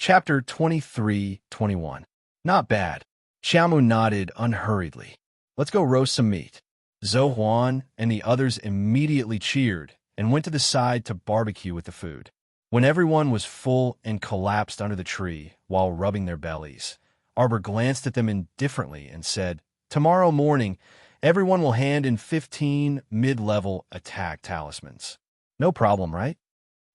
Chapter 23-21. Not bad. Xiaomu nodded unhurriedly. Let's go roast some meat. Zhou Huan and the others immediately cheered and went to the side to barbecue with the food. When everyone was full and collapsed under the tree while rubbing their bellies, Arbor glanced at them indifferently and said, "Tomorrow morning, everyone will hand in 15 mid-level attack talismans. No problem, right?"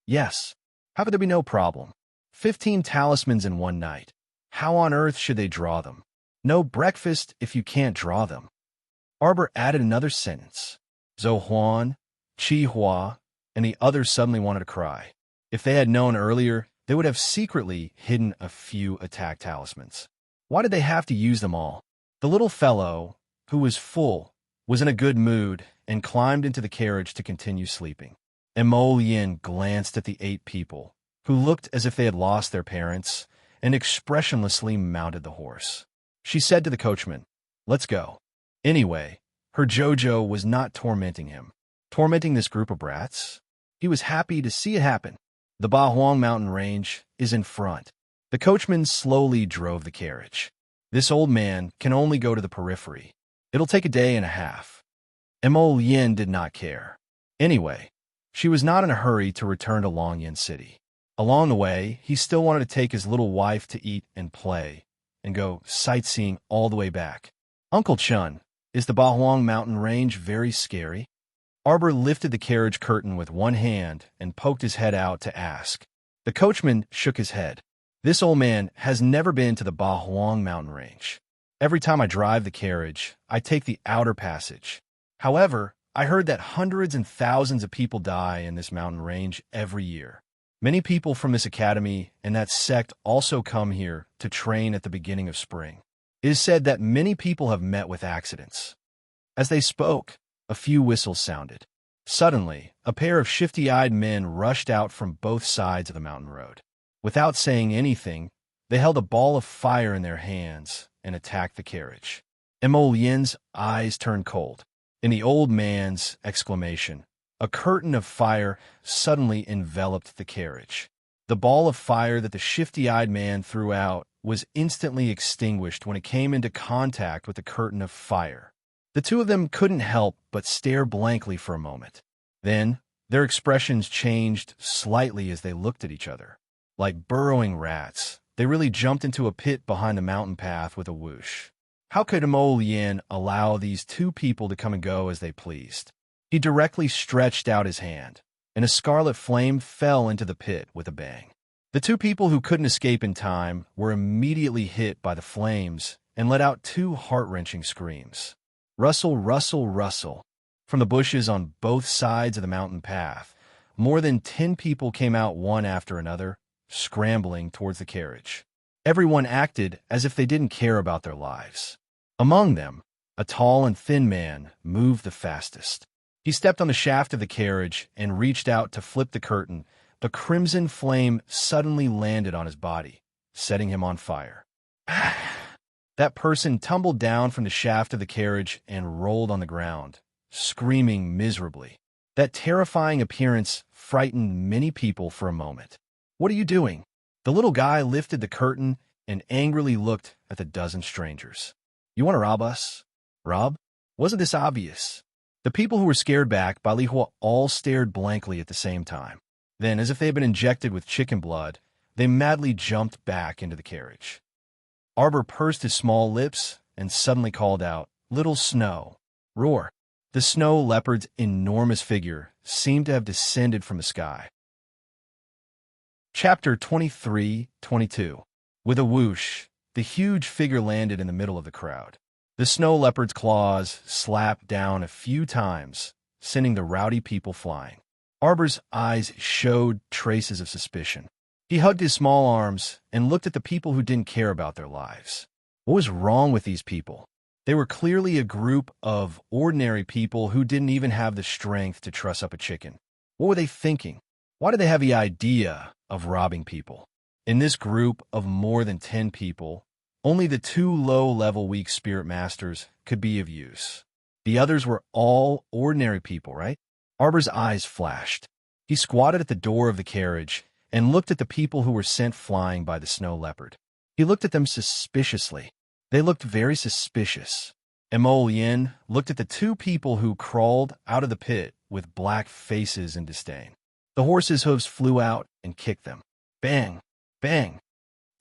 "Yes. How could there be no problem? 15 talismans in one night. How on earth should they draw them? No breakfast if you can't draw them." Arbor added another sentence. Zhou Huan, Qi Hua, and the others suddenly wanted to cry. If they had known earlier, they would have secretly hidden a few attack talismans. Why did they have to use them all? The little fellow, who was full, was in a good mood and climbed into the carriage to continue sleeping. Yin glanced at the 8 people, who looked as if they had lost their parents, and expressionlessly mounted the horse. She said to the coachman, "Let's go." Anyway, her Jojo was not tormenting him. Tormenting this group of brats? He was happy to see it happen. The Bahuang mountain range is in front. The coachman slowly drove the carriage. This old man can only go to the periphery. It'll take a day and a half. Yin did not care. Anyway, she was not in a hurry to return to Longyan City. Along the way, he still wanted to take his little wife to eat and play, and go sightseeing all the way back. "Uncle Chun, is the Bahuang mountain range very scary?" Arbor lifted the carriage curtain with one hand and poked his head out to ask. The coachman shook his head. "This old man has never been to the Bahuang mountain range. Every time I drive the carriage, I take the outer passage. However, I heard that hundreds and thousands of people die in this mountain range every year. Many people from this academy and that sect also come here to train at the beginning of spring. It is said that many people have met with accidents." As they spoke, a few whistles sounded. Suddenly, a pair of shifty-eyed men rushed out from both sides of the mountain road. Without saying anything, they held a ball of fire in their hands and attacked the carriage. Yin's eyes turned cold. In the old man's exclamation, a curtain of fire suddenly enveloped the carriage. The ball of fire that the shifty-eyed man threw out was instantly extinguished when it came into contact with the curtain of fire. The two of them couldn't help but stare blankly for a moment. Then, their expressions changed slightly as they looked at each other. Like burrowing rats, they really jumped into a pit behind the mountain path with a whoosh. How could Yin allow these two people to come and go as they pleased? He directly stretched out his hand, and a scarlet flame fell into the pit with a bang. The two people who couldn't escape in time were immediately hit by the flames and let out 2 heart-wrenching screams. Rustle, rustle, rustle. From the bushes on both sides of the mountain path, more than 10 people came out one after another, scrambling towards the carriage. Everyone acted as if they didn't care about their lives. Among them, a tall and thin man moved the fastest. He stepped on the shaft of the carriage and reached out to flip the curtain. The crimson flame suddenly landed on his body, setting him on fire. That person tumbled down from the shaft of the carriage and rolled on the ground, screaming miserably. That terrifying appearance frightened many people for a moment. "What are you doing?" The little guy lifted the curtain and angrily looked at the dozen strangers. "You want to rob us?" "Rob? Wasn't this obvious?" The people who were scared back by Li Hua all stared blankly at the same time. Then, as if they had been injected with chicken blood, they madly jumped back into the carriage. Arbor pursed his small lips and suddenly called out, "Little Snow, roar." The snow leopard's enormous figure seemed to have descended from the sky. Chapter 23-22. With a whoosh, the huge figure landed in the middle of the crowd. The snow leopard's claws slapped down a few times, sending the rowdy people flying. Arbor's eyes showed traces of suspicion. He hugged his small arms and looked at the people who didn't care about their lives. What was wrong with these people? They were clearly a group of ordinary people who didn't even have the strength to truss up a chicken. What were they thinking? Why did they have the idea of robbing people? In this group of more than 10 people, only the 2 low-level weak spirit masters could be of use. The others were all ordinary people, right? Arbor's eyes flashed. He squatted at the door of the carriage and looked at the people who were sent flying by the snow leopard. He looked at them suspiciously. They looked very suspicious. Yin looked at the two people who crawled out of the pit with black faces in disdain. The horse's hooves flew out and kicked them. Bang! Bang!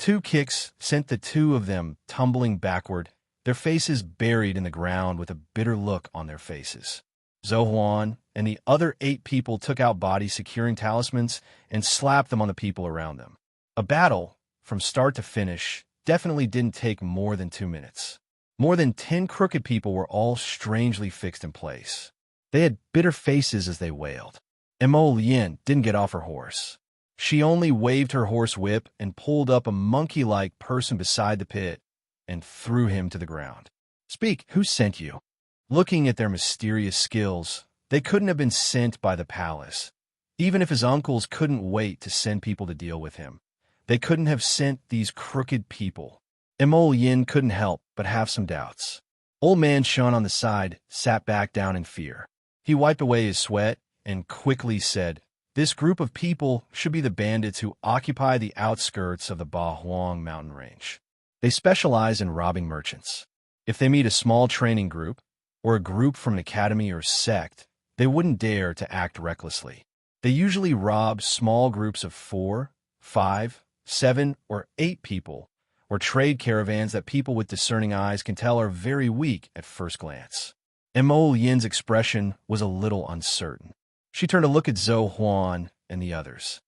2 kicks sent the 2 of them tumbling backward, their faces buried in the ground with a bitter look on their faces. Zhou and the other 8 people took out body-securing talismans and slapped them on the people around them. A battle, from start to finish, definitely didn't take more than 2 minutes. More than 10 crooked people were all strangely fixed in place. They had bitter faces as they wailed. Yin didn't get off her horse. She only waved her horse whip and pulled up a monkey-like person beside the pit and threw him to the ground. Speak, who sent you? Looking at their mysterious skills, they couldn't have been sent by the palace. Even if his uncles couldn't wait to send people to deal with him, they couldn't have sent these crooked people. Yin couldn't help but have some doubts. Old man Shun on the side sat back down in fear. He wiped away his sweat and quickly said, "This group of people should be the bandits who occupy the outskirts of the Bahuang mountain range. They specialize in robbing merchants. If they meet a small training group, or a group from an academy or sect, they wouldn't dare to act recklessly. They usually rob small groups of 4, 5, 7, or 8 people, or trade caravans that people with discerning eyes can tell are very weak at first glance." Yin's expression was a little uncertain. She turned to look at Zhou and the others.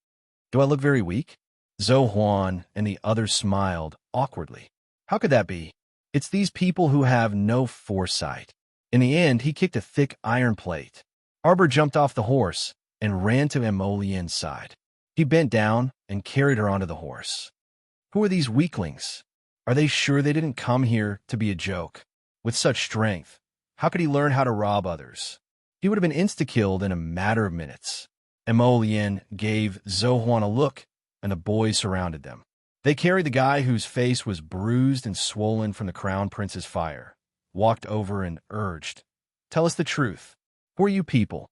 "Do I look very weak?" Zhou and the others smiled awkwardly. "How could that be? It's these people who have no foresight." In the end, he kicked a thick iron plate. Arbor jumped off the horse and ran to Yin's side. He bent down and carried her onto the horse. "Who are these weaklings? Are they sure they didn't come here to be a joke? With such strength, how could he learn how to rob others? He would have been insta-killed in a matter of minutes." Yin gave Zhou a look, and the boys surrounded them. They carried the guy whose face was bruised and swollen from the crown prince's fire, walked over and urged, "Tell us the truth. Who are you people?"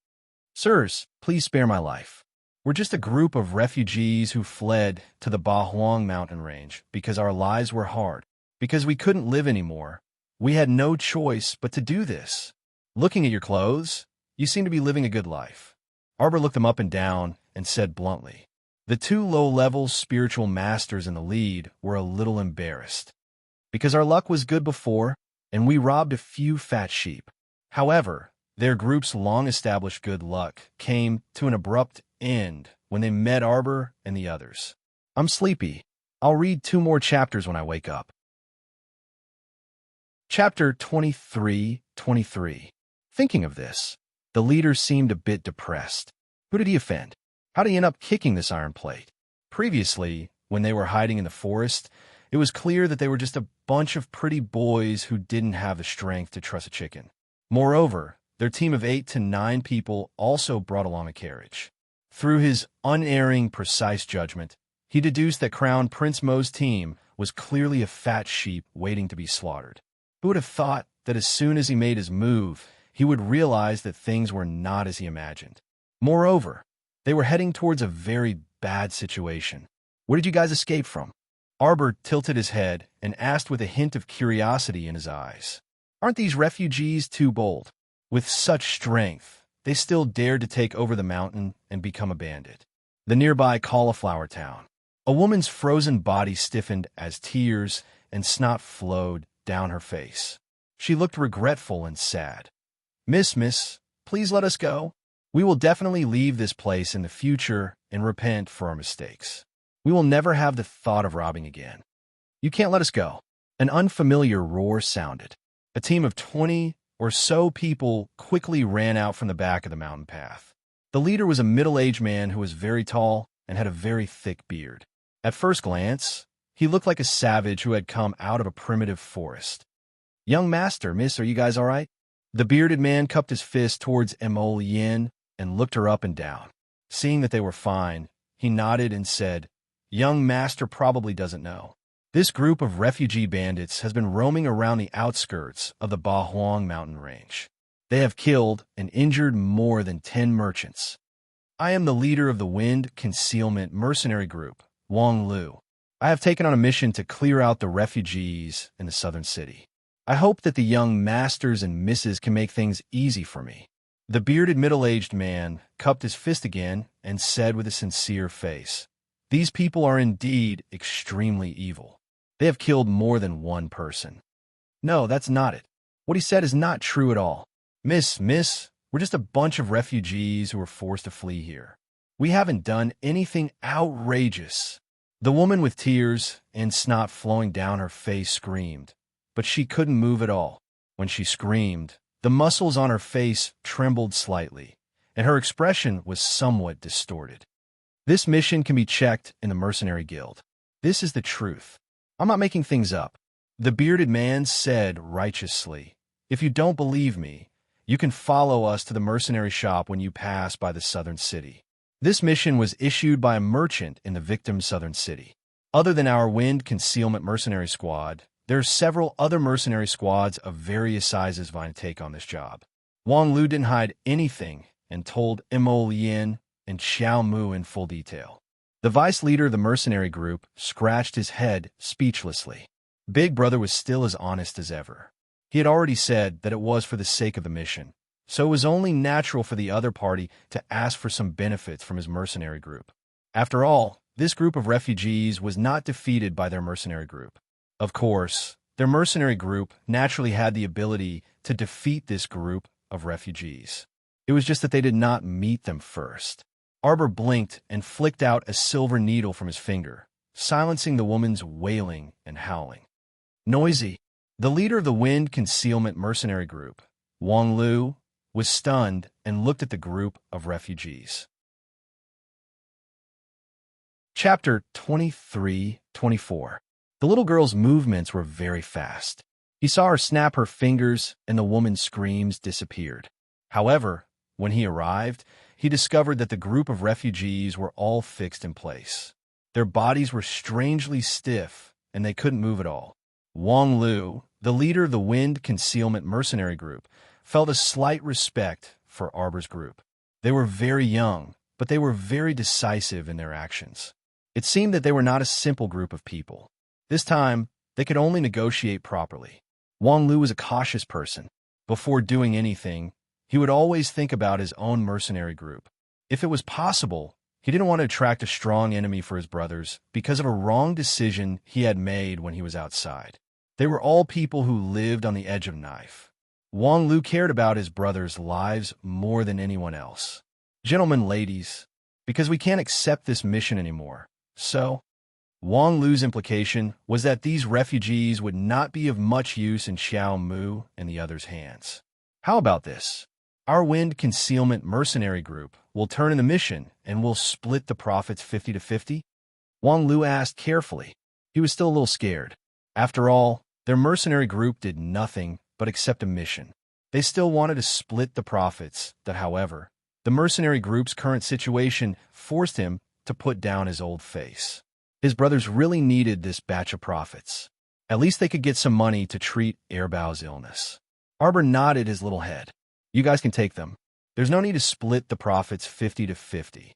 "Sirs, please spare my life. We're just a group of refugees who fled to the Bahuang mountain range because our lives were hard, because we couldn't live anymore. We had no choice but to do this. Looking at your clothes, you seem to be living a good life." Arbor looked them up and down and said bluntly. The 2 low-level spiritual masters in the lead were a little embarrassed. "Because our luck was good before, and we robbed a few fat sheep." However, their group's long-established good luck came to an abrupt end when they met Arbor and the others. "I'm sleepy. I'll read 2 more chapters when I wake up." Chapter 23. Thinking of this, the leader seemed a bit depressed. Who did he offend? How did he end up kicking this iron plate? Previously, when they were hiding in the forest, it was clear that they were just a bunch of pretty boys who didn't have the strength to truss a chicken. Moreover, their team of 8 to 9 people also brought along a carriage. Through his unerring, precise judgment, he deduced that Crown Prince Mo's team was clearly a fat sheep waiting to be slaughtered. Who would have thought that as soon as he made his move, he would realize that things were not as he imagined? Moreover, they were heading towards a very bad situation. "Where did you guys escape from?" Arbor tilted his head and asked with a hint of curiosity in his eyes. "Aren't these refugees too bold? With such strength, they still dared to take over the mountain and become a bandit." The nearby cauliflower town. A woman's frozen body stiffened as tears and snot flowed down her face. She looked regretful and sad. Miss, please let us go. We will definitely leave this place in the future and repent for our mistakes. We will never have the thought of robbing again." "You can't let us go." An unfamiliar roar sounded. A team of 20 or so people quickly ran out from the back of the mountain path. The leader was a middle-aged man who was very tall and had a very thick beard. At first glance, he looked like a savage who had come out of a primitive forest. "Young master, miss, are you guys all right?" The bearded man cupped his fist towards Yin and looked her up and down. Seeing that they were fine, he nodded and said, "Young master probably doesn't know. This group of refugee bandits has been roaming around the outskirts of the Bahuang mountain range. They have killed and injured more than 10 merchants. I am the leader of the Wind Concealment Mercenary Group, Wang Lu. I have taken on a mission to clear out the refugees in the southern city. I hope that the young masters and misses can make things easy for me." The bearded middle-aged man cupped his fist again and said with a sincere face, "These people are indeed extremely evil. They have killed more than one person." "No, that's not it. What he said is not true at all. Miss, we're just a bunch of refugees who were forced to flee here. We haven't done anything outrageous." The woman with tears and snot flowing down her face screamed, but she couldn't move at all. When she screamed, the muscles on her face trembled slightly, and her expression was somewhat distorted. "This mission can be checked in the Mercenary Guild. This is the truth. I'm not making things up," the bearded man said righteously. "If you don't believe me, you can follow us to the mercenary shop when you pass by the southern city. This mission was issued by a merchant in the victim's southern city. Other than our Wind Concealment Mercenary Squad, there are several other mercenary squads of various sizes vying to take on this job." Wang Lu didn't hide anything and told Mo Lien and Xiao Mu in full detail. The vice leader of the mercenary group scratched his head speechlessly. Big Brother was still as honest as ever. He had already said that it was for the sake of the mission, so it was only natural for the other party to ask for some benefits from his mercenary group. After all, this group of refugees was not defeated by their mercenary group. Of course, their mercenary group naturally had the ability to defeat this group of refugees. It was just that they did not meet them first. Arbor blinked and flicked out a silver needle from his finger, silencing the woman's wailing and howling. Noisy, the leader of the Wind Concealment Mercenary Group, Wang Lu, was stunned and looked at the group of refugees. Chapter 23-24. The little girl's movements were very fast. He saw her snap her fingers, and the woman's screams disappeared. However, when he arrived, he discovered that the group of refugees were all fixed in place. Their bodies were strangely stiff, and they couldn't move at all. Wang Lu, the leader of the Wind Concealment Mercenary Group, felt a slight respect for Arbor's group. They were very young, but they were very decisive in their actions. It seemed that they were not a simple group of people. This time, they could only negotiate properly. Wang Lu was a cautious person. Before doing anything, he would always think about his own mercenary group. If it was possible, he didn't want to attract a strong enemy for his brothers because of a wrong decision he had made when he was outside. They were all people who lived on the edge of a knife. Wang Lu cared about his brothers' lives more than anyone else. "Gentlemen, ladies, because we can't accept this mission anymore. So," Wang Lu's implication was that these refugees would not be of much use in Xiao Mu and the others' hands. "How about this? Our Wind Concealment Mercenary Group will turn in the mission and we'll split the profits 50-50? Wang Lu asked carefully. He was still a little scared. After all, their mercenary group did nothing but accept a mission. They still wanted to split the profits, however, the mercenary group's current situation forced him to put down his old face. His brothers really needed this batch of profits. At least they could get some money to treat Airbao's illness. Arbor nodded his little head. "You guys can take them. There's no need to split the profits 50-50.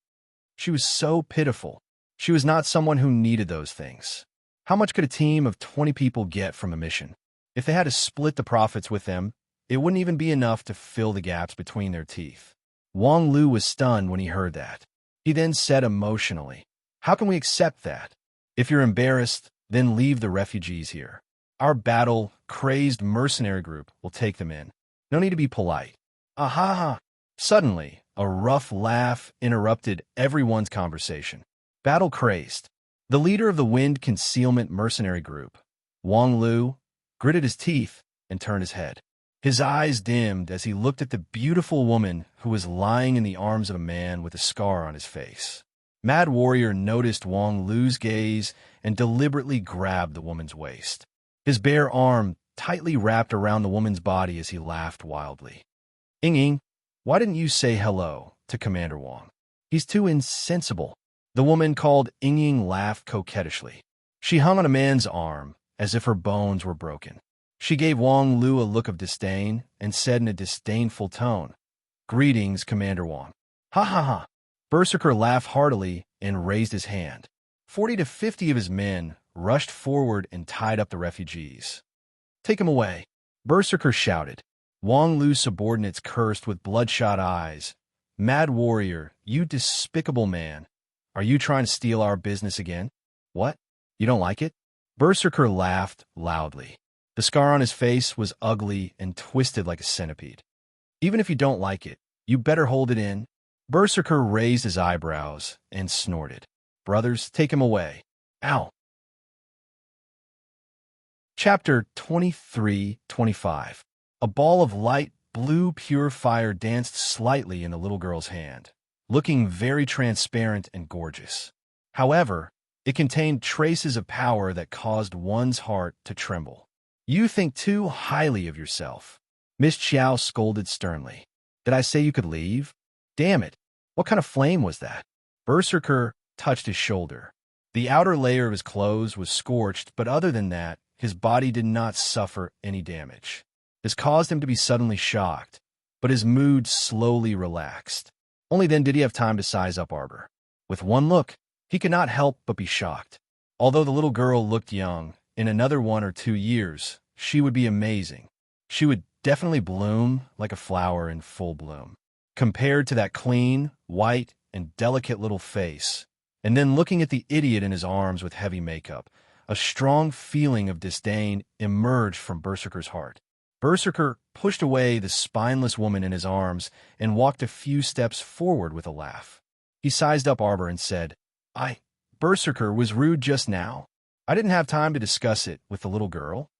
She was so pitiful. She was not someone who needed those things. How much could a team of 20 people get from a mission? If they had to split the profits with them, it wouldn't even be enough to fill the gaps between their teeth. Wang Lu was stunned when he heard that. He then said emotionally, "How can we accept that? If you're embarrassed, then leave the refugees here. Our battle-crazed mercenary group will take them in. No need to be polite." "Ahaha!" Suddenly, a rough laugh interrupted everyone's conversation. Battle-crazed. The leader of the Wind Concealment Mercenary Group, Wang Lu, gritted his teeth and turned his head. His eyes dimmed as he looked at the beautiful woman who was lying in the arms of a man with a scar on his face. Mad Warrior noticed Wang Lu's gaze and deliberately grabbed the woman's waist. His bare arm tightly wrapped around the woman's body as he laughed wildly. "Ying, why didn't you say hello to Commander Wang? He's too insensible." The woman called Ying laughed coquettishly. She hung on a man's arm as if her bones were broken. She gave Wang Lu a look of disdain and said in a disdainful tone, "Greetings, Commander Wang." "Ha ha ha. Berserker laughed heartily and raised his hand. 40 to 50 of his men rushed forward and tied up the refugees. "Take him away," Berserker shouted. Wang Lu's subordinates cursed with bloodshot eyes. "Mad warrior, you despicable man. Are you trying to steal our business again? What? You don't like it?" Berserker laughed loudly. The scar on his face was ugly and twisted like a centipede. "Even if you don't like it, you better hold it in." Berserker raised his eyebrows and snorted. "Brothers, take him away." Ow. Chapter 23-25. A ball of light blue pure fire danced slightly in the little girl's hand, looking very transparent and gorgeous. However, it contained traces of power that caused one's heart to tremble. "You think too highly of yourself," Miss Chiao scolded sternly. "Did I say you could leave? Damn it, what kind of flame was that?" Berserker touched his shoulder. The outer layer of his clothes was scorched, but other than that, his body did not suffer any damage. This caused him to be suddenly shocked, but his mood slowly relaxed. Only then did he have time to size up Arbor. With one look, he could not help but be shocked. Although the little girl looked young, in another 1 or 2 years, she would be amazing. She would definitely bloom like a flower in full bloom. Compared to that clean, white, and delicate little face, and then looking at the idiot in his arms with heavy makeup, a strong feeling of disdain emerged from Berserker's heart. Berserker pushed away the spineless woman in his arms and walked a few steps forward with a laugh. He sized up Arbor and said, Berserker was rude just now. I didn't have time to discuss it with the little girl."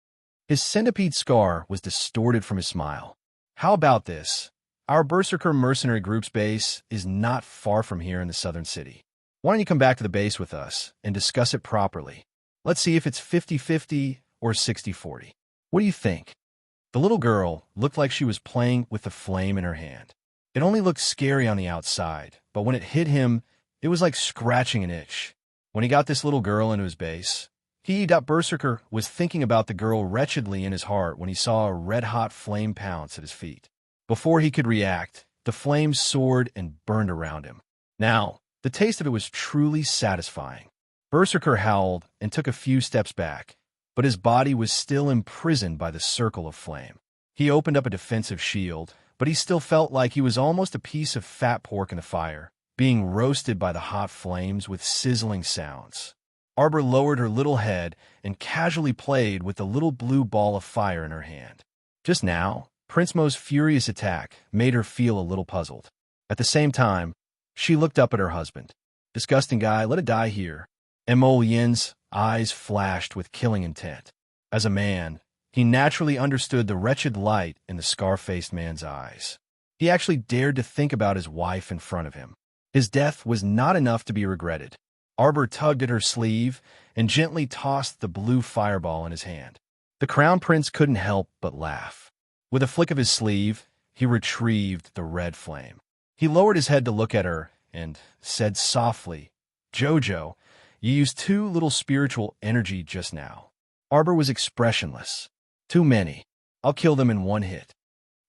His centipede scar was distorted from his smile. "How about this? Our Berserker mercenary group's base is not far from here in the southern city. Why don't you come back to the base with us and discuss it properly? Let's see if it's 50-50 or 60-40. What do you think?" The little girl looked like she was playing with the flame in her hand. It only looked scary on the outside, but when it hit him, it was like scratching an itch. When he got this little girl into his base, Berserker was thinking about the girl wretchedly in his heart when he saw a red-hot flame pounce at his feet. Before he could react, the flames soared and burned around him. Now, the taste of it was truly satisfying. Berserker howled and took a few steps back, but his body was still imprisoned by the circle of flame. He opened up a defensive shield, but he still felt like he was almost a piece of fat pork in the fire, being roasted by the hot flames with sizzling sounds. Arbor lowered her little head and casually played with the little blue ball of fire in her hand. Just now, Prince Mo's furious attack made her feel a little puzzled. At the same time, she looked up at her husband. "Disgusting guy, let it die here." Mo Yin's eyes flashed with killing intent. As a man, he naturally understood the wretched light in the scar-faced man's eyes. He actually dared to think about his wife in front of him. His death was not enough to be regretted. Arbor tugged at her sleeve and gently tossed the blue fireball in his hand. The crown prince couldn't help but laugh. With a flick of his sleeve, he retrieved the red flame. He lowered his head to look at her and said softly, "Jojo, you used too little spiritual energy just now." Arbor was expressionless. "Too many. I'll kill them in one hit."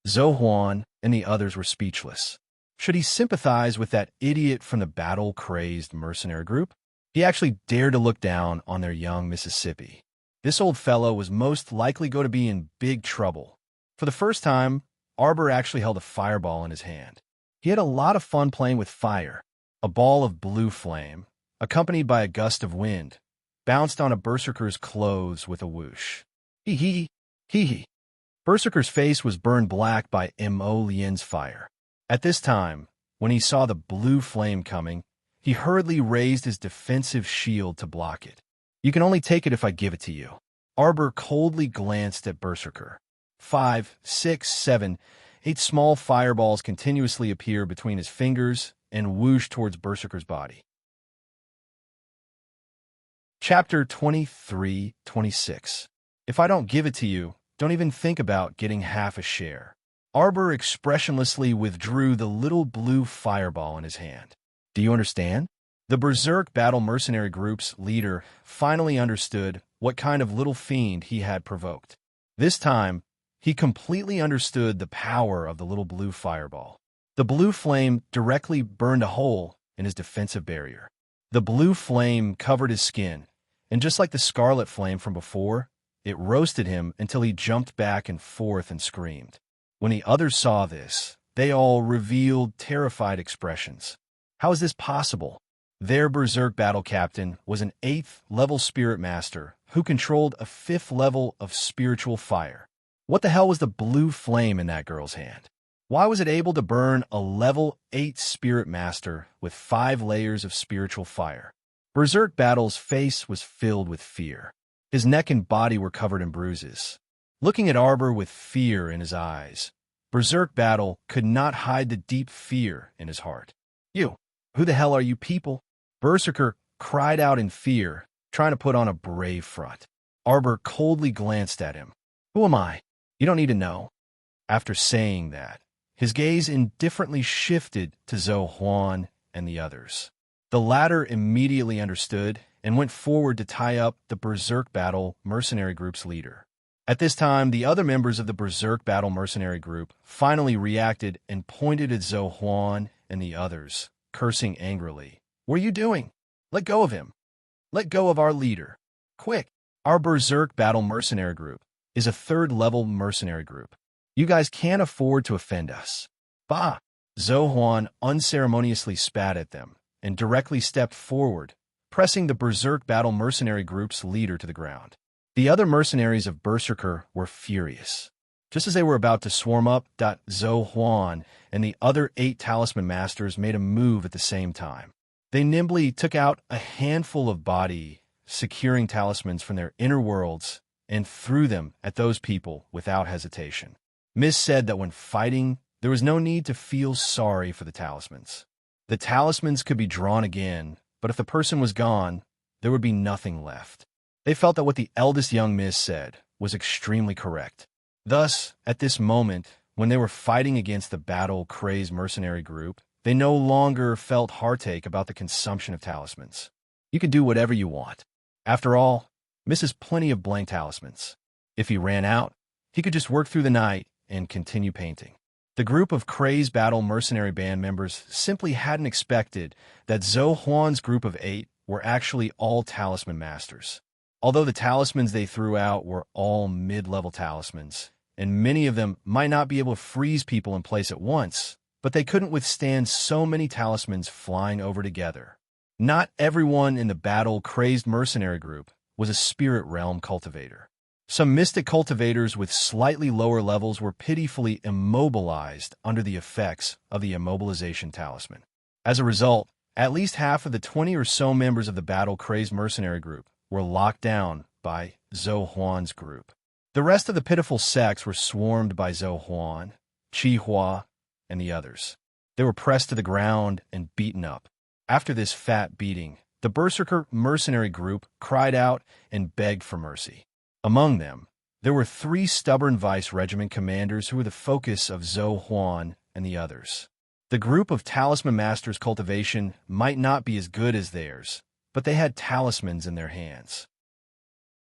Zhou Huan and the others were speechless. Should he sympathize with that idiot from the battle-crazed mercenary group? He actually dared to look down on their young Mississippi. This old fellow was most likely going to be in big trouble. For the first time, Arbor actually held a fireball in his hand. He had a lot of fun playing with fire. A ball of blue flame, accompanied by a gust of wind, bounced on a berserker's clothes with a whoosh. Hee hee. Berserker's face was burned black by Mo Lian's fire. At this time, when he saw the blue flame coming, he hurriedly raised his defensive shield to block it. "You can only take it if I give it to you." Arbor coldly glanced at Berserker. 5, 6, 7, 8 small fireballs continuously appeared between his fingers and whooshed towards Berserker's body. Chapter 23-26. If I don't give it to you, don't even think about getting half a share. Arbor expressionlessly withdrew the little blue fireball in his hand. Do you understand? The Berserk Battle Mercenary Group's leader finally understood what kind of little fiend he had provoked. This time, he completely understood the power of the little blue fireball. The blue flame directly burned a hole in his defensive barrier. The blue flame covered his skin, and just like the scarlet flame from before, it roasted him until he jumped back and forth and screamed. When the others saw this, they all revealed terrified expressions. How is this possible? Their Berserk battle captain was an 8th level spirit master who controlled a 5th level of spiritual fire. What the hell was the blue flame in that girl's hand? Why was it able to burn a level 8 spirit master with 5 layers of spiritual fire? Berserk Battle's face was filled with fear. His neck and body were covered in bruises. Looking at Arbor with fear in his eyes, Berserk Battle could not hide the deep fear in his heart. "You, who the hell are you people?" Berserker cried out in fear, trying to put on a brave front. Arbor coldly glanced at him. "Who am I? You don't need to know." After saying that, his gaze indifferently shifted to Zhou Huan and the others. The latter immediately understood and went forward to tie up the Berserk Battle mercenary group's leader. At this time, the other members of the Berserk Battle mercenary group finally reacted and pointed at Zhou Huan and the others, cursing angrily. "What are you doing? Let go of him. Let go of our leader. Quick!" Our Berserk Battle mercenary group is a 3rd level mercenary group. You guys can't afford to offend us. Bah! Zhou Huan unceremoniously spat at them and directly stepped forward, pressing the Berserk Battle mercenary group's leader to the ground. The other mercenaries of Berserker were furious. Just as they were about to swarm up, Zhou Huan and the other 8 talisman masters made a move at the same time. They nimbly took out a handful of body, securing talismans from their inner worlds, and threw them at those people without hesitation. Miss said that when fighting, there was no need to feel sorry for the talismans. The talismans could be drawn again, but if the person was gone, there would be nothing left. They felt that what the eldest young Miss said was extremely correct. Thus, at this moment, when they were fighting against the battle-crazed mercenary group, they no longer felt heartache about the consumption of talismans. You can do whatever you want. After all, Miss has plenty of blank talismans. If he ran out, he could just work through the night and continue painting. The group of crazed battle mercenary band members simply hadn't expected that Zhou Huan's group of 8 were actually all talisman masters. Although the talismans they threw out were all mid-level talismans, and many of them might not be able to freeze people in place at once, but they couldn't withstand so many talismans flying over together. Not everyone in the battle-crazed mercenary group was a spirit realm cultivator. Some mystic cultivators with slightly lower levels were pitifully immobilized under the effects of the immobilization talisman. As a result, at least half of the 20 or so members of the battle-crazed mercenary group were locked down by Zhou Huan's group. The rest of the pitiful sects were swarmed by Zhou Huan, Qi Hua, and the others. They were pressed to the ground and beaten up. After this fat beating, the Berserker mercenary group cried out and begged for mercy. Among them, there were 3 stubborn vice regiment commanders who were the focus of Zhou Huan and the others. The group of talisman masters' cultivation might not be as good as theirs, but they had talismans in their hands.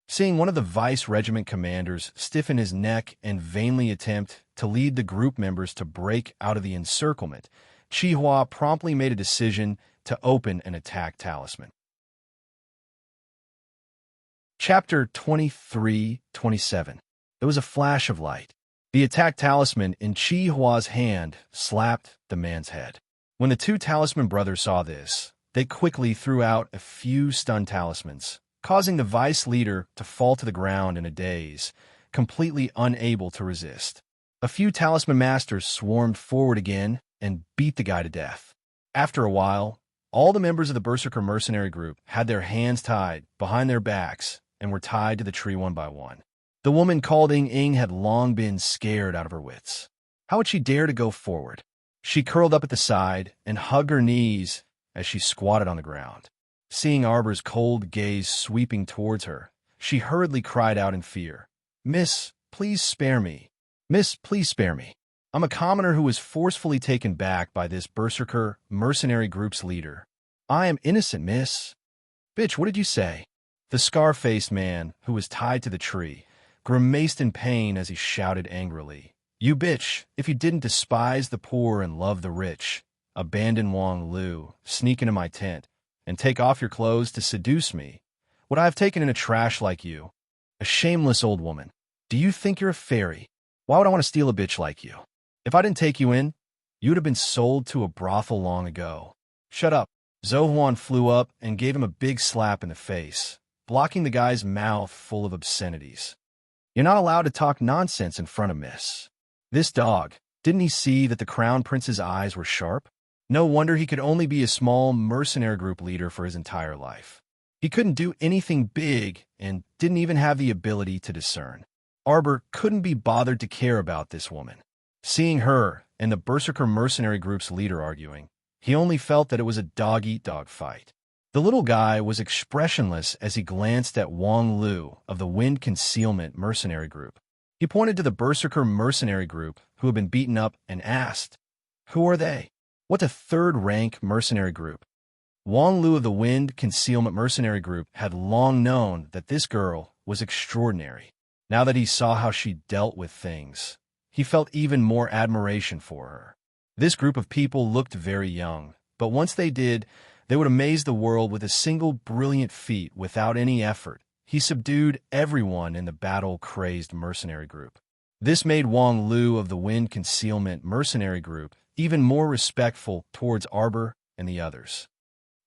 Seeing one of the vice regiment commanders stiffen his neck and vainly attempt to lead the group members to break out of the encirclement, Qi Hua promptly made a decision to open an attack talisman. Chapter 23-27. There was a flash of light. The attack talisman in Qi Hua's hand slapped the man's head. When the 2 talisman brothers saw this, they quickly threw out a few stun talismans, causing the vice leader to fall to the ground in a daze, completely unable to resist. A few talisman masters swarmed forward again and beat the guy to death. After a while, all the members of the Berserker mercenary group had their hands tied behind their backs and were tied to the tree one by one. The woman called Ying had long been scared out of her wits. How would she dare to go forward? She curled up at the side and hugged her knees as she squatted on the ground. Seeing Arbor's cold gaze sweeping towards her, she hurriedly cried out in fear, "Miss, please spare me. Miss, please spare me. I'm a commoner who was forcefully taken back by this Berserker mercenary group's leader. I am innocent, miss." "Bitch, what did you say?" The scar-faced man, who was tied to the tree, grimaced in pain as he shouted angrily, "You bitch, if you didn't despise the poor and love the rich, abandon Wang Lu, sneak into my tent, and take off your clothes to seduce me? Would I have taken in a trash like you? A shameless old woman. Do you think you're a fairy? Why would I want to steal a bitch like you? If I didn't take you in, you would have been sold to a brothel long ago. Shut up. Zhou Huan flew up and gave him a big slap in the face, blocking the guy's mouth full of obscenities. You're not allowed to talk nonsense in front of Miss. This dog, didn't he see that the crown prince's eyes were sharp? No wonder he could only be a small mercenary group leader for his entire life. He couldn't do anything big and didn't even have the ability to discern. Arbor couldn't be bothered to care about this woman. Seeing her and the Berserker mercenary group's leader arguing, he only felt that it was a dog-eat-dog fight. The little guy was expressionless as he glanced at Wang Lu of the Wind Concealment mercenary group. He pointed to the Berserker mercenary group who had been beaten up and asked, "Who are they? What's a third-rank mercenary group?" Wang Lu of the Wind Concealment mercenary group had long known that this girl was extraordinary. Now that he saw how she dealt with things, he felt even more admiration for her. This group of people looked very young, but once they did, they would amaze the world with a single brilliant feat without any effort. He subdued everyone in the battle-crazed mercenary group. This made Wang Lu of the Wind Concealment mercenary group even more respectful towards Arbor and the others.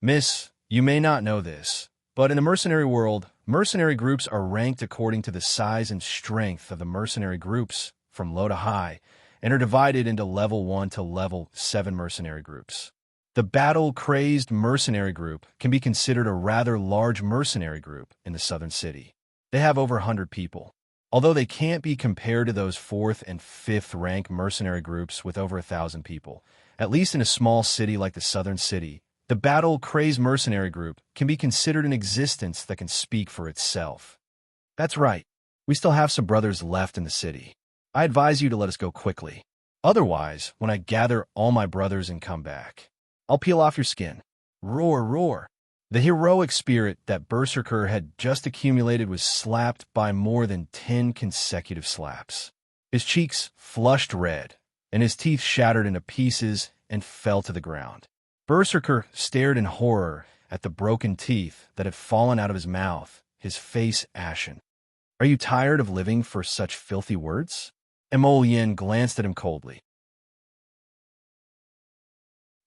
Miss, you may not know this, but in the mercenary world, mercenary groups are ranked according to the size and strength of the mercenary groups from low to high, and are divided into level 1 to level 7 mercenary groups. The battle-crazed mercenary group can be considered a rather large mercenary group in the southern city. They have over 100 people. Although they can't be compared to those 4th and 5th rank mercenary groups with over 1,000 people, at least in a small city like the southern city, the battle-crazed mercenary group can be considered an existence that can speak for itself. That's right. We still have some brothers left in the city. I advise you to let us go quickly. Otherwise, when I gather all my brothers and come back, I'll peel off your skin. Roar, roar. The heroic spirit that Berserker had just accumulated was slapped by more than 10 consecutive slaps. His cheeks flushed red, and his teeth shattered into pieces and fell to the ground. Berserker stared in horror at the broken teeth that had fallen out of his mouth, his face ashen. Are you tired of living for such filthy words? Emolien glanced at him coldly.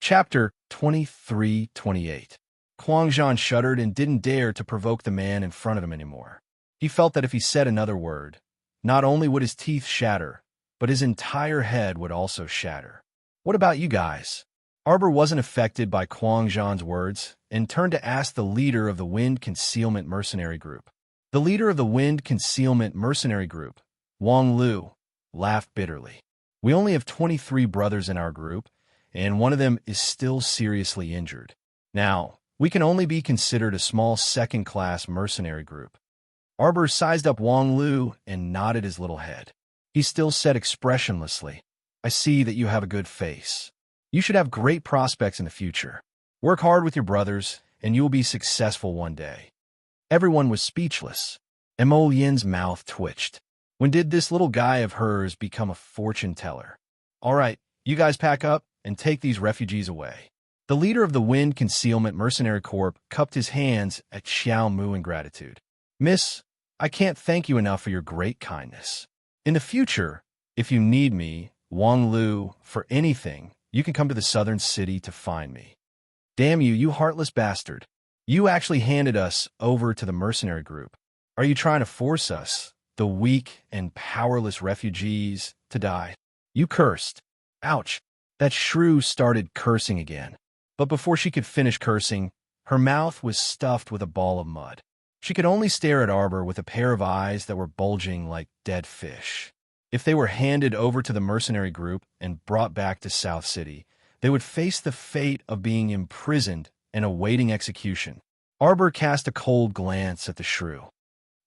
Chapter 23-28. Huangzhan shuddered and didn't dare to provoke the man in front of him anymore. He felt that if he said another word, not only would his teeth shatter, but his entire head would also shatter. What about you guys? Arbor wasn't affected by Huangzhan's words and turned to ask the leader of the Wind Concealment mercenary group. The leader of the Wind Concealment mercenary group, Wang Lu, laughed bitterly. We only have 23 brothers in our group, and one of them is still seriously injured. Now, we can only be considered a small second-class mercenary group. Arbor sized up Wang Lu and nodded his little head. He still said expressionlessly, I see that you have a good face. You should have great prospects in the future. Work hard with your brothers, and you will be successful one day. Everyone was speechless. Emolien's mouth twitched. When did this little guy of hers become a fortune teller? All right, you guys pack up and take these refugees away. The leader of the Wind Concealment Mercenary Corps cupped his hands at Xiao Mu in gratitude. Miss, I can't thank you enough for your great kindness. In the future, if you need me, Wang Lu, for anything, you can come to the southern city to find me. Damn you, you heartless bastard. You actually handed us over to the mercenary group. Are you trying to force us, the weak and powerless refugees, to die? You cursed. Ouch. That shrew started cursing again. But before she could finish cursing, her mouth was stuffed with a ball of mud. She could only stare at Arbor with a pair of eyes that were bulging like dead fish. If they were handed over to the mercenary group and brought back to South City, they would face the fate of being imprisoned and awaiting execution. Arbor cast a cold glance at the shrew.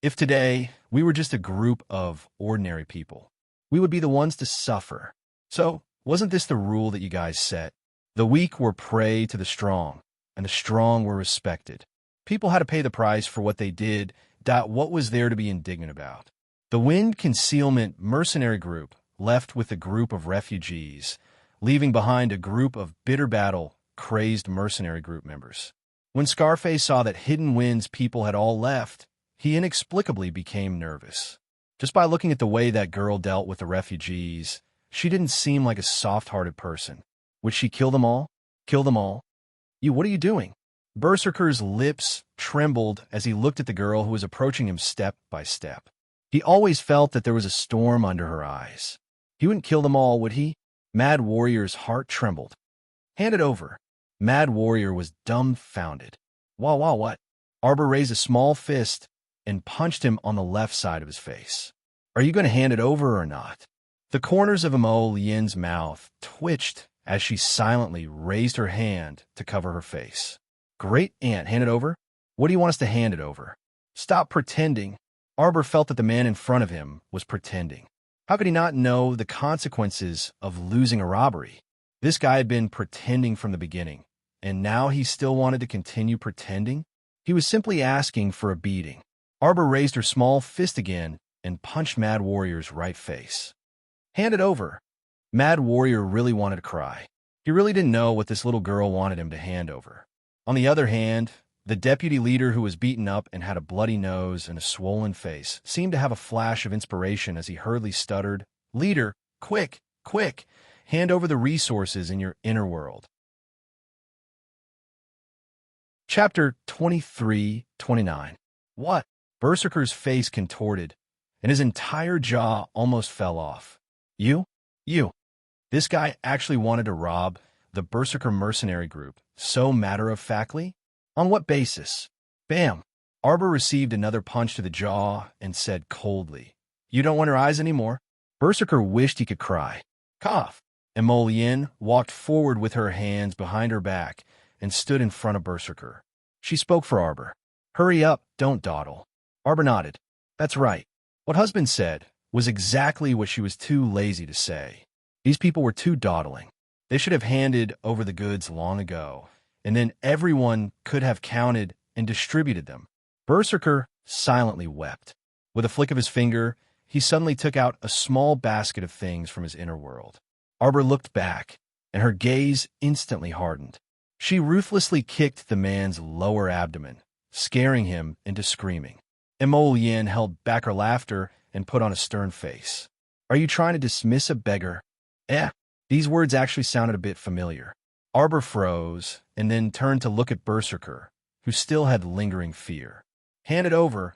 If today we were just a group of ordinary people, we would be the ones to suffer. So, wasn't this the rule that you guys set? The weak were prey to the strong, and the strong were respected. People had to pay the price for what they did. What was there to be indignant about? The Wind Concealment mercenary group left with the group of refugees leaving behind a group of bitter battle, crazed mercenary group members. When Scarface saw that Hidden Wind's people had all left, he inexplicably became nervous. Just by looking at the way that girl dealt with the refugees, she didn't seem like a soft-hearted person. Would she kill them all? Kill them all? What are you doing? Berserker's lips trembled as he looked at the girl who was approaching him step by step. He always felt that there was a storm under her eyes. He wouldn't kill them all, would he? Mad Warrior's heart trembled. Hand it over. Mad Warrior was dumbfounded. What? Arbor raised a small fist and punched him on the left side of his face. Are you going to hand it over or not? The corners of Mo Lian's mouth twitched as she silently raised her hand to cover her face. Great aunt, hand it over? What do you want us to hand it over? Stop pretending. Arbor felt that the man in front of him was pretending. How could he not know the consequences of losing a robbery? This guy had been pretending from the beginning, and now he still wanted to continue pretending? He was simply asking for a beating. Arbor raised her small fist again and punched Mad Warrior's right face. Hand it over. Mad Warrior really wanted to cry. He really didn't know what this little girl wanted him to hand over. On the other hand, the deputy leader, who was beaten up and had a bloody nose and a swollen face, seemed to have a flash of inspiration as he hurriedly stuttered, "Leader, quick, hand over the resources in your inner world." Chapter 23-29. What? Berserker's face contorted, and his entire jaw almost fell off. You? This guy actually wanted to rob the Berserker mercenary group, so matter-of-factly? On what basis? Bam! Arbor received another punch to the jaw and said coldly, "You don't want her eyes anymore?" Berserker wished he could cry. Cough! Emolian walked forward with her hands behind her back and stood in front of Berserker. She spoke for Arbor. "Hurry up, don't dawdle." Arbor nodded. That's right. What husband said was exactly what she was too lazy to say. These people were too dawdling. They should have handed over the goods long ago, and then everyone could have counted and distributed them. Berserker silently wept. With a flick of his finger, he suddenly took out a small basket of things from his inner world. Arbor looked back, and her gaze instantly hardened. She ruthlessly kicked the man's lower abdomen, scaring him into screaming. Emolian held back her laughter and put on a stern face. "Are you trying to dismiss a beggar?" These words actually sounded a bit familiar. Arbor froze and then turned to look at Berserker, who still had lingering fear. Hand it over,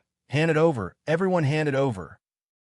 everyone hand it over."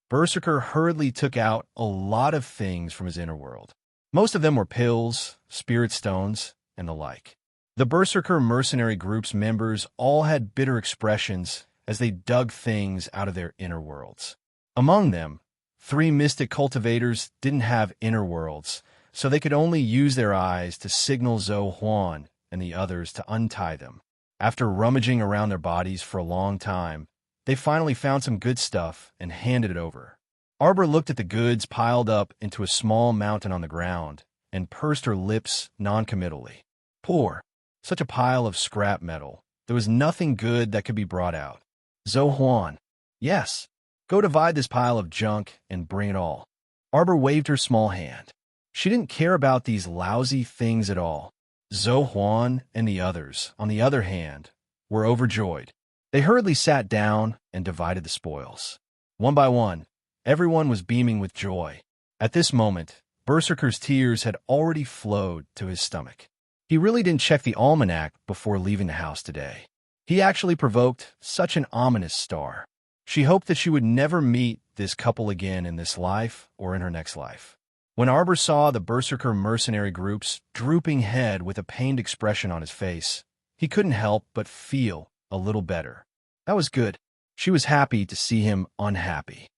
Berserker hurriedly took out a lot of things from his inner world. Most of them were pills, spirit stones, and the like. The Berserker mercenary group's members all had bitter expressions as they dug things out of their inner worlds. Among them, 3 mystic cultivators didn't have inner worlds, so they could only use their eyes to signal Zhou Huan and the others to untie them. After rummaging around their bodies for a long time, they finally found some good stuff and handed it over. Arbor looked at the goods piled up into a small mountain on the ground and pursed her lips noncommittally. Poor. Such a pile of scrap metal. There was nothing good that could be brought out. Zhou Huan. Yes. Go divide this pile of junk and bring it all. Arbor waved her small hand. She didn't care about these lousy things at all. Zhou Huan and the others, on the other hand, were overjoyed. They hurriedly sat down and divided the spoils. One by one, everyone was beaming with joy. At this moment, Berserker's tears had already flowed to his stomach. He really didn't check the almanac before leaving the house today. He actually provoked such an ominous star. She hoped that she would never meet this couple again in this life or in her next life. When Arbor saw the Berserker mercenary group's drooping head with a pained expression on his face, he couldn't help but feel a little better. That was good. She was happy to see him unhappy.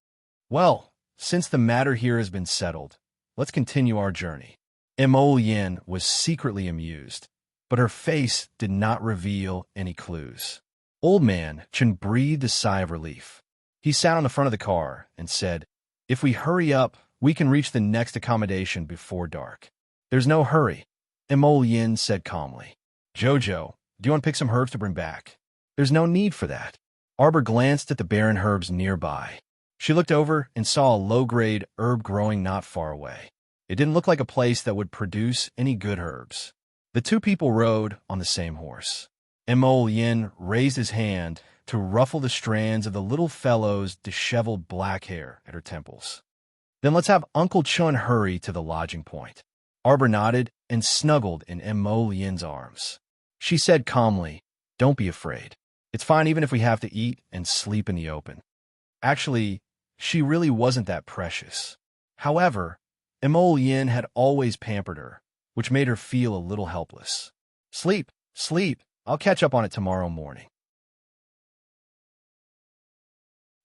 Well, since the matter here has been settled, let's continue our journey. Emolian was secretly amused, but her face did not reveal any clues. Old Man Chen breathed a sigh of relief. He sat on the front of the car and said, "If we hurry up, we can reach the next accommodation before dark." "There's no hurry," Emolian said calmly. "Jojo, do you want to pick some herbs to bring back?" "There's no need for that." Arbor glanced at the barren herbs nearby. She looked over and saw a low-grade herb growing not far away. It didn't look like a place that would produce any good herbs. The two people rode on the same horse. Mo Yin raised his hand to ruffle the strands of the little fellow's disheveled black hair at her temples. Then let's have Uncle Chun hurry to the lodging point. Arbor nodded and snuggled in Mo Yin's arms. She said calmly, "Don't be afraid. It's fine even if we have to eat and sleep in the open." Actually, she really wasn't that precious. However, Mo Yin had always pampered her, which made her feel a little helpless. "Sleep, sleep. I'll catch up on it tomorrow morning."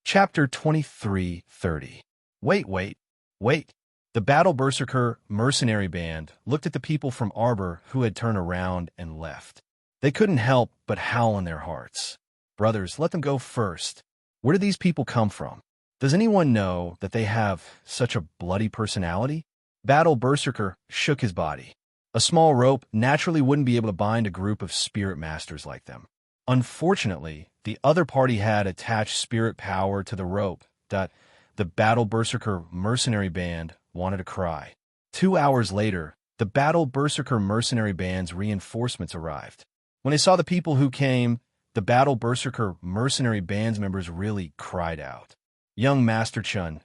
Chapter 23:30. Wait. The Battle Berserker mercenary band looked at the people from Arbor who had turned around and left. They couldn't help but howl in their hearts. "Brothers, let them go first. Where do these people come from? Does anyone know that they have such a bloody personality?" Battle Berserker shook his body. A small rope naturally wouldn't be able to bind a group of spirit masters like them. Unfortunately, the other party had attached spirit power to the rope that the Battle Berserker mercenary band wanted to cry. 2 hours later, the Battle Berserker mercenary band's reinforcements arrived. When they saw the people who came, the Battle Berserker mercenary band's members really cried out. Young Master Chun,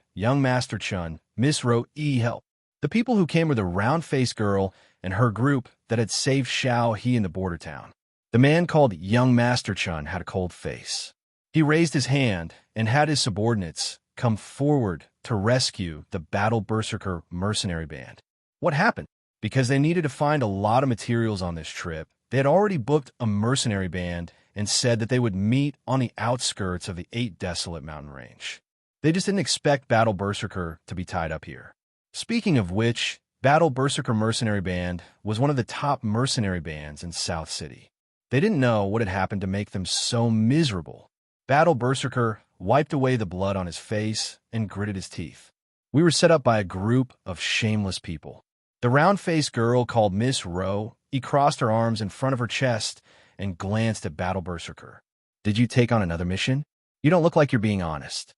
Miss Ro E help." The people who came were the round-faced girl and her group that had saved Xiao He in the border town. The man called Young Master Chun had a cold face. He raised his hand and had his subordinates come forward to rescue the Battle Berserker mercenary band. What happened? Because they needed to find a lot of materials on this trip, they had already booked a mercenary band and said that they would meet on the outskirts of the 8 Desolate Mountain Range. They just didn't expect Battle Berserker to be tied up here. Speaking of which, Battle Berserker mercenary band was one of the top mercenary bands in South City. They didn't know what had happened to make them so miserable. Battle Berserker wiped away the blood on his face and gritted his teeth. "We were set up by a group of shameless people." The round-faced girl called Miss Ro crossed her arms in front of her chest and glanced at Battle Berserker. "Did you take on another mission? You don't look like you're being honest."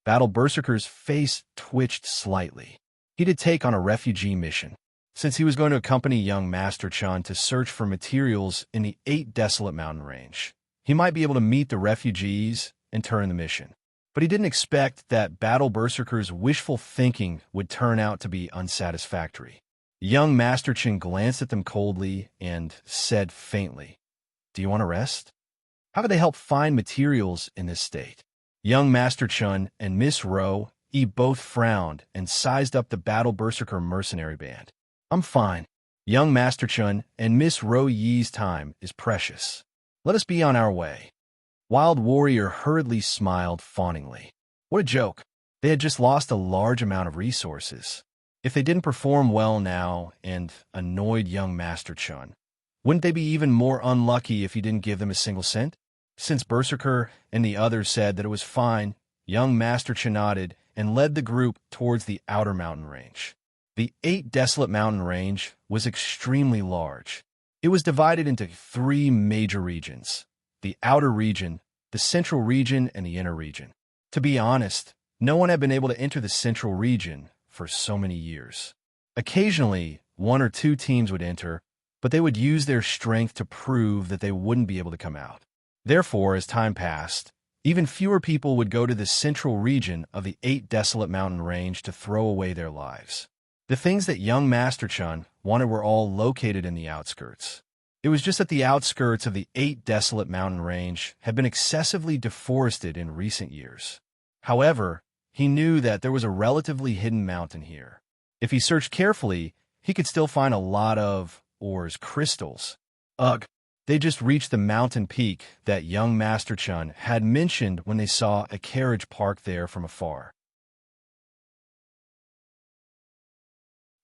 Battle Berserker's face twitched slightly. He did take on a refugee mission, since he was going to accompany young Master Chun to search for materials in the 8 Desolate Mountain Range. He might be able to meet the refugees and turn the mission. But he didn't expect that Battle Berserker's wishful thinking would turn out to be unsatisfactory. Young Master Chun glanced at them coldly and said faintly, "Do you want to rest? How could they help find materials in this state?" Young Master Chun and Miss Ro both frowned and sized up the Battle Berserker mercenary band. "I'm fine. Young Master Chun and Miss Ro Yi's time is precious. Let us be on our way." Wild Warrior hurriedly smiled fawningly. What a joke. They had just lost a large amount of resources. If they didn't perform well now and annoyed young Master Chun, wouldn't they be even more unlucky if he didn't give them a single cent? Since Berserker and the others said that it was fine, young Master Chun nodded and led the group towards the outer mountain range. The 8 Desolate Mountain Range was extremely large. It was divided into 3 major regions: the outer region, the central region, and the inner region. To be honest, no one had been able to enter the central region for so many years. Occasionally, 1 or 2 teams would enter, but they would use their strength to prove that they wouldn't be able to come out. Therefore, as time passed, even fewer people would go to the central region of the 8 Desolate Mountain Range to throw away their lives. The things that young Master Chun wanted were all located in the outskirts. It was just that the outskirts of the 8 Desolate Mountain Range had been excessively deforested in recent years. However, he knew that there was a relatively hidden mountain here. If he searched carefully, he could still find a lot of ores crystals. Ugh! They just reached the mountain peak that young Master Chun had mentioned when they saw a carriage parked there from afar.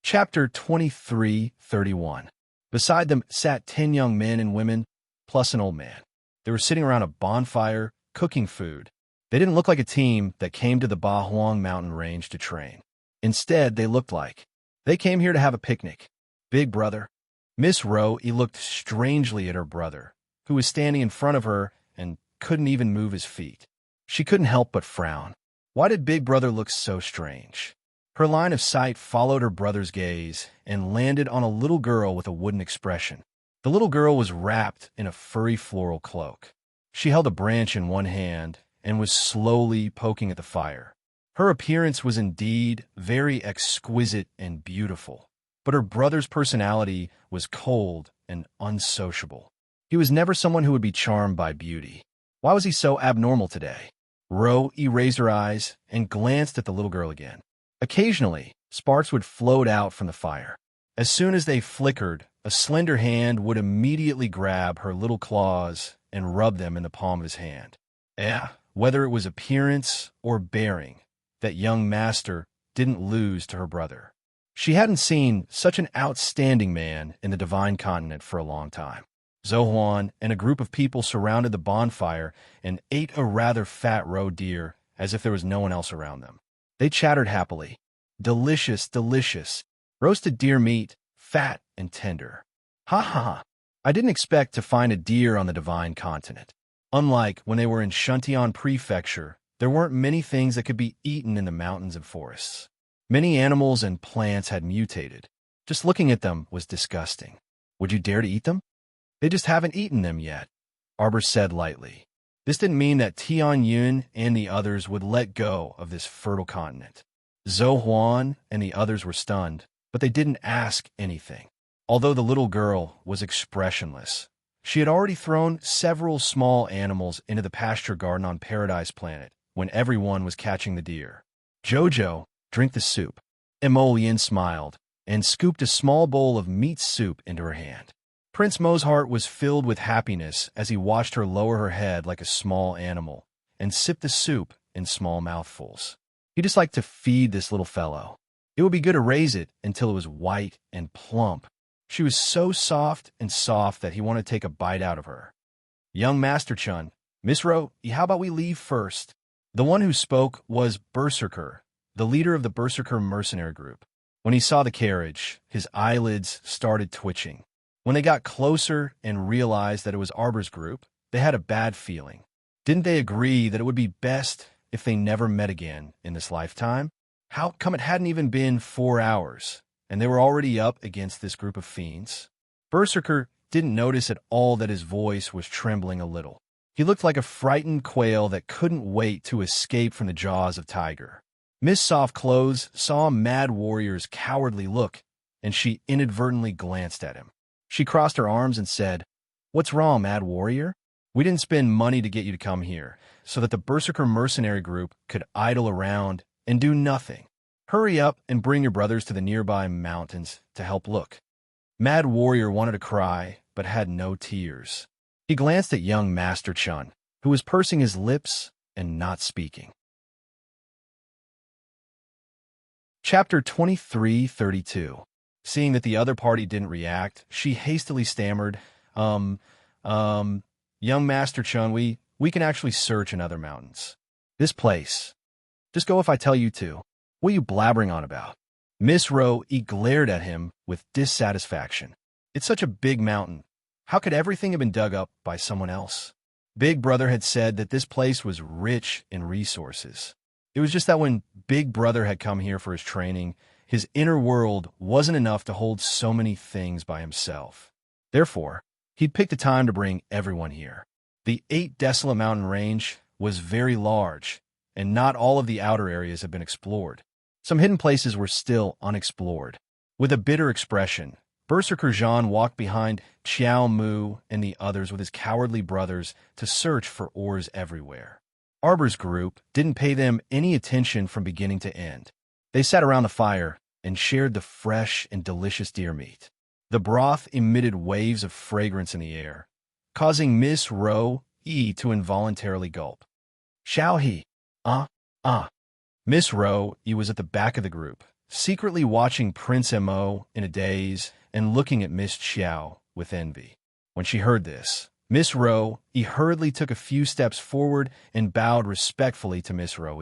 Chapter 23:31. Beside them sat 10 young men and women, plus an old man. They were sitting around a bonfire, cooking food. They didn't look like a team that came to the Ba Huang mountain range to train. Instead, they looked like they came here to have a picnic. Big brother. Miss Ro looked strangely at her brother, who was standing in front of her and couldn't even move his feet. She couldn't help but frown. Why did Big Brother look so strange? Her line of sight followed her brother's gaze and landed on a little girl with a wooden expression. The little girl was wrapped in a furry floral cloak. She held a branch in one hand and was slowly poking at the fire. Her appearance was indeed very exquisite and beautiful, but her brother's personality was cold and unsociable. He was never someone who would be charmed by beauty. Why was he so abnormal today? Ro raised her eyes and glanced at the little girl again. Occasionally, sparks would float out from the fire. As soon as they flickered, a slender hand would immediately grab her little claws and rub them in the palm of his hand. Whether it was appearance or bearing, that young master didn't lose to her brother. She hadn't seen such an outstanding man in the divine continent for a long time. Zohuan and a group of people surrounded the bonfire and ate a rather fat roe deer as if there was no one else around them. They chattered happily. Delicious, delicious. Roasted deer meat, fat and tender. Ha ha ha. I didn't expect to find a deer on the divine continent. Unlike when they were in Shuntian Prefecture, there weren't many things that could be eaten in the mountains and forests. Many animals and plants had mutated. Just looking at them was disgusting. Would you dare to eat them? They just haven't eaten them yet, Arbor said lightly. This didn't mean that Tian Yun and the others would let go of this fertile continent. Zohuan and the others were stunned, but they didn't ask anything. Although the little girl was expressionless, she had already thrown several small animals into the pasture garden on Paradise Planet when everyone was catching the deer. Jojo, drink the soup. Emolian smiled and scooped a small bowl of meat soup into her hand. Prince Mo's heart was filled with happiness as he watched her lower her head like a small animal and sip the soup in small mouthfuls. He just liked to feed this little fellow. It would be good to raise it until it was white and plump. She was so soft that he wanted to take a bite out of her. Young Master Chun, Miss Ro, how about we leave first? The one who spoke was Berserker, the leader of the Berserker mercenary group. When he saw the carriage, his eyelids started twitching. When they got closer and realized that it was Arbor's group, they had a bad feeling. Didn't they agree that it would be best if they never met again in this lifetime? How come it hadn't even been 4 hours, and they were already up against this group of fiends? Berserker didn't notice at all that his voice was trembling a little. He looked like a frightened quail that couldn't wait to escape from the jaws of Tiger. Miss Soft Clothes saw Mad Warrior's cowardly look, and she inadvertently glanced at him. She crossed her arms and said, "What's wrong, Mad Warrior? We didn't spend money to get you to come here, so that the Berserker mercenary group could idle around and do nothing. Hurry up and bring your brothers to the nearby mountains to help look." Mad Warrior wanted to cry, but had no tears. He glanced at young Master Chun, who was pursing his lips and not speaking. Chapter 2332. Seeing that the other party didn't react, she hastily stammered, young Master Chun, we can actually search in other mountains. This place. Just go if I tell you to. What are you blabbering on about? Miss Ro glared at him with dissatisfaction. It's such a big mountain. How could everything have been dug up by someone else? Big Brother had said that this place was rich in resources. It was just that when Big Brother had come here for his training, his inner world wasn't enough to hold so many things by himself. Therefore, he'd picked a time to bring everyone here. The 8 desolate mountain range was very large, and not all of the outer areas had been explored. Some hidden places were still unexplored. With a bitter expression, Berserker Jean walked behind Xiao Mu and the others with his cowardly brothers to search for ores everywhere. Arbor's group didn't pay them any attention from beginning to end. They sat around the fire and shared the fresh and delicious deer meat. The broth emitted waves of fragrance in the air, causing Miss Ro to involuntarily gulp. Xiao He, Miss Ro was at the back of the group, secretly watching Prince Mo in a daze and looking at Miss Xiao with envy. When she heard this, Miss Ro hurriedly took a few steps forward and bowed respectfully to Miss Ro.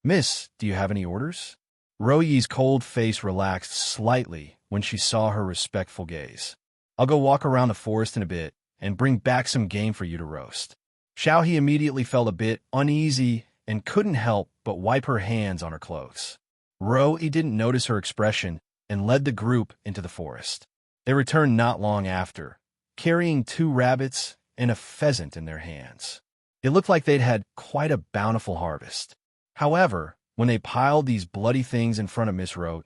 Miss, do you have any orders? Royi's cold face relaxed slightly when she saw her respectful gaze. I'll go walk around the forest in a bit and bring back some game for you to roast. Xiao He immediately felt a bit uneasy and couldn't help but wipe her hands on her clothes. He didn't notice her expression and led the group into the forest. They returned not long after, carrying 2 rabbits and a pheasant in their hands. It looked like they'd had quite a bountiful harvest. However, when they piled these bloody things in front of Miss Roe,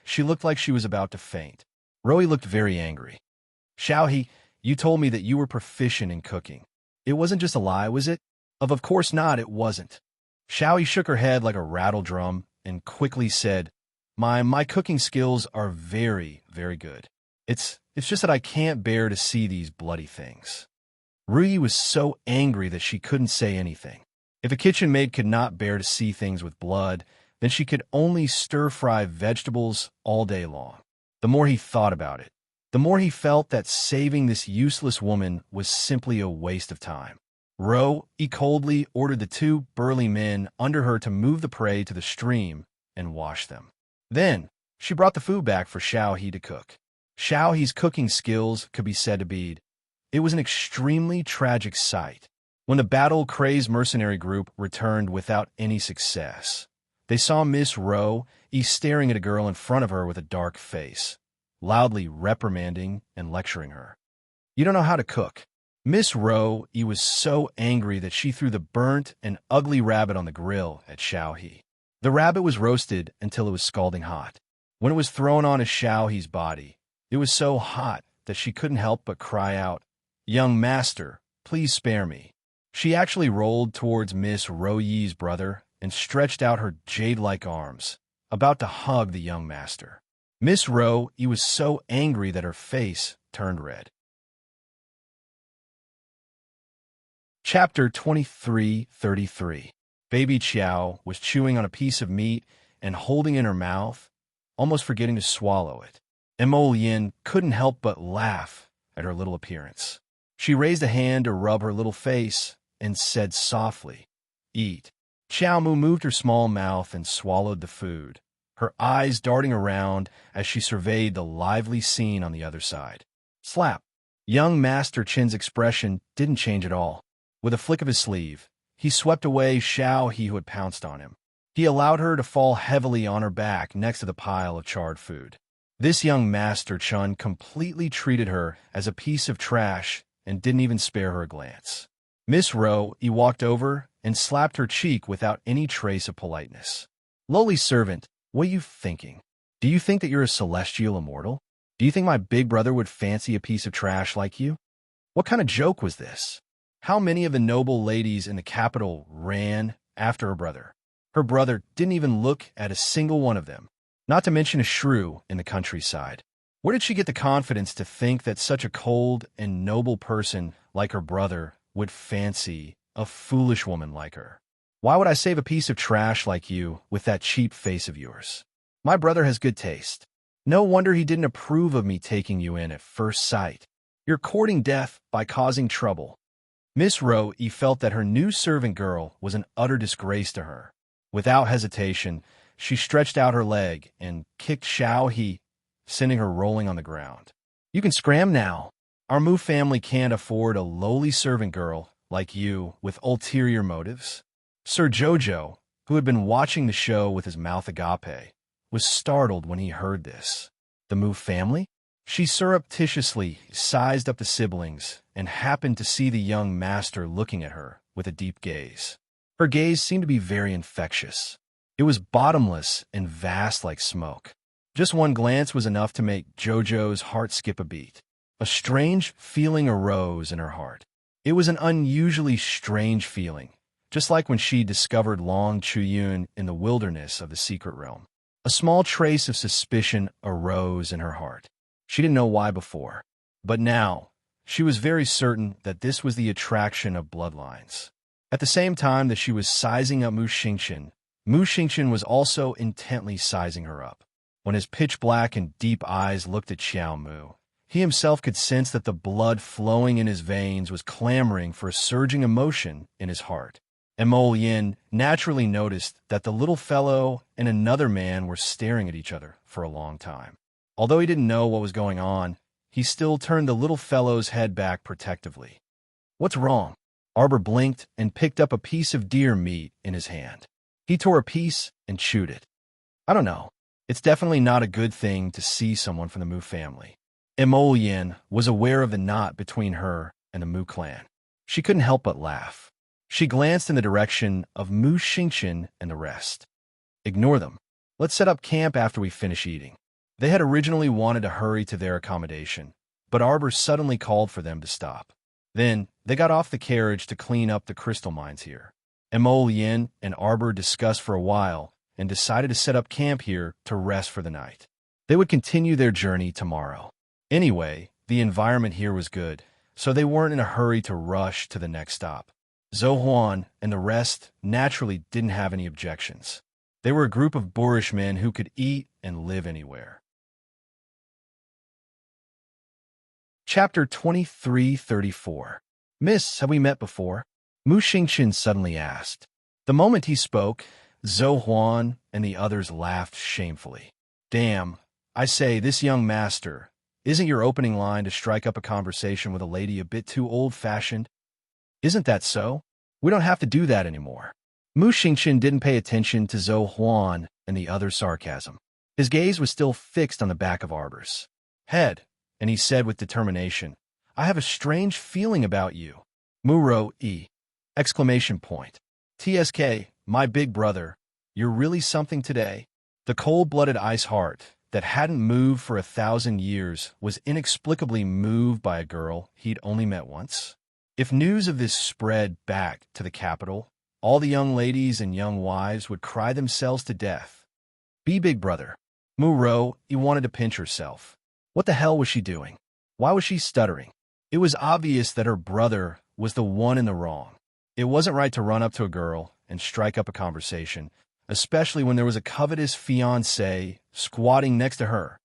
she looked like she was about to faint. Roe looked very angry. Xiaohe, you told me that you were proficient in cooking. It wasn't just a lie, was it? Of course not, it wasn't. Xiaohe shook her head like a rattle drum and quickly said, My cooking skills are very, very good. It's just that I can't bear to see these bloody things. Ruyi was so angry that she couldn't say anything. If a kitchen maid could not bear to see things with blood, then she could only stir-fry vegetables all day long. The more he thought about it, the more he felt that saving this useless woman was simply a waste of time. He coldly ordered the 2 burly men under her to move the prey to the stream and wash them. Then, she brought the food back for Xiaohe to cook. Xiaohe's cooking skills could be said to be. It was an extremely tragic sight. When the battle-crazed mercenary group returned without any success, they saw Miss Roe staring at a girl in front of her with a dark face, loudly reprimanding and lecturing her. You don't know how to cook. Miss Roe was so angry that she threw the burnt and ugly rabbit on the grill at Xiaohe. The rabbit was roasted until it was scalding hot. When it was thrown on Xiaohe's body, it was so hot that she couldn't help but cry out, Young master, please spare me. She actually rolled towards Miss Roe's brother and stretched out her jade-like arms, about to hug the young master. Miss Roe was so angry that her face turned red. Chapter 23:33. Baby Qiao was chewing on a piece of meat and holding it in her mouth, almost forgetting to swallow it. Yin couldn't help but laugh at her little appearance. She raised a hand to rub her little face and said softly, Eat. Xiaomu moved her small mouth and swallowed the food, her eyes darting around as she surveyed the lively scene on the other side. Slap. Young Master Qin's expression didn't change at all. With a flick of his sleeve, he swept away Xiaohe who had pounced on him. He allowed her to fall heavily on her back next to the pile of charred food. This young Master Chun completely treated her as a piece of trash and didn't even spare her a glance. Miss Roe walked over and slapped her cheek without any trace of politeness. Lowly servant, what are you thinking? Do you think that you're a celestial immortal? Do you think my big brother would fancy a piece of trash like you? What kind of joke was this? How many of the noble ladies in the capital ran after her brother? Her brother didn't even look at a single one of them, not to mention a shrew in the countryside. Where did she get the confidence to think that such a cold and noble person like her brother would fancy a foolish woman like her? Why would I save a piece of trash like you with that cheap face of yours? My brother has good taste. No wonder he didn't approve of me taking you in at first sight. You're courting death by causing trouble. Miss Roe felt that her new servant girl was an utter disgrace to her. Without hesitation, she stretched out her leg and kicked Xiaohe, sending her rolling on the ground. You can scram now. Our Mu family can't afford a lowly servant girl like you with ulterior motives. Sir Jojo, who had been watching the show with his mouth agape, was startled when he heard this. The Mu family? She surreptitiously sized up the siblings and happened to see the young master looking at her with a deep gaze. Her gaze seemed to be very infectious. It was bottomless and vast like smoke. Just one glance was enough to make Jojo's heart skip a beat. A strange feeling arose in her heart. It was an unusually strange feeling, just like when she discovered Long Chuyun in the wilderness of the secret realm. A small trace of suspicion arose in her heart. She didn't know why before, but now she was very certain that this was the attraction of bloodlines. At the same time that she was sizing up Mu Xingqian was also intently sizing her up. When his pitch-black and deep eyes looked at Xiaomu, he himself could sense that the blood flowing in his veins was clamoring for a surging emotion in his heart. Yin naturally noticed that the little fellow and another man were staring at each other for a long time. Although he didn't know what was going on, he still turned the little fellow's head back protectively. What's wrong? Arbor blinked and picked up a piece of deer meat in his hand. He tore a piece and chewed it. I don't know. It's definitely not a good thing to see someone from the Mu family. Emolian was aware of the knot between her and the Mu clan. She couldn't help but laugh. She glanced in the direction of Mu Xingqian and the rest. Ignore them. Let's set up camp after we finish eating. They had originally wanted to hurry to their accommodation, but Arbor suddenly called for them to stop. Then, they got off the carriage to clean up the crystal mines here. Emolian and Arbor discussed for a while and decided to set up camp here to rest for the night. They would continue their journey tomorrow. Anyway, the environment here was good, so they weren't in a hurry to rush to the next stop. Zhou Huan and the rest naturally didn't have any objections. They were a group of boorish men who could eat and live anywhere. Chapter 2334. Miss, have we met before? Mu Xingqian suddenly asked. The moment he spoke, Zhou Huan and the others laughed shamefully. Damn, I say, this young master, isn't your opening line to strike up a conversation with a lady a bit too old-fashioned? Isn't that so? We don't have to do that anymore. Mu Xingqian didn't pay attention to Zhou Huan and the other's sarcasm. His gaze was still fixed on the back of Arbor's head, and he said with determination, I have a strange feeling about you. Muro E! Exclamation point. TSK, my big brother, you're really something today. The cold-blooded ice heart that hadn't moved for 1,000 years was inexplicably moved by a girl he'd only met once. If news of this spread back to the capital, all the young ladies and young wives would cry themselves to death. Big brother. Muro, he wanted to pinch herself. What the hell was she doing? Why was she stuttering? It was obvious that her brother was the one in the wrong. It wasn't right to run up to a girl and strike up a conversation, especially when there was a covetous fiancé squatting next to her.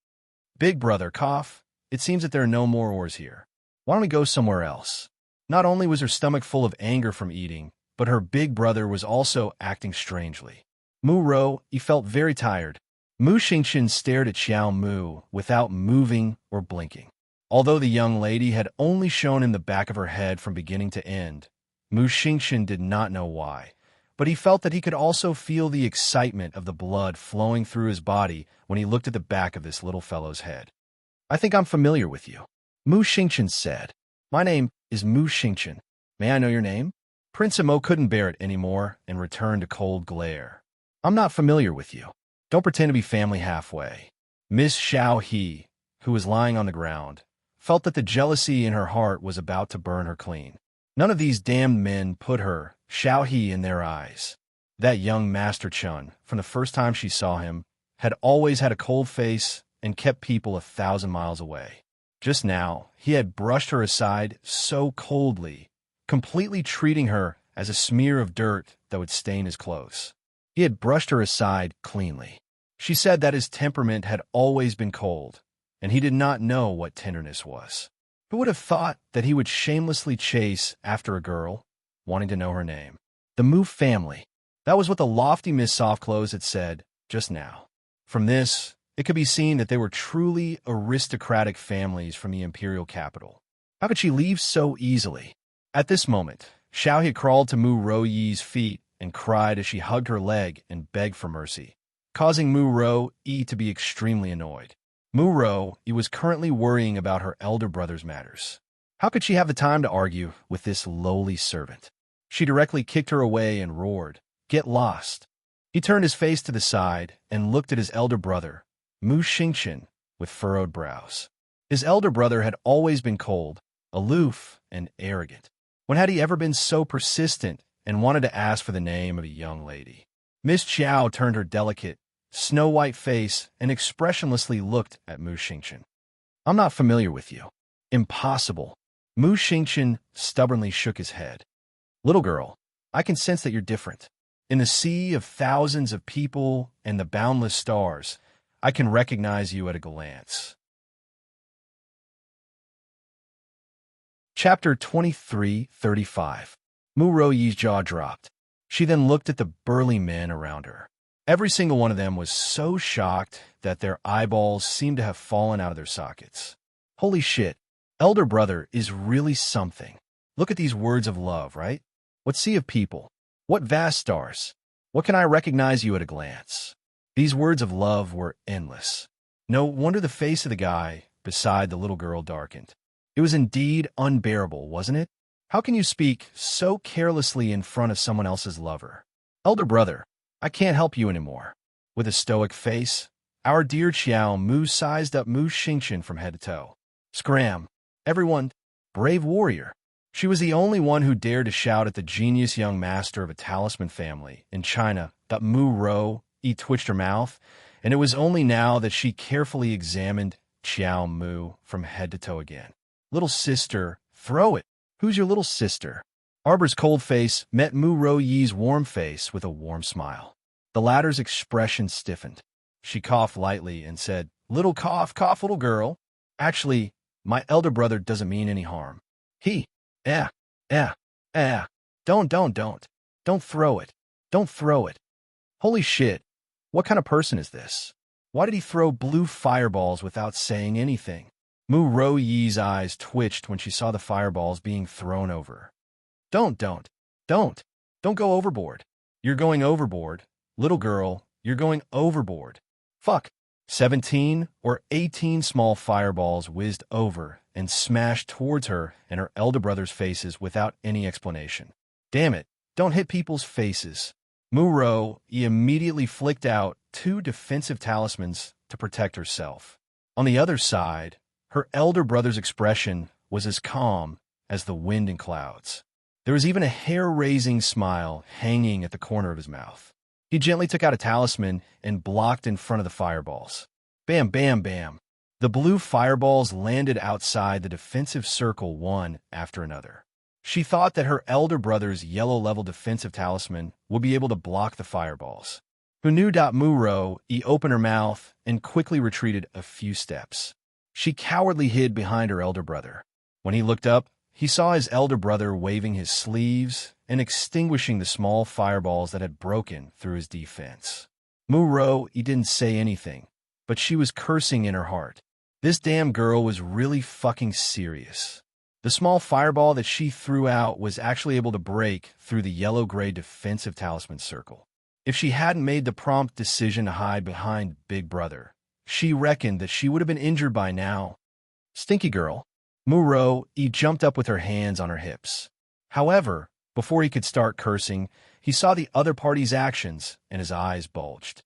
Big brother, cough. It seems that there are no more oars here. Why don't we go somewhere else? Not only was her stomach full of anger from eating, but her big brother was also acting strangely. Muro, he felt very tired. Mu Xingqian stared at Xiao Mu without moving or blinking. Although the young lady had only shown him the back of her head from beginning to end, Mu Xingqian did not know why, but he felt that he could also feel the excitement of the blood flowing through his body when he looked at the back of this little fellow's head. I think I'm familiar with you, Mu Xingqian said. My name is Mu Xingqian. May I know your name? Prince Imo couldn't bear it anymore and returned a cold glare. I'm not familiar with you. Don't pretend to be family halfway. Miss Xiao He, who was lying on the ground, felt that the jealousy in her heart was about to burn her clean. None of these damned men put her, Xiao He, in their eyes. That young Master Chun, from the first time she saw him, had always had a cold face and kept people 1,000 miles away. Just now, he had brushed her aside so coldly, completely treating her as a smear of dirt that would stain his clothes. He had brushed her aside cleanly. She said that his temperament had always been cold, and he did not know what tenderness was. Who would have thought that he would shamelessly chase after a girl, wanting to know her name? The Mu family. That was what the lofty Miss Softclothes had said just now. From this, it could be seen that they were truly aristocratic families from the imperial capital. How could she leave so easily? At this moment, Xiao had crawled to Mu Ro-Yi's feet and cried as she hugged her leg and begged for mercy, causing Mu Ro-Yi to be extremely annoyed. Mu Ro-Yi was currently worrying about her elder brother's matters. How could she have the time to argue with this lowly servant? She directly kicked her away and roared, "Get lost!" He turned his face to the side and looked at his elder brother, Mu Xingqian, with furrowed brows. His elder brother had always been cold, aloof, and arrogant. When had he ever been so persistent and wanted to ask for the name of a young lady? Miss Chiao turned her delicate, snow-white face and expressionlessly looked at Mu Xingqian. I'm not familiar with you. Impossible. Mu Xingqian stubbornly shook his head. Little girl, I can sense that you're different. In the sea of thousands of people and the boundless stars, I can recognize you at a glance. Chapter 2335. Mu Ro-Yi's jaw dropped. She then looked at the burly men around her. Every single one of them was so shocked that their eyeballs seemed to have fallen out of their sockets. Holy shit, elder brother is really something. Look at these words of love, right? What sea of people? What vast stars? What can I recognize you at a glance? These words of love were endless. No wonder the face of the guy beside the little girl darkened. It was indeed unbearable, wasn't it? How can you speak so carelessly in front of someone else's lover? Elder brother, I can't help you anymore. With a stoic face, our dear Xiao Mu sized up Mu Xingqian from head to toe. Scram! Everyone, brave warrior. She was the only one who dared to shout at the genius young master of a talisman family in China that Mu Ro twitched her mouth, and it was only now that she carefully examined Xiao Mu from head to toe again. Little sister, throw it. Who's your little sister? Arbor's cold face met Mu Ro Yi's warm face with a warm smile. The latter's expression stiffened. She coughed lightly and said, Little cough, cough, little girl. Actually, my elder brother doesn't mean any harm. He, don't throw it. Don't throw it. Holy shit, what kind of person is this? Why did he throw blue fireballs without saying anything? Mu Ro Yi's eyes twitched when she saw the fireballs being thrown over. Don't go overboard. You're going overboard. Little girl, you're going overboard. Fuck. 17 or 18 small fireballs whizzed over and smashed towards her and her elder brother's faces without any explanation. Damn it, don't hit people's faces. Mu Ro immediately flicked out 2 defensive talismans to protect herself. On the other side, her elder brother's expression was as calm as the wind and clouds. There was even a hair-raising smile hanging at the corner of his mouth. He gently took out a talisman and blocked in front of the fireballs. Bam, bam, bam. The blue fireballs landed outside the defensive circle one after another. She thought that her elder brother's yellow-level defensive talisman would be able to block the fireballs. Who knew Mu Ro opened her mouth and quickly retreated a few steps. She cowardly hid behind her elder brother. When he looked up, he saw his elder brother waving his sleeves and extinguishing the small fireballs that had broken through his defense. Mu Ro didn't say anything, but she was cursing in her heart. This damn girl was really fucking serious. The small fireball that she threw out was actually able to break through the yellow-gray defensive talisman circle. If she hadn't made the prompt decision to hide behind Big Brother, she reckoned that she would have been injured by now. Stinky girl. Mu Ro jumped up with her hands on her hips. However, before he could start cursing, he saw the other party's actions and his eyes bulged.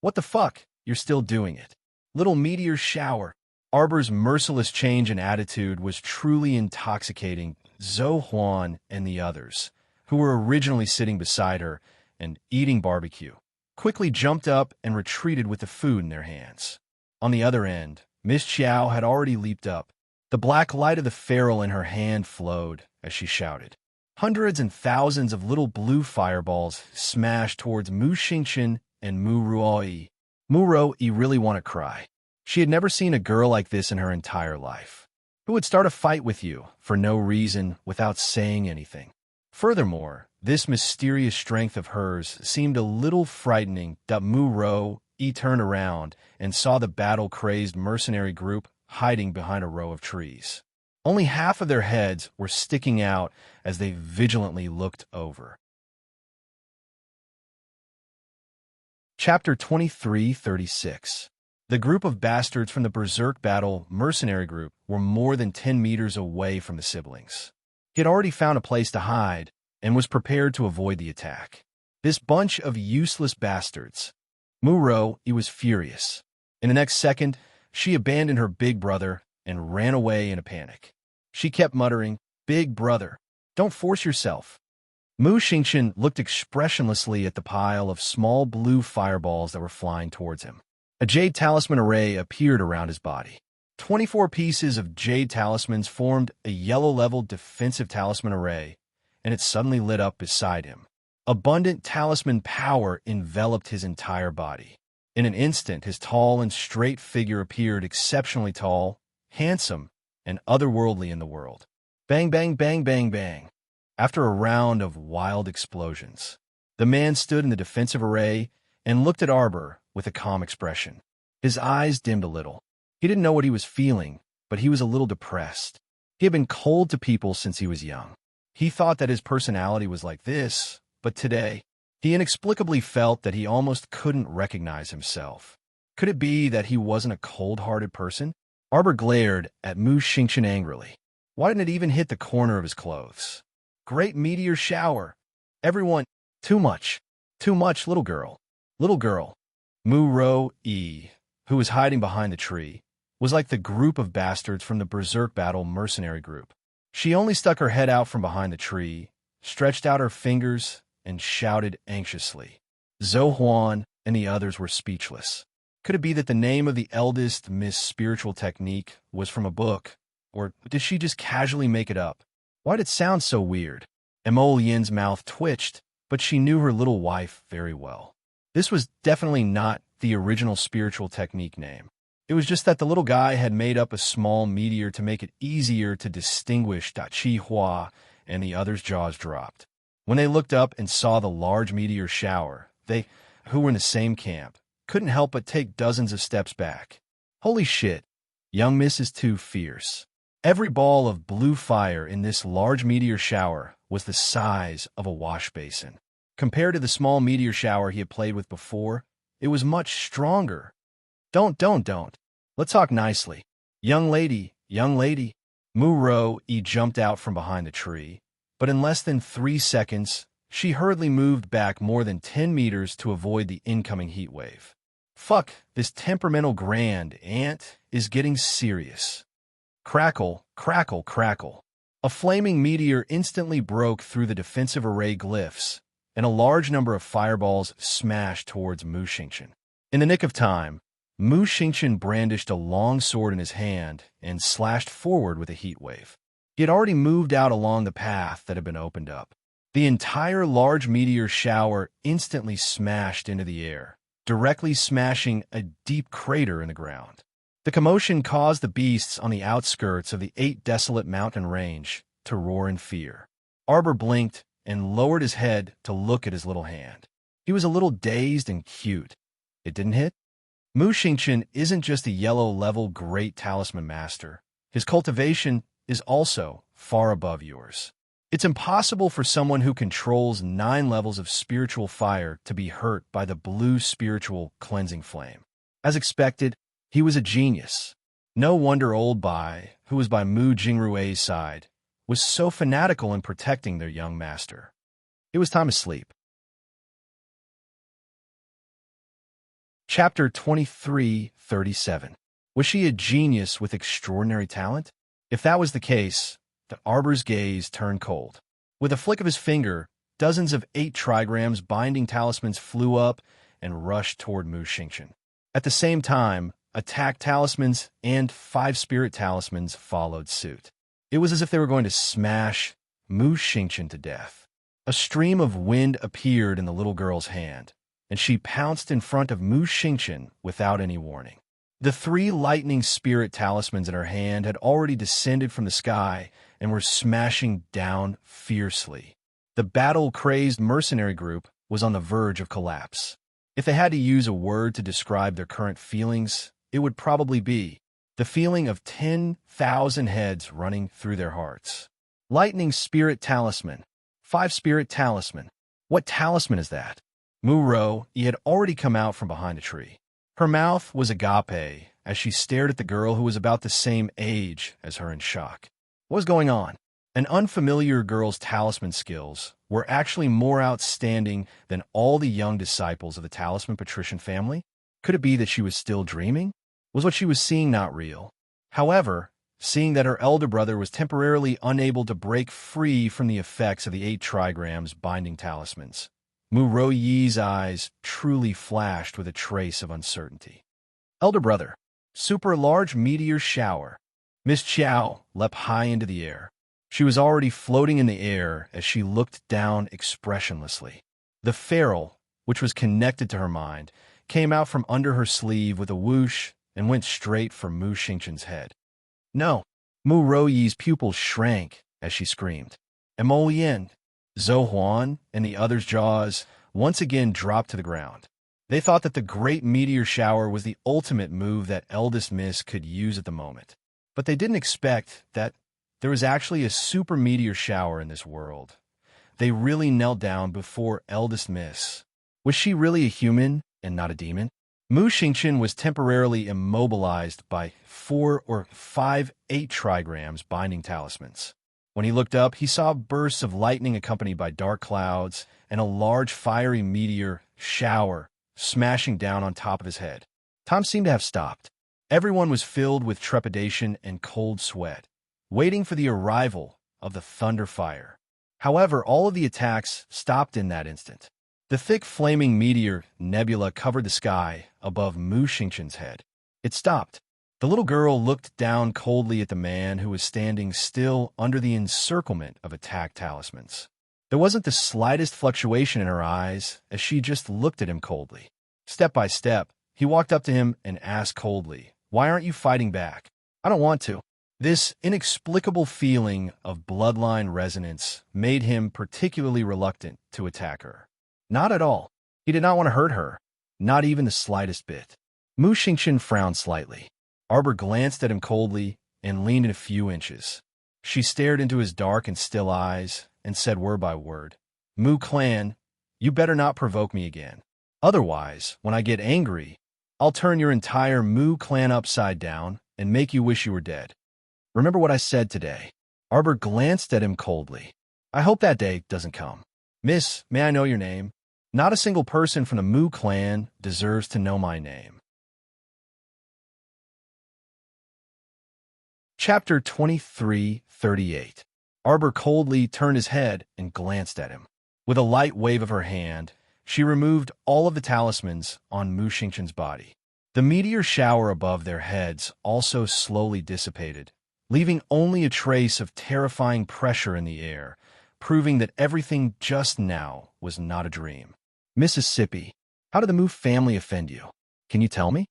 What the fuck? You're still doing it. Little meteor shower. Arbor's merciless change in attitude was truly intoxicating Zhou Huan and the others, who were originally sitting beside her and eating barbecue, quickly jumped up and retreated with the food in their hands. On the other end, Miss Xiao had already leaped up. The black light of the ferrule in her hand flowed as she shouted. Hundreds and thousands of little blue fireballs smashed towards Mu Xingqian and Mu Ruoi. Mu Ro really want to cry. She had never seen a girl like this in her entire life, who would start a fight with you for no reason without saying anything. Furthermore, this mysterious strength of hers seemed a little frightening that Mu Ro turned around and saw the battle-crazed mercenary group hiding behind a row of trees. Only half of their heads were sticking out as they vigilantly looked over. Chapter 2336. The group of bastards from the Berserk Battle mercenary group were more than 10 meters away from the siblings. He had already found a place to hide and was prepared to avoid the attack. This bunch of useless bastards. Mu Ro was furious. In the next second, she abandoned her big brother and ran away in a panic. She kept muttering, Big brother, don't force yourself. Mu Xingqian looked expressionlessly at the pile of small blue fireballs that were flying towards him. A jade talisman array appeared around his body. 24 pieces of jade talismans formed a yellow-level defensive talisman array, and it suddenly lit up beside him. Abundant talisman power enveloped his entire body. In an instant, his tall and straight figure appeared exceptionally tall, handsome, and otherworldly in the world. Bang, bang, bang, bang, bang. After a round of wild explosions, the man stood in the defensive array and looked at Arbor with a calm expression. His eyes dimmed a little. He didn't know what he was feeling, but he was a little depressed. He had been cold to people since he was young. He thought that his personality was like this, but today, He inexplicably felt that he almost couldn't recognize himself. Could it be that he wasn't a cold-hearted person? Arbor glared at Mu Xingqian angrily. Why didn't it even hit the corner of his clothes? Great meteor shower. Everyone, too much. Too much, little girl. Little girl. Mu Ro-yi, who was hiding behind the tree, was like the group of bastards from the Berserk Battle mercenary group. She only stuck her head out from behind the tree, stretched out her fingers, and shouted anxiously. Zhou Huan and the others were speechless. Could it be that the name of the eldest Miss Spiritual Technique was from a book, or did she just casually make it up? Why did it sound so weird? Mo Yin's mouth twitched, but she knew her little wife very well. This was definitely not the original Spiritual Technique name. It was just that the little guy had made up a small meteor to make it easier to distinguish Da Qi Hua, and the others' jaws dropped. When they looked up and saw the large meteor shower, they, who were in the same camp, couldn't help but take dozens of steps back. Holy shit, young Miss is too fierce. Every ball of blue fire in this large meteor shower was the size of a wash basin. Compared to the small meteor shower he had played with before, it was much stronger. Don't. Let's talk nicely. Young lady. Mu Ro-yi jumped out from behind the tree, but in less than 3 seconds, she hurriedly moved back more than 10 meters to avoid the incoming heat wave. Fuck, this temperamental grand aunt is getting serious. Crackle, crackle, crackle. A flaming meteor instantly broke through the defensive array glyphs, and a large number of fireballs smashed towards Mu Xingqian. In the nick of time, Mu Xingqian brandished a long sword in his hand and slashed forward with a heat wave. He had already moved out along the path that had been opened up. The entire large meteor shower instantly smashed into the air, directly smashing a deep crater in the ground. The commotion caused the beasts on the outskirts of the 8 desolate mountain range to roar in fear. Arbor blinked and lowered his head to look at his little hand. He was a little dazed and cute. It didn't hit? Mu Xingqian isn't just a yellow-level great talisman master. His cultivation is also far above yours. It's impossible for someone who controls 9 levels of spiritual fire to be hurt by the blue spiritual cleansing flame. As expected, he was a genius. No wonder Old Bai, who was by Mu Jingrue's side, was so fanatical in protecting their young master. It was time to sleep. Chapter 23:37. Was she a genius with extraordinary talent? If that was the case, the Arbor's gaze turned cold. With a flick of his finger, dozens of 8 trigrams binding talismans flew up and rushed toward Mu Xingqian. At the same time, attack talismans and 5 spirit talismans followed suit. It was as if they were going to smash Mu Xingqian to death. A stream of wind appeared in the little girl's hand, and she pounced in front of Mu Xingqian without any warning. The 3 lightning spirit talismans in her hand had already descended from the sky and were smashing down fiercely. The battle-crazed mercenary group was on the verge of collapse. If they had to use a word to describe their current feelings, it would probably be the feeling of 10,000 heads running through their hearts. Lightning spirit talisman. 5 spirit talisman. What talisman is that? Mu Ro-yi had already come out from behind a tree. Her mouth was agape as she stared at the girl who was about the same age as her in shock. What was going on? An unfamiliar girl's talisman skills were actually more outstanding than all the young disciples of the talisman patrician family? Could it be that she was still dreaming? Was what she was seeing not real? However, seeing that her elder brother was temporarily unable to break free from the effects of the 8 trigrams binding talismans, Mu Ro-yi's eyes truly flashed with a trace of uncertainty. Elder brother, super large meteor shower. Miss Qiao leapt high into the air. She was already floating in the air as she looked down expressionlessly. The ferrule, which was connected to her mind, came out from under her sleeve with a whoosh and went straight for Mu Xingqian's head. No! Mu Ro-yi's pupils shrank as she screamed. Mo Yin, Zhou Huan, and the others' jaws once again dropped to the ground. They thought that the great meteor shower was the ultimate move that eldest Miss could use at the moment. But they didn't expect that there was actually a super meteor shower in this world. they really knelt down before eldest Miss. Was she really a human and not a demon? Mu Xingqian was temporarily immobilized by 4 or 5 8 trigrams binding talismans. When he looked up, he saw bursts of lightning accompanied by dark clouds and a large fiery meteor shower smashing down on top of his head. Time seemed to have stopped. Everyone was filled with trepidation and cold sweat, waiting for the arrival of the thunder fire. However, all of the attacks stopped in that instant. The thick flaming meteor nebula covered the sky above Mu Xingqian's head. It stopped. The little girl looked down coldly at the man who was standing still under the encirclement of attack talismans. There wasn't the slightest fluctuation in her eyes as she just looked at him coldly. Step by step, he walked up to him and asked coldly, "Why aren't you fighting back?" "I don't want to." This inexplicable feeling of bloodline resonance made him particularly reluctant to attack her. Not at all. He did not want to hurt her, not even the slightest bit. Mu Xingqian frowned slightly. Arbor glanced at him coldly and leaned in a few inches. She stared into his dark and still eyes and said word by word, "Mu clan, you better not provoke me again. Otherwise, when I get angry, I'll turn your entire Mu clan upside down and make you wish you were dead. Remember what I said today." Arbor glanced at him coldly. "I hope that day doesn't come. Miss, may I know your name?" "Not a single person from the Mu clan deserves to know my name." Chapter 23:38. Arbor coldly turned his head and glanced at him. With a light wave of her hand, she removed all of the talismans on Mu Xingqian's body. The meteor shower above their heads also slowly dissipated, leaving only a trace of terrifying pressure in the air, proving that everything just now was not a dream. "Mississippi, how did the Mu family offend you? Can you tell me?"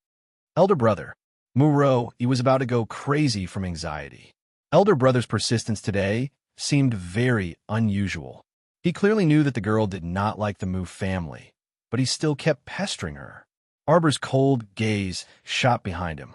"Elder brother." Muro, he was about to go crazy from anxiety. Elder brother's persistence today seemed very unusual. He clearly knew that the girl did not like the Mu family, but he still kept pestering her. Arbor's cold gaze shot behind him.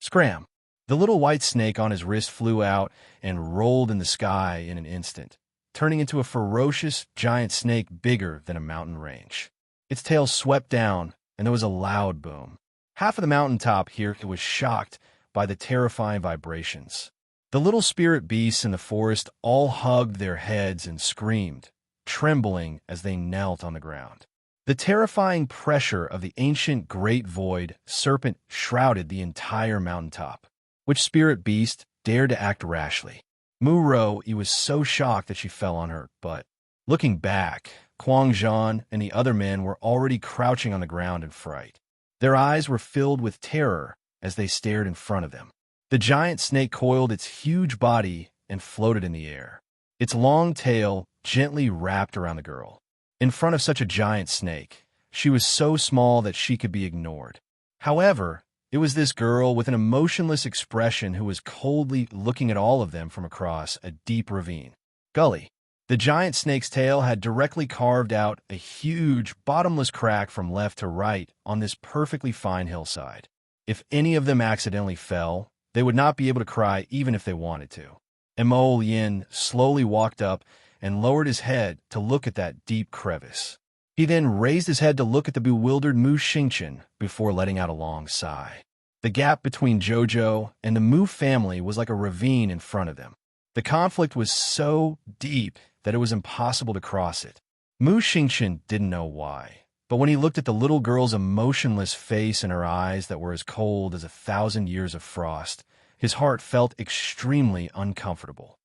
Scram! The little white snake on his wrist flew out and rolled in the sky in an instant, turning into a ferocious giant snake bigger than a mountain range. Its tail swept down, and there was a loud boom. Half of the mountaintop here was shocked by the terrifying vibrations. The little spirit beasts in the forest all hugged their heads and screamed, trembling as they knelt on the ground. The terrifying pressure of the ancient great void serpent shrouded the entire mountaintop. Which spirit beast dared to act rashly? Muro, he was so shocked that she fell on her butt. Looking back, Kuang Zhan and the other men were already crouching on the ground in fright. Their eyes were filled with terror as they stared in front of them. The giant snake coiled its huge body and floated in the air. Its long tail gently wrapped around the girl. In front of such a giant snake, she was so small that she could be ignored. However, it was this girl with an emotionless expression who was coldly looking at all of them from across a deep ravine. Gully. The giant snake's tail had directly carved out a huge, bottomless crack from left to right on this perfectly fine hillside. If any of them accidentally fell, they would not be able to cry even if they wanted to. Emo Yin slowly walked up and lowered his head to look at that deep crevice. He then raised his head to look at the bewildered Mu Xingqian before letting out a long sigh. The gap between Jojo and the Mu family was like a ravine in front of them. The conflict was so deep that it was impossible to cross it. Mu Xingqian didn't know why, but when he looked at the little girl's emotionless face and her eyes that were as cold as 1,000 years of frost, his heart felt extremely uncomfortable.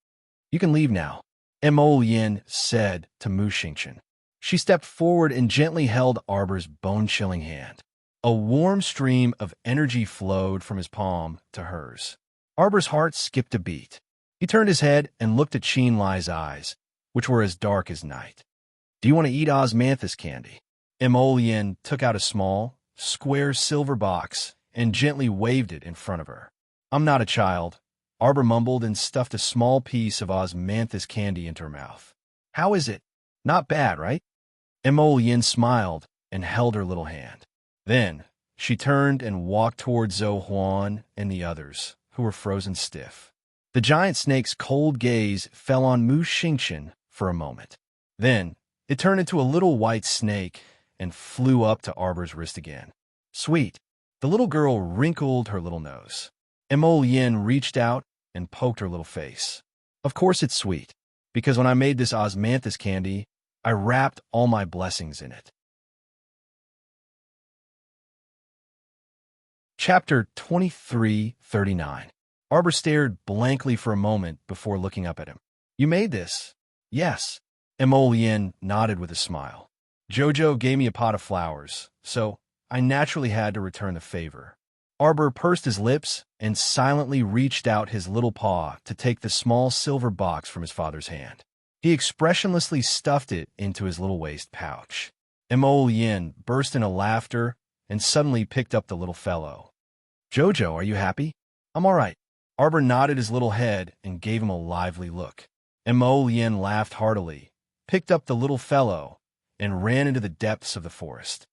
"You can leave now," Mo Yin said to Mu Xingqian. She stepped forward and gently held Arbor's bone-chilling hand. A warm stream of energy flowed from his palm to hers. Arbor's heart skipped a beat. He turned his head and looked at Qin Lai's eyes, which were as dark as night. "Do you want to eat osmanthus candy?" Emolian took out a small, square silver box and gently waved it in front of her. "I'm not a child," Arbor mumbled and stuffed a small piece of osmanthus candy into her mouth. "How is it? Not bad, right?" Emolian smiled and held her little hand. Then she turned and walked toward Zhou Huan and the others, who were frozen stiff. The giant snake's cold gaze fell on Mu Xingqian for a moment. Then, it turned into a little white snake and flew up to Arbor's wrist again. Sweet. The little girl wrinkled her little nose. Emolien reached out and poked her little face. Of course it's sweet, because when I made this osmanthus candy, I wrapped all my blessings in it. Chapter 23:39. Arbor stared blankly for a moment before looking up at him. You made this? Yes. Emolien nodded with a smile. Jojo gave me a pot of flowers, so I naturally had to return the favor. Arbor pursed his lips and silently reached out his little paw to take the small silver box from his father's hand. He expressionlessly stuffed it into his little waist pouch. Emolien burst into laughter and suddenly picked up the little fellow. Jojo, are you happy? I'm all right. Arbor nodded his little head and gave him a lively look. Emolien laughed heartily, picked up the little fellow, and ran into the depths of the forest.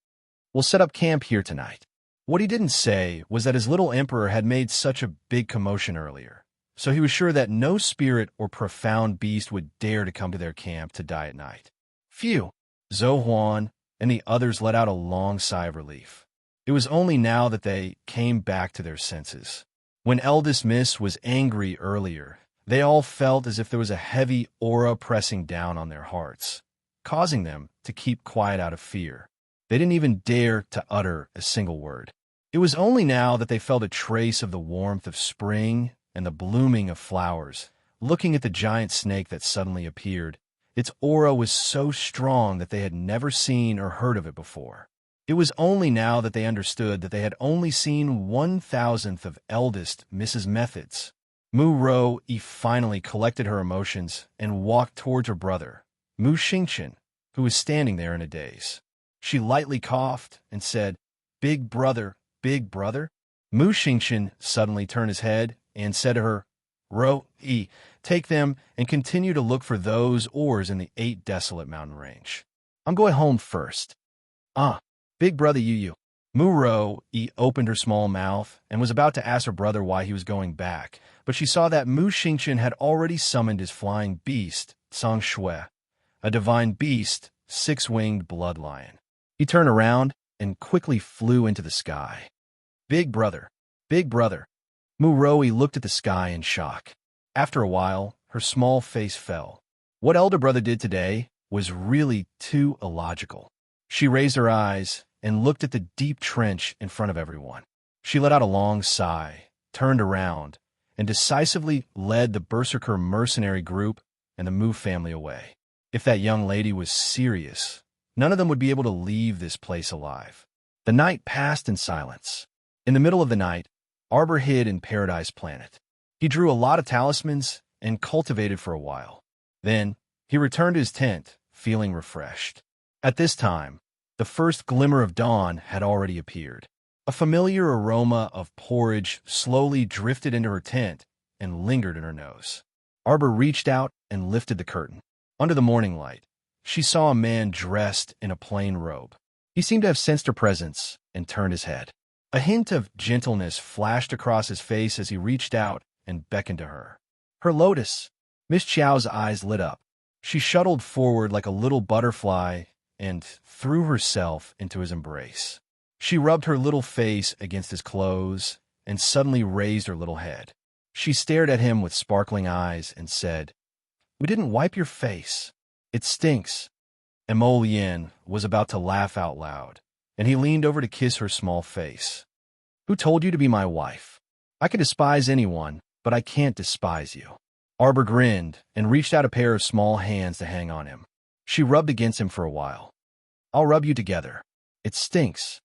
We'll set up camp here tonight. What he didn't say was that his little emperor had made such a big commotion earlier, so he was sure that no spirit or profound beast would dare to come to their camp to die at night. Phew! Zohuan and the others let out a long sigh of relief. It was only now that they came back to their senses. When Eldest Miss was angry earlier, they all felt as if there was a heavy aura pressing down on their hearts, causing them to keep quiet out of fear. They didn't even dare to utter a single word. It was only now that they felt a trace of the warmth of spring and the blooming of flowers. Looking at the giant snake that suddenly appeared, its aura was so strong that they had never seen or heard of it before. It was only now that they understood that they had only seen 1,000th of eldest Mrs. Methods. Mu finally collected her emotions and walked towards her brother, Mu Xingqian, who was standing there in a daze. She lightly coughed and said, Big brother, big brother? Mu Xingqian suddenly turned his head and said to her, take them and continue to look for those ores in the 8 desolate mountain range. I'm going home first. Big brother you. Mu opened her small mouth and was about to ask her brother why he was going back, but she saw that Mu Xingqian had already summoned his flying beast, Sang Shui, a divine beast, 6-winged blood lion. He turned around and quickly flew into the sky. Big brother, big brother. Mu looked at the sky in shock. After a while, her small face fell. What elder brother did today was really too illogical. She raised her eyes and looked at the deep trench in front of everyone. She let out a long sigh, turned around, and decisively led the Berserker mercenary group and the Mu family away. If that young lady was serious, none of them would be able to leave this place alive. The night passed in silence. In the middle of the night, Arbor hid in Paradise Planet. He drew a lot of talismans and cultivated for a while. Then, he returned to his tent, feeling refreshed. At this time, the first glimmer of dawn had already appeared. A familiar aroma of porridge slowly drifted into her tent and lingered in her nose. Arbor reached out and lifted the curtain. Under the morning light, she saw a man dressed in a plain robe. He seemed to have sensed her presence and turned his head. A hint of gentleness flashed across his face as he reached out and beckoned to her. Her lotus. Miss Chiao's eyes lit up. She shuttled forward like a little butterfly and threw herself into his embrace. She rubbed her little face against his clothes and suddenly raised her little head. She stared at him with sparkling eyes and said, We didn't wipe your face. It stinks. Emolien was about to laugh out loud, and he leaned over to kiss her small face. Who told you to be my wife? I could despise anyone, but I can't despise you. Arbor grinned and reached out a pair of small hands to hang on him. She rubbed against him for a while. I'll rub you together. It stinks.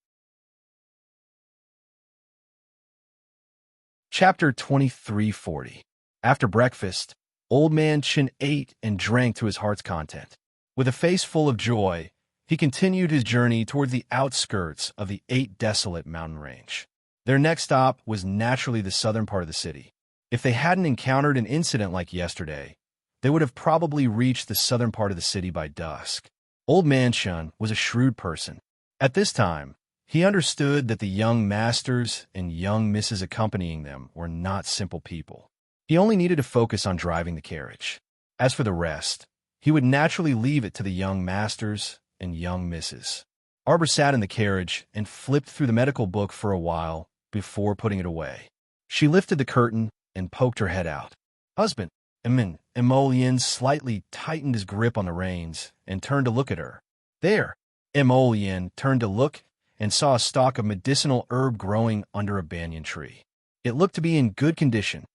Chapter 23:40. After breakfast, Old Man Chin ate and drank to his heart's content. With a face full of joy, he continued his journey toward the outskirts of the 8 desolate mountain range. Their next stop was naturally the southern part of the city. If they hadn't encountered an incident like yesterday, they would have probably reached the southern part of the city by dusk. Old Man Chun was a shrewd person. At this time, he understood that the young masters and young misses accompanying them were not simple people. He only needed to focus on driving the carriage. As for the rest, he would naturally leave it to the young masters and young misses. Arbor sat in the carriage and flipped through the medical book for a while before putting it away. She lifted the curtain and poked her head out. Husband, Emolien slightly tightened his grip on the reins and turned to look at her. There, Emolien turned to look and saw a stalk of medicinal herb growing under a banyan tree. It looked to be in good condition.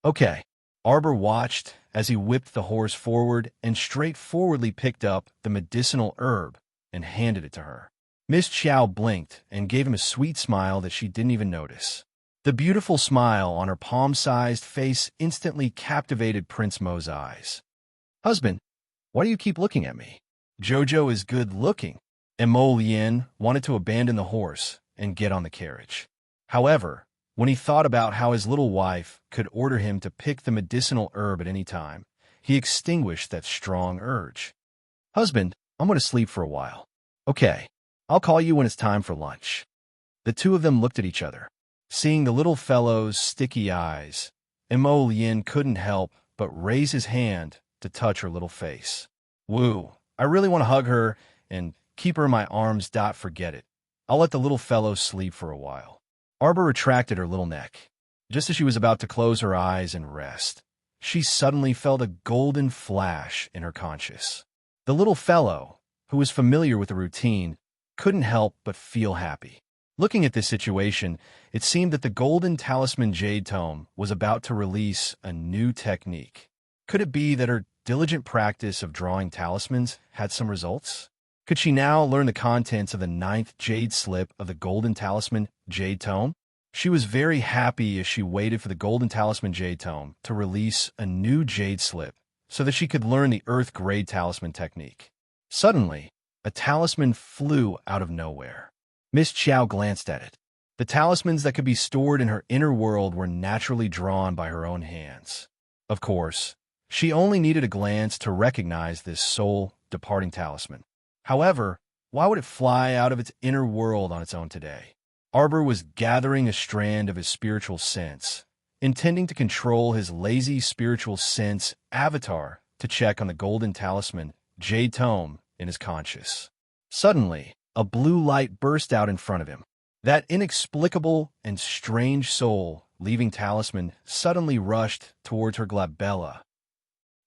Okay. Arbor watched as he whipped the horse forward and straightforwardly picked up the medicinal herb and handed it to her. Miss Chow blinked and gave him a sweet smile that she didn't even notice. The beautiful smile on her palm-sized face instantly captivated Prince Mo's eyes. Husband, why do you keep looking at me? Jojo is good-looking. Emolien wanted to abandon the horse and get on the carriage. However, when he thought about how his little wife could order him to pick the medicinal herb at any time, he extinguished that strong urge. Husband, I'm going to sleep for a while. Okay, I'll call you when it's time for lunch. The two of them looked at each other. Seeing the little fellow's sticky eyes, Emolien couldn't help but raise his hand to touch her little face. Woo, I really want to hug her and keep her in my arms. Forget it. I'll let the little fellow sleep for a while. Arbor retracted her little neck. Just as she was about to close her eyes and rest, she suddenly felt a golden flash in her conscious. The little fellow, who was familiar with the routine, couldn't help but feel happy. Looking at this situation, it seemed that the Golden Talisman Jade Tome was about to release a new technique. Could it be that her diligent practice of drawing talismans had some results? Could she now learn the contents of the 9th Jade Slip of the Golden Talisman Jade Tome? She was very happy as she waited for the Golden Talisman Jade Tome to release a new Jade Slip so that she could learn the Earth Grade Talisman technique. Suddenly, a talisman flew out of nowhere. Miss Chow glanced at it. The talismans that could be stored in her inner world were naturally drawn by her own hands. Of course, she only needed a glance to recognize this soul-departing talisman. However, why would it fly out of its inner world on its own today? Arbor was gathering a strand of his spiritual sense, intending to control his lazy spiritual sense avatar to check on the Golden Talisman Jade Tome in his conscious. Suddenly, a blue light burst out in front of him. That inexplicable and strange soul-leaving talisman suddenly rushed towards her glabella.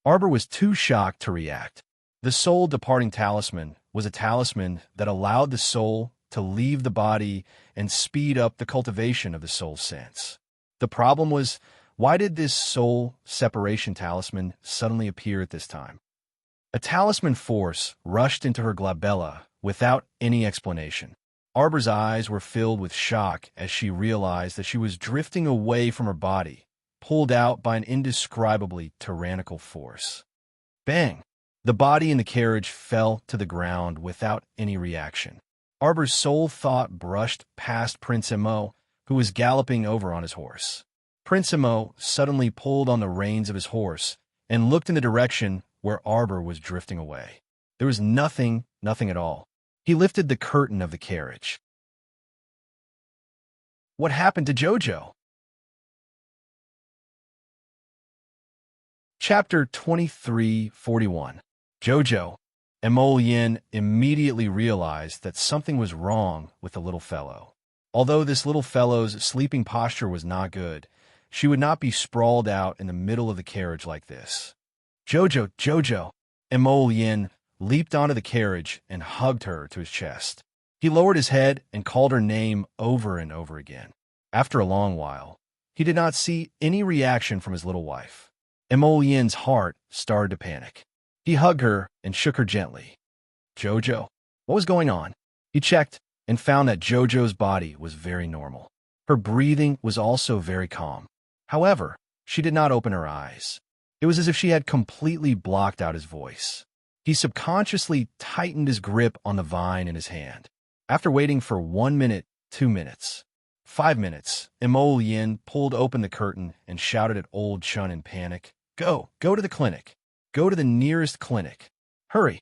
Arbor was too shocked to react. The soul-departing talisman was a talisman that allowed the soul to leave the body and speed up the cultivation of the soul sense. The problem was, why did this soul separation talisman suddenly appear at this time? A talisman force rushed into her glabella without any explanation. Arbor's eyes were filled with shock as she realized that she was drifting away from her body, pulled out by an indescribably tyrannical force. Bang! The body in the carriage fell to the ground without any reaction. Arbor's sole thought brushed past Prince Mo, who was galloping over on his horse. Prince Mo suddenly pulled on the reins of his horse and looked in the direction where Arbor was drifting away. There was nothing at all. He lifted the curtain of the carriage. What happened to Jojo? Chapter 2341. Jojo. Emolien immediately realized that something was wrong with the little fellow. Although this little fellow's sleeping posture was not good, she would not be sprawled out in the middle of the carriage like this. Jojo. Emolien leaped onto the carriage and hugged her to his chest. He lowered his head and called her name over and over again. After a long while, he did not see any reaction from his little wife. Emolien's heart started to panic. He hugged her and shook her gently. Jojo, what was going on? He checked and found that Jojo's body was very normal. Her breathing was also very calm. However, she did not open her eyes. It was as if she had completely blocked out his voice. He subconsciously tightened his grip on the vine in his hand. After waiting for 1 minute, 2 minutes, 5 minutes, Emolien pulled open the curtain and shouted at old Chun in panic, Go to the clinic. Go to the nearest clinic. Hurry.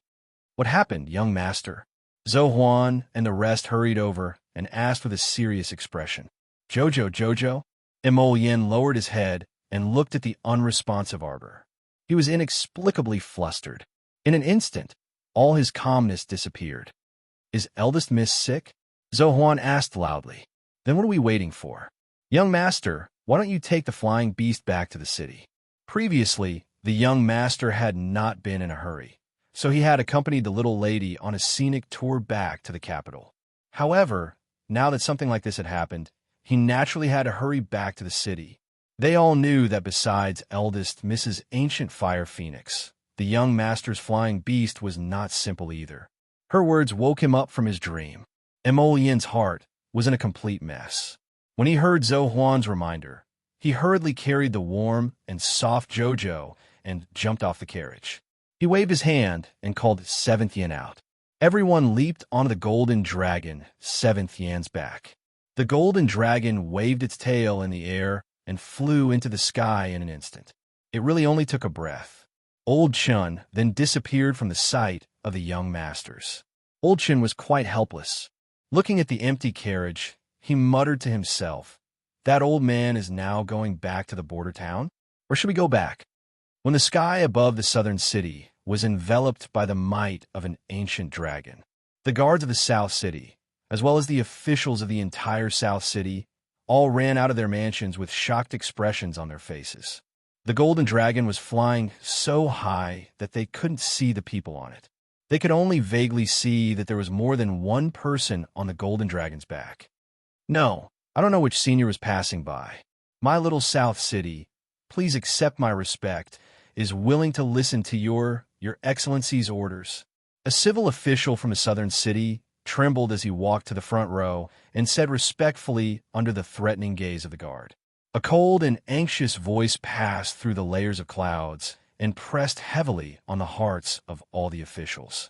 What happened, young master? Zohuan and the rest hurried over and asked with a serious expression. Jojo. Emolien lowered his head and looked at the unresponsive Arbor. He was inexplicably flustered. In an instant, all his calmness disappeared. "Is eldest miss sick?" Zhou asked loudly. "Then what are we waiting for? Young master, why don't you take the flying beast back to the city?" Previously, the young master had not been in a hurry, so he had accompanied the little lady on a scenic tour back to the capital. However, now that something like this had happened, he naturally had to hurry back to the city. They all knew that besides eldest Mrs. Ancient Fire Phoenix, the young master's flying beast was not simple either. Her words woke him up from his dream. Emollien's heart was in a complete mess. When he heard Zhou reminder, he hurriedly carried the warm and soft Jojo and jumped off the carriage. He waved his hand and called Seventh Yin out. Everyone leaped onto the golden dragon, Seventh Yan's back. The golden dragon waved its tail in the air and flew into the sky in an instant. It really only took a breath. Old Chun then disappeared from the sight of the young masters. Old Chun was quite helpless. Looking at the empty carriage, he muttered to himself, "That old man is now going back to the border town? Or should we go back?" When the sky above the southern city was enveloped by the might of an ancient dragon, the guards of the South City, as well as the officials of the entire South City, all ran out of their mansions with shocked expressions on their faces. The golden dragon was flying so high that they couldn't see the people on it. They could only vaguely see that there was more than one person on the golden dragon's back. "No, I don't know which senior was passing by. My little South City, please accept my respect, is willing to listen to your Excellency's orders." A civil official from a southern city trembled as he walked to the front row and said respectfully under the threatening gaze of the guard. A cold and anxious voice passed through the layers of clouds and pressed heavily on the hearts of all the officials.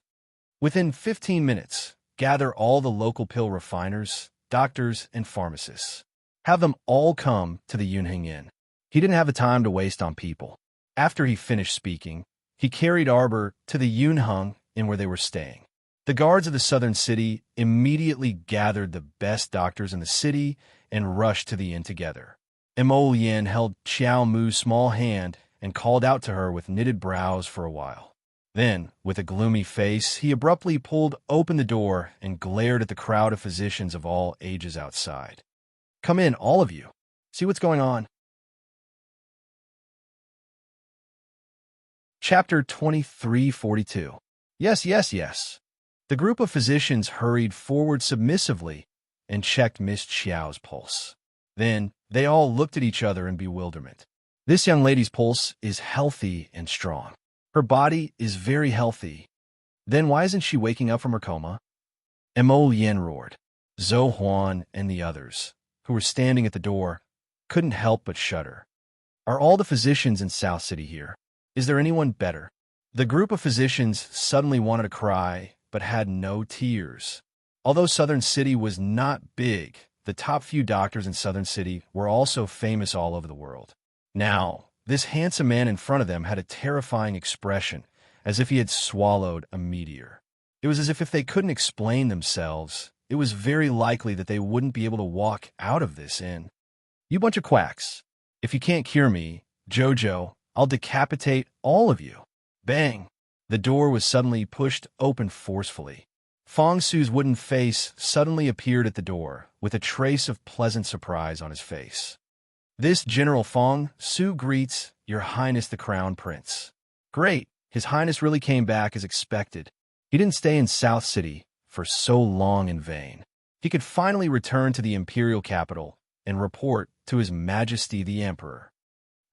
"Within 15 minutes, gather all the local pill refiners, doctors, and pharmacists. Have them all come to the Yunheng Inn." He didn't have the time to waste on people. After he finished speaking, he carried Arbor to the Yunheng Inn where they were staying. The guards of the southern city immediately gathered the best doctors in the city and rushed to the inn together. Emollien held Xiao Mu's small hand and called out to her with knitted brows for a while. Then, with a gloomy face, he abruptly pulled open the door and glared at the crowd of physicians of all ages outside. "Come in, all of you. See what's going on." Chapter 2342. Yes, yes, yes. The group of physicians hurried forward submissively and checked Miss Xiao's pulse. Then, they all looked at each other in bewilderment. This young lady's pulse is healthy and strong. Her body is very healthy. Then why isn't she waking up from her coma? Emollien roared. Zhou and the others, who were standing at the door, couldn't help but shudder. "Are all the physicians in South City here? Is there anyone better?" The group of physicians suddenly wanted to cry, but had no tears. Although Southern City was not big, the top few doctors in Southern City were also famous all over the world. Now, this handsome man in front of them had a terrifying expression, as if he had swallowed a meteor. It was as if they couldn't explain themselves, it was very likely that they wouldn't be able to walk out of this inn. "You bunch of quacks. If you can't cure me, Jojo, I'll decapitate all of you." Bang! The door was suddenly pushed open forcefully. Fong Su's wooden face suddenly appeared at the door, with a trace of pleasant surprise on his face. "This General Fong Su greets Your Highness the Crown Prince." Great! His Highness really came back as expected. He didn't stay in South City for so long in vain. He could finally return to the imperial capital and report to His Majesty the Emperor.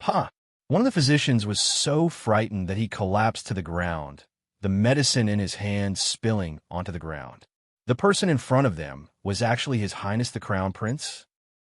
"Huh!" One of the physicians was so frightened that he collapsed to the ground, the medicine in his hand spilling onto the ground. The person in front of them was actually His Highness the Crown Prince.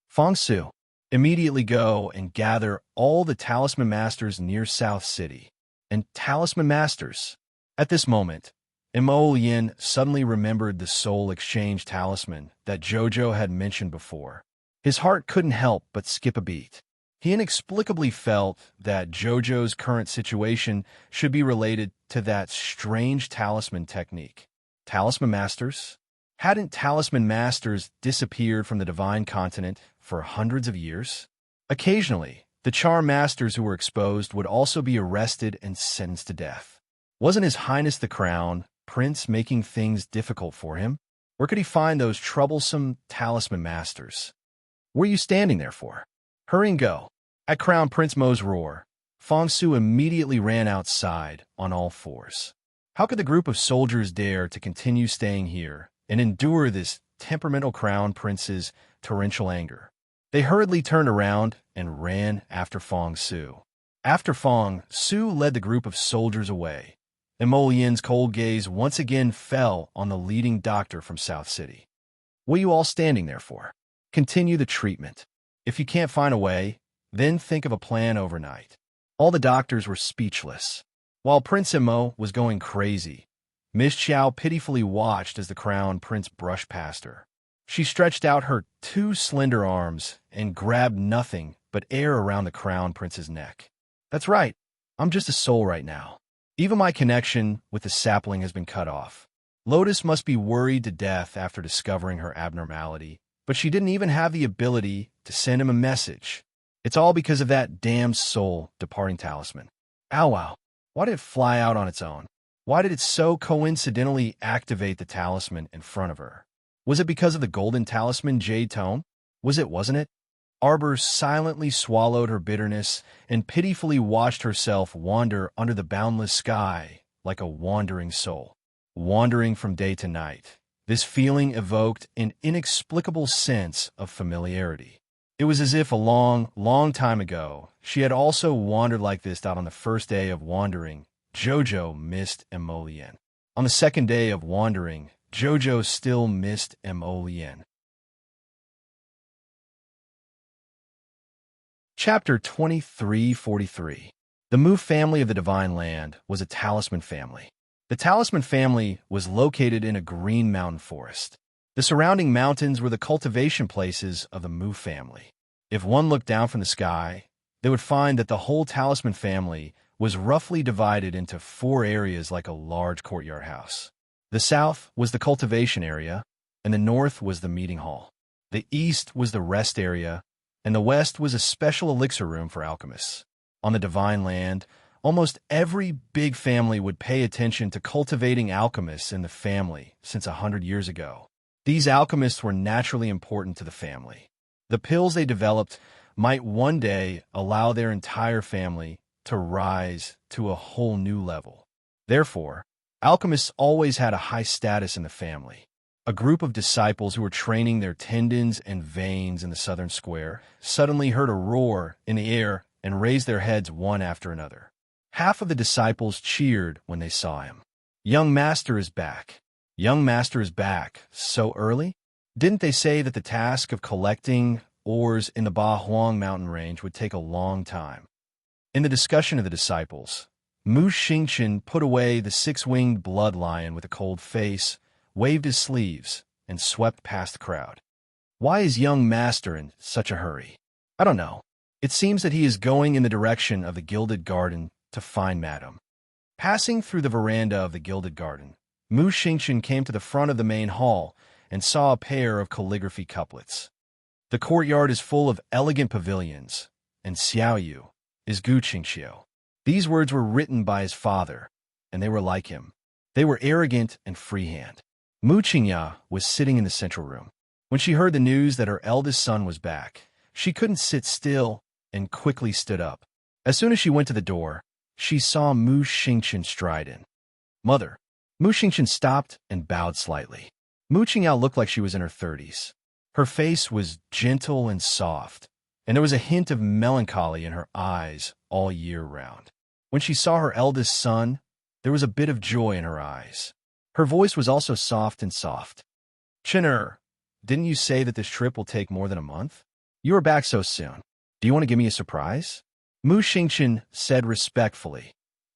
"Fong Su, immediately go and gather all the talisman masters near South City." And talisman masters. At this moment, Emollien suddenly remembered the soul exchange talisman that Jojo had mentioned before. His heart couldn't help but skip a beat. He inexplicably felt that Jojo's current situation should be related to that strange talisman technique. Talisman masters? Hadn't talisman masters disappeared from the divine continent for hundreds of years? Occasionally, the charm masters who were exposed would also be arrested and sentenced to death. Wasn't His Highness the Crown Prince making things difficult for him? Where could he find those troublesome talisman masters? What were you standing there for? Hurry and go. At Crown Prince Mo's roar, Fong Su immediately ran outside on all fours. How could the group of soldiers dare to continue staying here and endure this temperamental crown prince's torrential anger? They hurriedly turned around and ran after Fong Su. After Fong Su led the group of soldiers away, Emolien's cold gaze once again fell on the leading doctor from South City. What are you all standing there for? Continue the treatment. If you can't find a way, then think of a plan overnight. All the doctors were speechless. While Prince Emo was going crazy, Miss Xiao pitifully watched as the crown prince brushed past her. She stretched out her two slender arms and grabbed nothing but air around the crown prince's neck. That's right, I'm just a soul right now. Even my connection with the sapling has been cut off. Lotus must be worried to death after discovering her abnormality, but she didn't even have the ability to send him a message. It's all because of that damned soul departing talisman. Ow wow. Why did it fly out on its own? Why did it so coincidentally activate the talisman in front of her? Was it because of the golden talisman jade tome? Wasn't it? Arbor silently swallowed her bitterness and pitifully watched herself wander under the boundless sky like a wandering soul. Wandering from day to night, this feeling evoked an inexplicable sense of familiarity. It was as if a long, long time ago, she had also wandered like this out on the first day of wandering. Jojo missed Emolien. On the second day of wandering, Jojo still missed Emolien. Chapter 2343. The Mu family of the Divine Land was a talisman family. The talisman family was located in a green mountain forest. The surrounding mountains were the cultivation places of the Mu family. If one looked down from the sky, they would find that the whole talisman family was roughly divided into 4 areas like a large courtyard house. The south was the cultivation area, and the north was the meeting hall. The east was the rest area, and the west was a special elixir room for alchemists. On the Divine Land, almost every big family would pay attention to cultivating alchemists in the family since 100 years ago. These alchemists were naturally important to the family. The pills they developed might one day allow their entire family to rise to a whole new level. Therefore, alchemists always had a high status in the family. A group of disciples who were training their tendons and veins in the southern square suddenly heard a roar in the air and raised their heads one after another. Half of the disciples cheered when they saw him. Young Master is back. Young Master is back. So early? Didn't they say that the task of collecting ores in the Ba Huang mountain range would take a long time? In the discussion of the disciples, Mu Xingqian put away the 6-winged blood lion with a cold face, waved his sleeves, and swept past the crowd. Why is young Master in such a hurry? I don't know. It seems that he is going in the direction of the Gilded Garden to find Madame. Passing through the veranda of the Gilded Garden, Mu Xingqian came to the front of the main hall and saw a pair of calligraphy couplets. The courtyard is full of elegant pavilions, and Xiaoyu is Gu Qingxiu. These words were written by his father, and they were like him. They were arrogant and freehand. Mu Qingya was sitting in the central room. When she heard the news that her eldest son was back, she couldn't sit still and quickly stood up. As soon as she went to the door, she saw Mu Xingqian stride in. Mother. Mu Xingqian stopped and bowed slightly. Mu Qingya looked like she was in her 30s. Her face was gentle and soft, and there was a hint of melancholy in her eyes all year round. When she saw her eldest son, there was a bit of joy in her eyes. Her voice was also soft and soft. Chin'er, didn't you say that this trip will take more than a month? You are back so soon. Do you want to give me a surprise? Mu Xingqian said respectfully.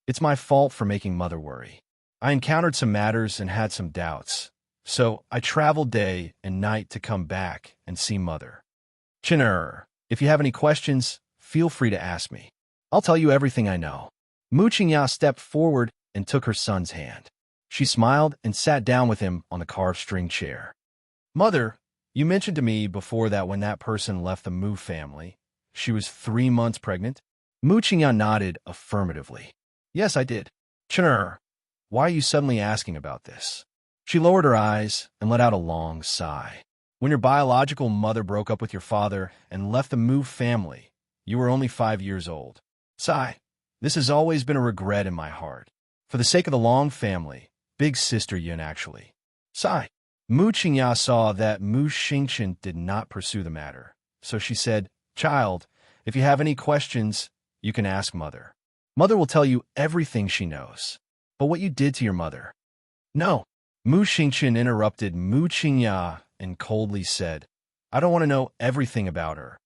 It's my fault for making Mother worry. I encountered some matters and had some doubts, so I traveled day and night to come back and see Mother. Chin'er, if you have any questions, feel free to ask me. I'll tell you everything I know. Mu Qingya stepped forward and took her son's hand. She smiled and sat down with him on the carved string chair. Mother, you mentioned to me before that when that person left the Mu family, she was 3 months pregnant? Mu Qingya nodded affirmatively. Yes, I did. Chin'er, Why are you suddenly asking about this? She lowered her eyes and let out a long sigh. When your biological mother broke up with your father and left the Mu family, you were only 5 years old. Sigh. This has always been a regret in my heart. For the sake of the Long family, big sister Yun actually. Sigh. Mu Qingya saw that Mu Xingqian did not pursue the matter, so she said, "Child, if you have any questions, you can ask Mother. Mother will tell you everything she knows. But what you did to your mother?" "No." Mu Xingqian interrupted Mu Qingya and coldly said, "I don't want to know everything about her."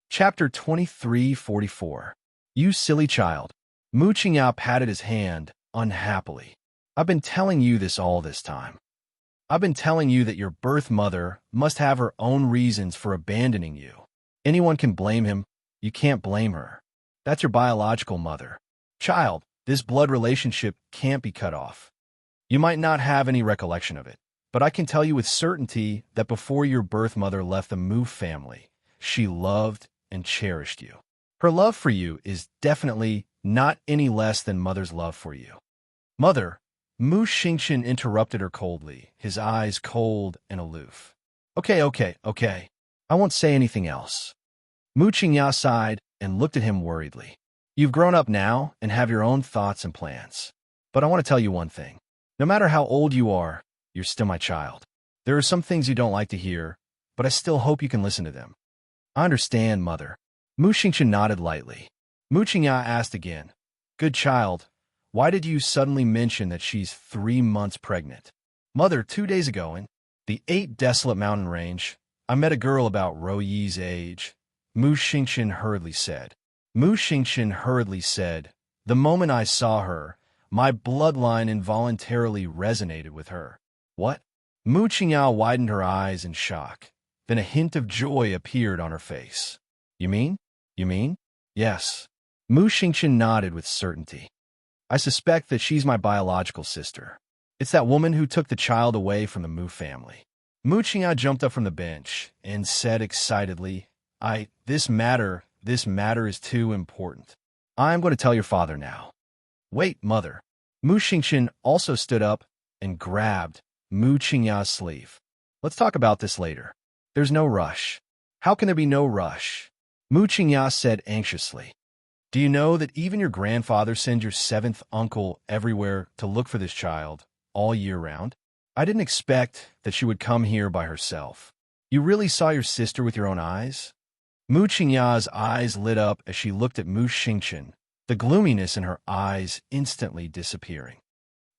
Chapter 2344. You silly child. Mu Qingya patted his hand unhappily. "I've been telling you this all this time. I've been telling you that your birth mother must have her own reasons for abandoning you. Anyone can blame him. You can't blame her. That's your biological mother. Child, this blood relationship can't be cut off. You might not have any recollection of it, but I can tell you with certainty that before your birth mother left the Mu family, she loved and cherished you. Her love for you is definitely not any less than Mother's love for you." "Mother," Mu Xingqian interrupted her coldly, his eyes cold and aloof. Okay. I won't say anything else." Mu Qingya sighed and looked at him worriedly. "You've grown up now and have your own thoughts and plans. But I want to tell you one thing. No matter how old you are, you're still my child. There are some things you don't like to hear, but I still hope you can listen to them." "I understand, Mother." Mu Xingqian nodded lightly. Mu Qingya asked again, "Good child, why did you suddenly mention that she's 3 months pregnant?" "Mother, 2 days ago in the 8 desolate mountain range, I met a girl about Ro Yi's age," Mu Xingqian hurriedly said. "The moment I saw her, my bloodline involuntarily resonated with her." "What?" Mu Qingya widened her eyes in shock. Then a hint of joy appeared on her face. You mean? Yes." Mu Xingqian nodded with certainty. "I suspect that she's my biological sister. It's that woman who took the child away from the Mu family." Mu Qingya jumped up from the bench and said excitedly, This matter is too important. I'm going to tell your father now." "Wait, Mother." Mu Xingqian also stood up and grabbed Mu Qingya's sleeve. "Let's talk about this later. There's no rush." "How can there be no rush?" Mu Qingya said anxiously. "Do you know that even your grandfather sends your 7th uncle everywhere to look for this child, all year round? I didn't expect that she would come here by herself. You really saw your sister with your own eyes?" Mu Qingya's eyes lit up as she looked at Mu Xingqian, the gloominess in her eyes instantly disappearing.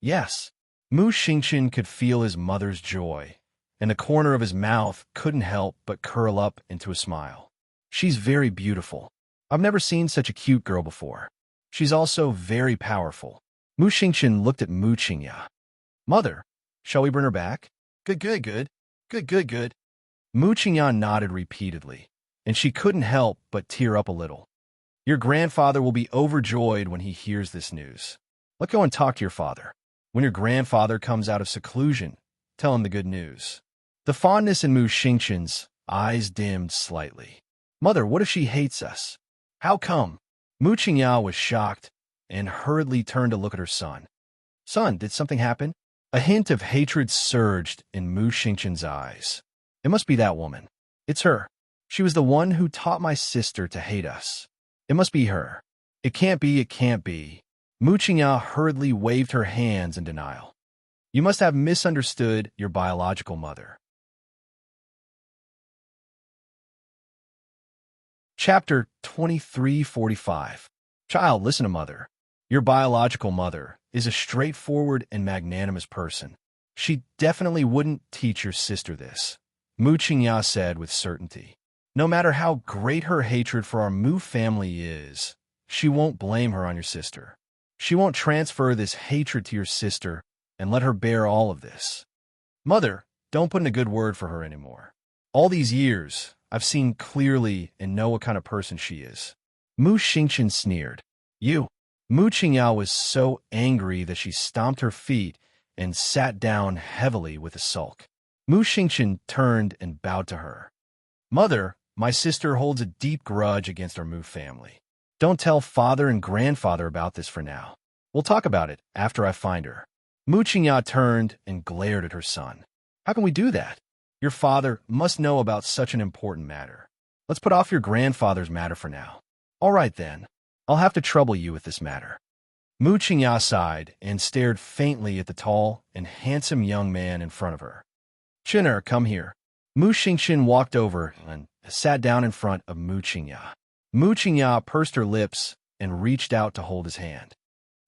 "Yes." Mu Xingqian could feel his mother's joy, and the corner of his mouth couldn't help but curl up into a smile. "She's very beautiful. I've never seen such a cute girl before. She's also very powerful." Mu Xingqian looked at Mu Qingya. "Mother, shall we bring her back?" Good. Mu Qingya nodded repeatedly, and she couldn't help but tear up a little. "Your grandfather will be overjoyed when he hears this news. Let's go and talk to your father. When your grandfather comes out of seclusion, tell him the good news." The fondness in Mu Xingqian's eyes dimmed slightly. "Mother, what if she hates us?" "How come?" Mu Qingya was shocked and hurriedly turned to look at her son. "Son, did something happen?" A hint of hatred surged in Mu Xingqian's eyes. "It must be that woman. It's her. She was the one who taught my sister to hate us. It must be her. It can't be. Mu Qingya hurriedly waved her hands in denial. "You must have misunderstood your biological mother." Chapter 2345. Child, listen to Mother. Your biological mother is a straightforward and magnanimous person. She definitely wouldn't teach your sister this, Mu Qingya said with certainty. No matter how great her hatred for our Mu family is, she won't blame her on your sister. She won't transfer this hatred to your sister and let her bear all of this. Mother, don't put in a good word for her anymore. All these years, I've seen clearly and know what kind of person she is. Mu Xingqian sneered. You. Mu Qingya was so angry that she stomped her feet and sat down heavily with a sulk. Mu Xingqian turned and bowed to her. Mother, my sister holds a deep grudge against our Mu family. Don't tell father and grandfather about this for now. We'll talk about it after I find her. Mu Qingya turned and glared at her son. How can we do that? Your father must know about such an important matter. Let's put off your grandfather's matter for now. All right then. I'll have to trouble you with this matter. Mu Qingya sighed and stared faintly at the tall and handsome young man in front of her. Chin'er, come here. Mu Xingxin walked over and sat down in front of Mu Qingya. Mu Qingya pursed her lips and reached out to hold his hand.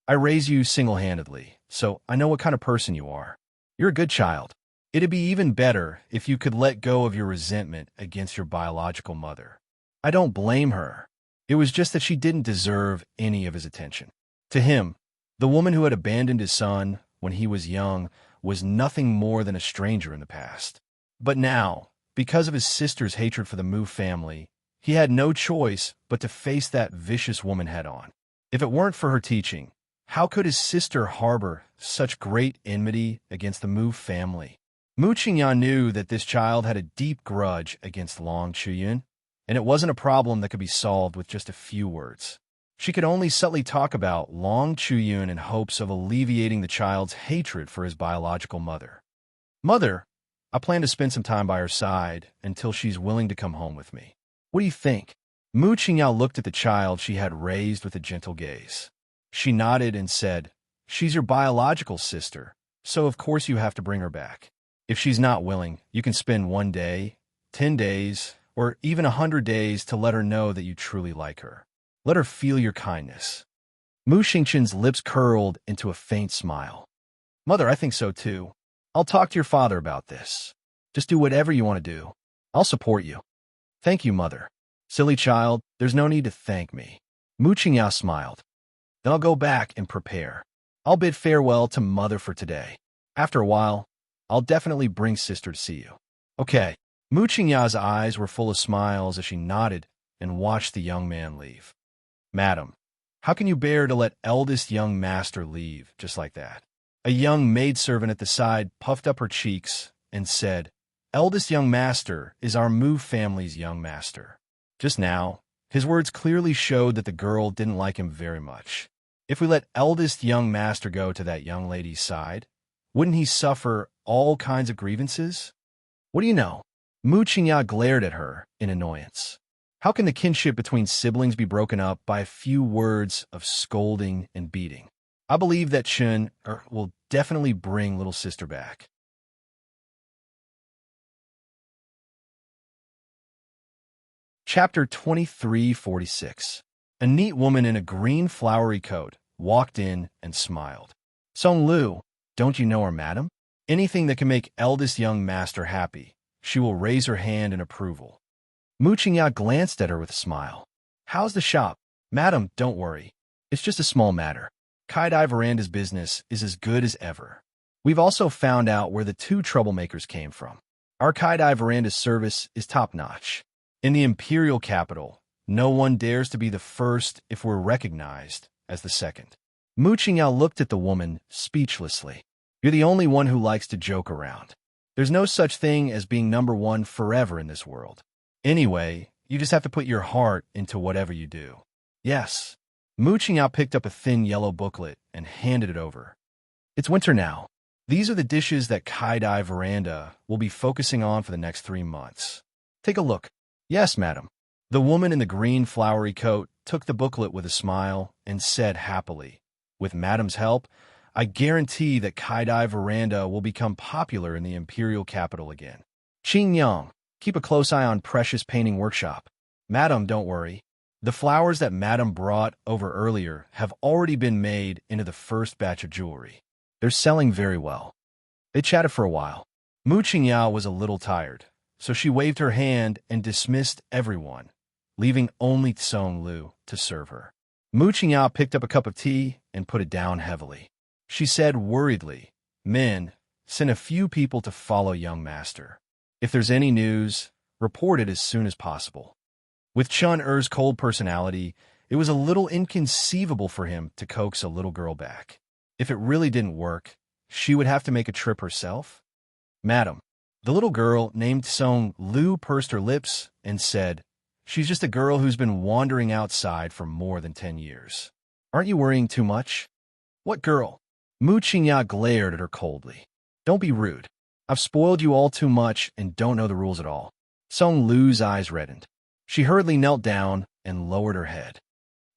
I raise you single-handedly, so I know what kind of person you are. You're a good child. It'd be even better if you could let go of your resentment against your biological mother. I don't blame her. It was just that she didn't deserve any of his attention. To him, the woman who had abandoned his son when he was young was nothing more than a stranger in the past. But now, because of his sister's hatred for the Mu family, he had no choice but to face that vicious woman head-on. If it weren't for her teaching, how could his sister harbor such great enmity against the Mu family? Mu Qingya knew that this child had a deep grudge against Long Chuyun, and it wasn't a problem that could be solved with just a few words. She could only subtly talk about Long Chuyun in hopes of alleviating the child's hatred for his biological mother. Mother, I plan to spend some time by her side until she's willing to come home with me. What do you think? Mu Qingya looked at the child she had raised with a gentle gaze. She nodded and said, She's your biological sister, so of course you have to bring her back. If she's not willing, you can spend 1 day, 10 days, or even 100 days to let her know that you truly like her. Let her feel your kindness. Mu Xingqin's lips curled into a faint smile. Mother, I think so too. I'll talk to your father about this. Just do whatever you want to do. I'll support you. Thank you, Mother. Silly child, there's no need to thank me. Mu Qingya smiled. Then I'll go back and prepare. I'll bid farewell to Mother for today. After a while, I'll definitely bring Sister to see you. Okay. Mu Qingya's eyes were full of smiles as she nodded and watched the young man leave. Madam, how can you bear to let eldest young master leave just like that? A young maidservant at the side puffed up her cheeks and said, Eldest young master is our Mu family's young master. Just now, his words clearly showed that the girl didn't like him very much. If we let eldest young master go to that young lady's side, wouldn't he suffer all kinds of grievances? What do you know? Mu Qingya glared at her in annoyance. How can the kinship between siblings be broken up by a few words of scolding and beating? I believe that Chun will definitely bring little sister back. Chapter 2346. A neat woman in a green flowery coat walked in and smiled. Song Lu, don't you know her, madam? Anything that can make eldest young master happy, she will raise her hand in approval. Mu Qingya glanced at her with a smile. How's the shop? Madam, don't worry. It's just a small matter. Kaidai Veranda's business is as good as ever. We've also found out where the 2 troublemakers came from. Our Kaidai Veranda's service is top-notch. In the imperial capital, no one dares to be the first if we're recognized as the second. Mu Qingya looked at the woman speechlessly. You're the only one who likes to joke around. There's no such thing as being number 1 forever in this world. Anyway, you just have to put your heart into whatever you do. Yes. Mu Qingya picked up a thin yellow booklet and handed it over. It's winter now. These are the dishes that Kaidai Veranda will be focusing on for the next 3 months. Take a look. Yes, madam. The woman in the green flowery coat took the booklet with a smile and said happily, With madam's help, I guarantee that Kaidai Veranda will become popular in the imperial capital again. Qing Yang, keep a close eye on Precious Painting Workshop. Madam, don't worry. The flowers that Madam brought over earlier have already been made into the first batch of jewelry. They're selling very well. They chatted for a while. Mu Qingya was a little tired, so she waved her hand and dismissed everyone, leaving only Song Lu to serve her. Mu Qingya picked up a cup of tea and put it down heavily. She said worriedly, Men, send a few people to follow young master. If there's any news, report it as soon as possible. With Chun Er's cold personality, it was a little inconceivable for him to coax a little girl back. If it really didn't work, she would have to make a trip herself. Madam, the little girl named Song Lu pursed her lips and said, She's just a girl who's been wandering outside for more than 10 years. Aren't you worrying too much? What girl? Mu Qingya glared at her coldly. Don't be rude. I've spoiled you all too much and don't know the rules at all. Song Lu's eyes reddened. She hurriedly knelt down and lowered her head.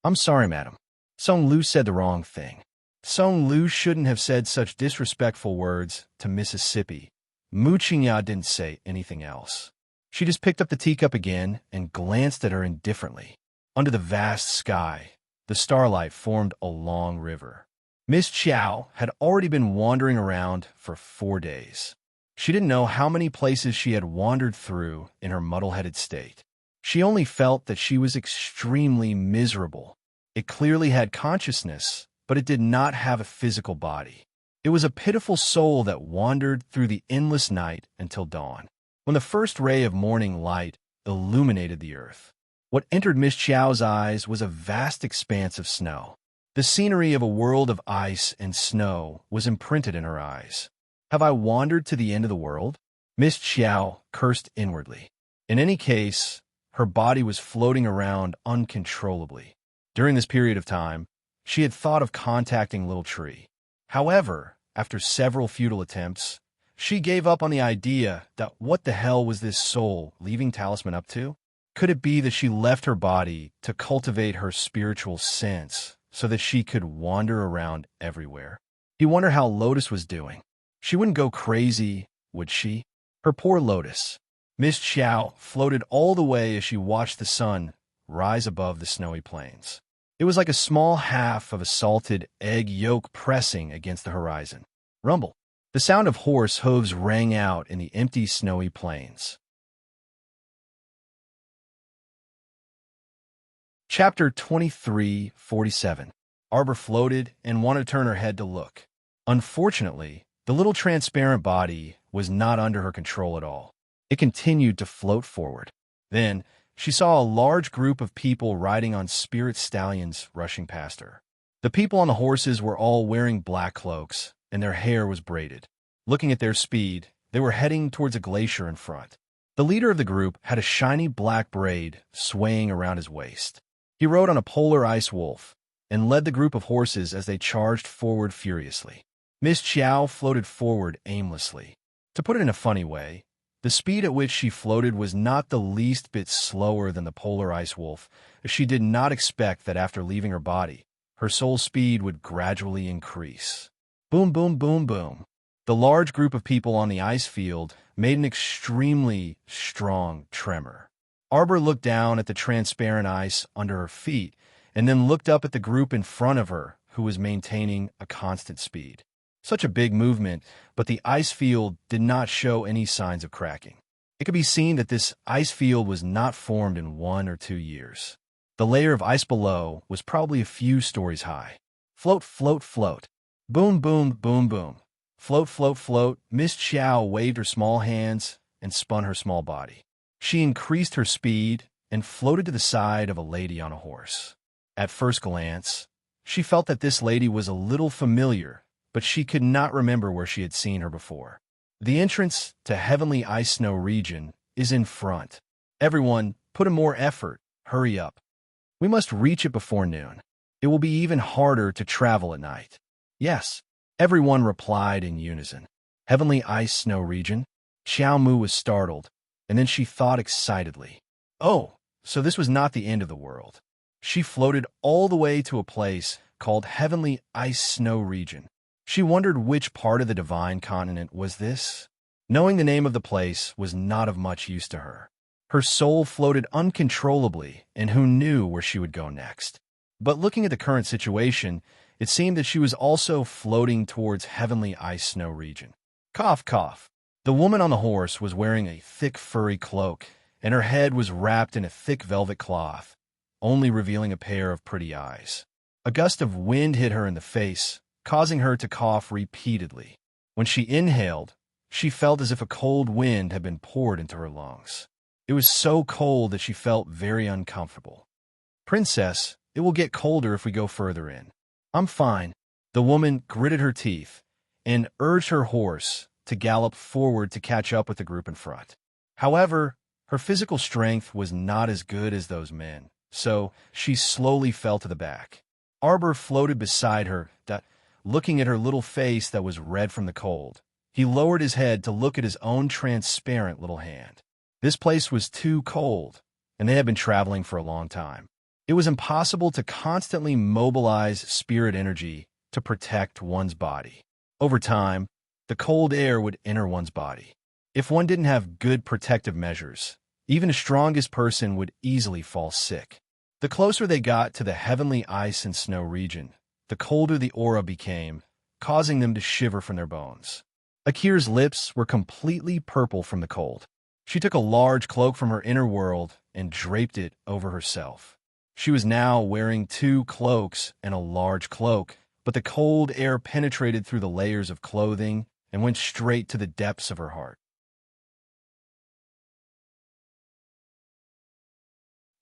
I'm sorry, madam. Song Lu said the wrong thing. Song Lu shouldn't have said such disrespectful words to Mississippi. Mu Qingya didn't say anything else. She just picked up the teacup again and glanced at her indifferently. Under the vast sky, the starlight formed a long river. Miss Chow had already been wandering around for 4 days. She didn't know how many places she had wandered through in her muddle-headed state. She only felt that she was extremely miserable. It clearly had consciousness, but it did not have a physical body. It was a pitiful soul that wandered through the endless night until dawn, when the first ray of morning light illuminated the earth. What entered Miss Chow's eyes was a vast expanse of snow. The scenery of a world of ice and snow was imprinted in her eyes. Have I wandered to the end of the world? Miss Chow cursed inwardly. In any case, her body was floating around uncontrollably. During this period of time, she had thought of contacting Little Tree. However, after several futile attempts, she gave up on the idea that what the hell was this soul leaving Talisman up to? Could it be that she left her body to cultivate her spiritual sense so that she could wander around everywhere? He wondered how Lotus was doing. She wouldn't go crazy, would she? Her poor Lotus. Miss Chow floated all the way as she watched the sun rise above the snowy plains. It was like a small half of a salted egg yolk pressing against the horizon. Rumble. The sound of horse hooves rang out in the empty, snowy plains. Chapter 23:47. Arbor floated and wanted to turn her head to look. Unfortunately, the little transparent body was not under her control at all. It continued to float forward. Then, she saw a large group of people riding on spirit stallions rushing past her. The people on the horses were all wearing black cloaks, and their hair was braided. Looking at their speed, they were heading towards a glacier in front. The leader of the group had a shiny black braid swaying around his waist. He rode on a polar ice wolf and led the group of horses as they charged forward furiously. Miss Chow floated forward aimlessly. To put it in a funny way, the speed at which she floated was not the least bit slower than the polar ice wolf, as she did not expect that after leaving her body, her soul speed would gradually increase. Boom, boom, boom, boom. The large group of people on the ice field made an extremely strong tremor. Arbor looked down at the transparent ice under her feet and then looked up at the group in front of her, who was maintaining a constant speed. Such a big movement, but the ice field did not show any signs of cracking. It could be seen that this ice field was not formed in 1 or 2 years. The layer of ice below was probably a few stories high. Float, float, float. Boom, boom, boom, boom. Float, float, float. Miss Chow waved her small hands and spun her small body. She increased her speed and floated to the side of a lady on a horse. At first glance, she felt that this lady was a little familiar, but she could not remember where she had seen her before. The entrance to Heavenly Ice Snow region is in front. Everyone, put in more effort. Hurry up. We must reach it before noon. It will be even harder to travel at night. Yes, everyone replied in unison. Heavenly Ice Snow region? Xiao Mu was startled, and then she thought excitedly. Oh, so this was not the end of the world. She floated all the way to a place called Heavenly Ice Snow region. She wondered which part of the divine continent was this. Knowing the name of the place was not of much use to her. Her soul floated uncontrollably, and who knew where she would go next. But looking at the current situation, it seemed that she was also floating towards Heavenly Ice Snow region. Cough, cough. The woman on the horse was wearing a thick furry cloak, and her head was wrapped in a thick velvet cloth, only revealing a pair of pretty eyes. A gust of wind hit her in the face, causing her to cough repeatedly. When she inhaled, she felt as if a cold wind had been poured into her lungs. It was so cold that she felt very uncomfortable. Princess, it will get colder if we go further in. I'm fine. The woman gritted her teeth and urged her horse to gallop forward to catch up with the group in front. However, Her physical strength was not as good as those men, so she slowly fell to the back. Arbor floated beside her, looking at her little face that was red from the cold. He lowered his head to look at his own transparent little hand. This place was too cold, and they had been traveling for a long time. It was impossible to constantly mobilize spirit energy to protect one's body. Over time, the cold air would enter one's body. If one didn't have good protective measures, even the strongest person would easily fall sick. The closer they got to the heavenly ice and snow region, the colder the aura became, causing them to shiver from their bones. Akira's lips were completely purple from the cold. She took a large cloak from her inner world and draped it over herself. She was now wearing 2 cloaks and a large cloak, but the cold air penetrated through the layers of clothing and went straight to the depths of her heart.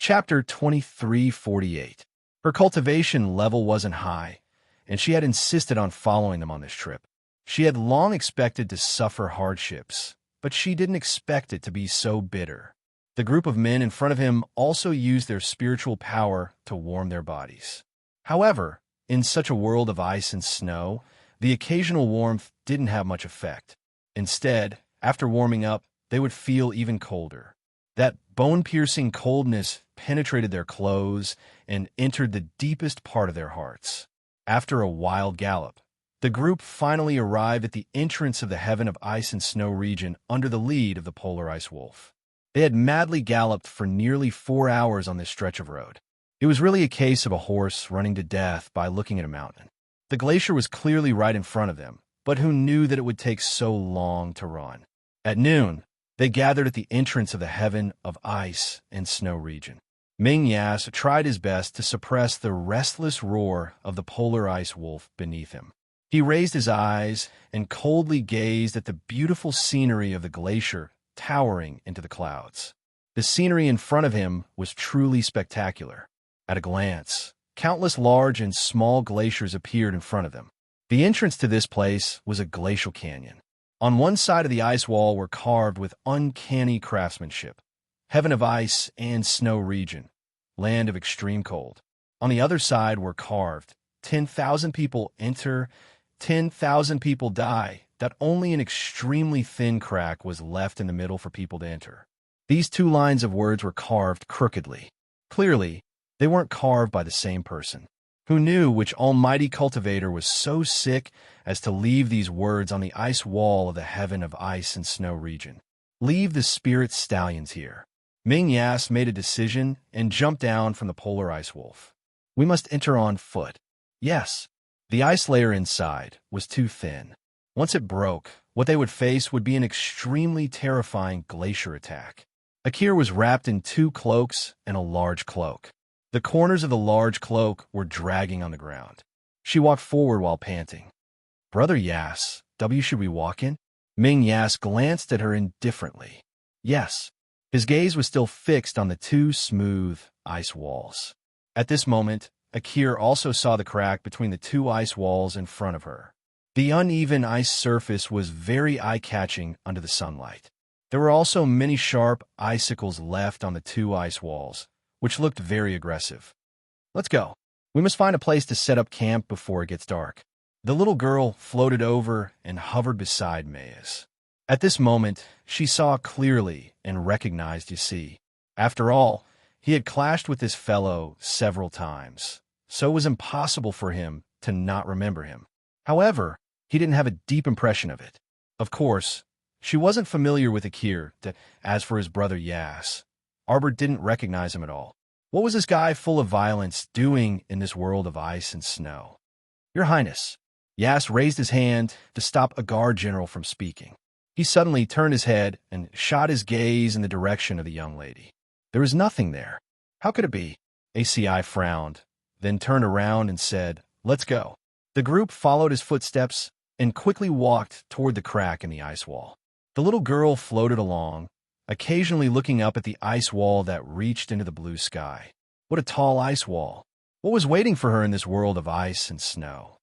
Chapter 2348. Her cultivation level wasn't high, and she had insisted on following them on this trip. She had long expected to suffer hardships, but she didn't expect it to be so bitter. The group of men in front of him also used their spiritual power to warm their bodies. However, in such a world of ice and snow, the occasional warmth didn't have much effect. Instead, after warming up, they would feel even colder. That bone-piercing coldness penetrated their clothes and entered the deepest part of their hearts. After a wild gallop, the group finally arrived at the entrance of the heaven of ice and snow region under the lead of the polar ice wolf. They had madly galloped for nearly 4 hours on this stretch of road. It was really a case of a horse running to death by looking at a mountain. The glacier was clearly right in front of them, but who knew that it would take so long to run? At noon, they gathered at the entrance of the heaven of ice and snow region. Ming Yas tried his best to suppress the restless roar of the polar ice wolf beneath him. He raised his eyes and coldly gazed at the beautiful scenery of the glacier towering into the clouds. The scenery in front of him was truly spectacular. At a glance, countless large and small glaciers appeared in front of them. The entrance to this place was a glacial canyon. On one side of the ice wall were carved with uncanny craftsmanship, Heaven of Ice and Snow Region, Land of Extreme Cold. On the other side were carved, 10,000 people enter, 10,000 people die, that only an extremely thin crack was left in the middle for people to enter. These 2 lines of words were carved crookedly. Clearly, they weren't carved by the same person. Who knew which almighty cultivator was so sick as to leave these words on the ice wall of the heaven of ice and snow region? Leave the spirit stallions here. Ming Yas made a decision and jumped down from the polar ice wolf. We must enter on foot. Yes, the ice layer inside was too thin. Once it broke, what they would face would be an extremely terrifying glacier attack. Akira was wrapped in 2 cloaks and a large cloak. The corners of the large cloak were dragging on the ground. She walked forward while panting. Brother Yas, should we walk in? Ming Yas glanced at her indifferently. Yes. His gaze was still fixed on the 2 smooth ice walls. At this moment, Akira also saw the crack between the 2 ice walls in front of her. The uneven ice surface was very eye-catching under the sunlight. There were also many sharp icicles left on the 2 ice walls, which looked very aggressive. Let's go. We must find a place to set up camp before it gets dark. The little girl floated over and hovered beside Mayas. At this moment, she saw clearly and recognized Yasi. After all, he had clashed with this fellow several times, so it was impossible for him to not remember him. However, he didn't have a deep impression of it. Of course, she wasn't familiar with Akir. As for his brother Yas, Arbor didn't recognize him at all. What was this guy full of violence doing in this world of ice and snow? Your Highness. Yas raised his hand to stop a guard general from speaking. He suddenly turned his head and shot his gaze in the direction of the young lady. There was nothing there. How could it be? ACI frowned, then turned around and said, "Let's go." The group followed his footsteps and quickly walked toward the crack in the ice wall. The little girl floated along, occasionally looking up at the ice wall that reached into the blue sky. What a tall ice wall! What was waiting for her in this world of ice and snow?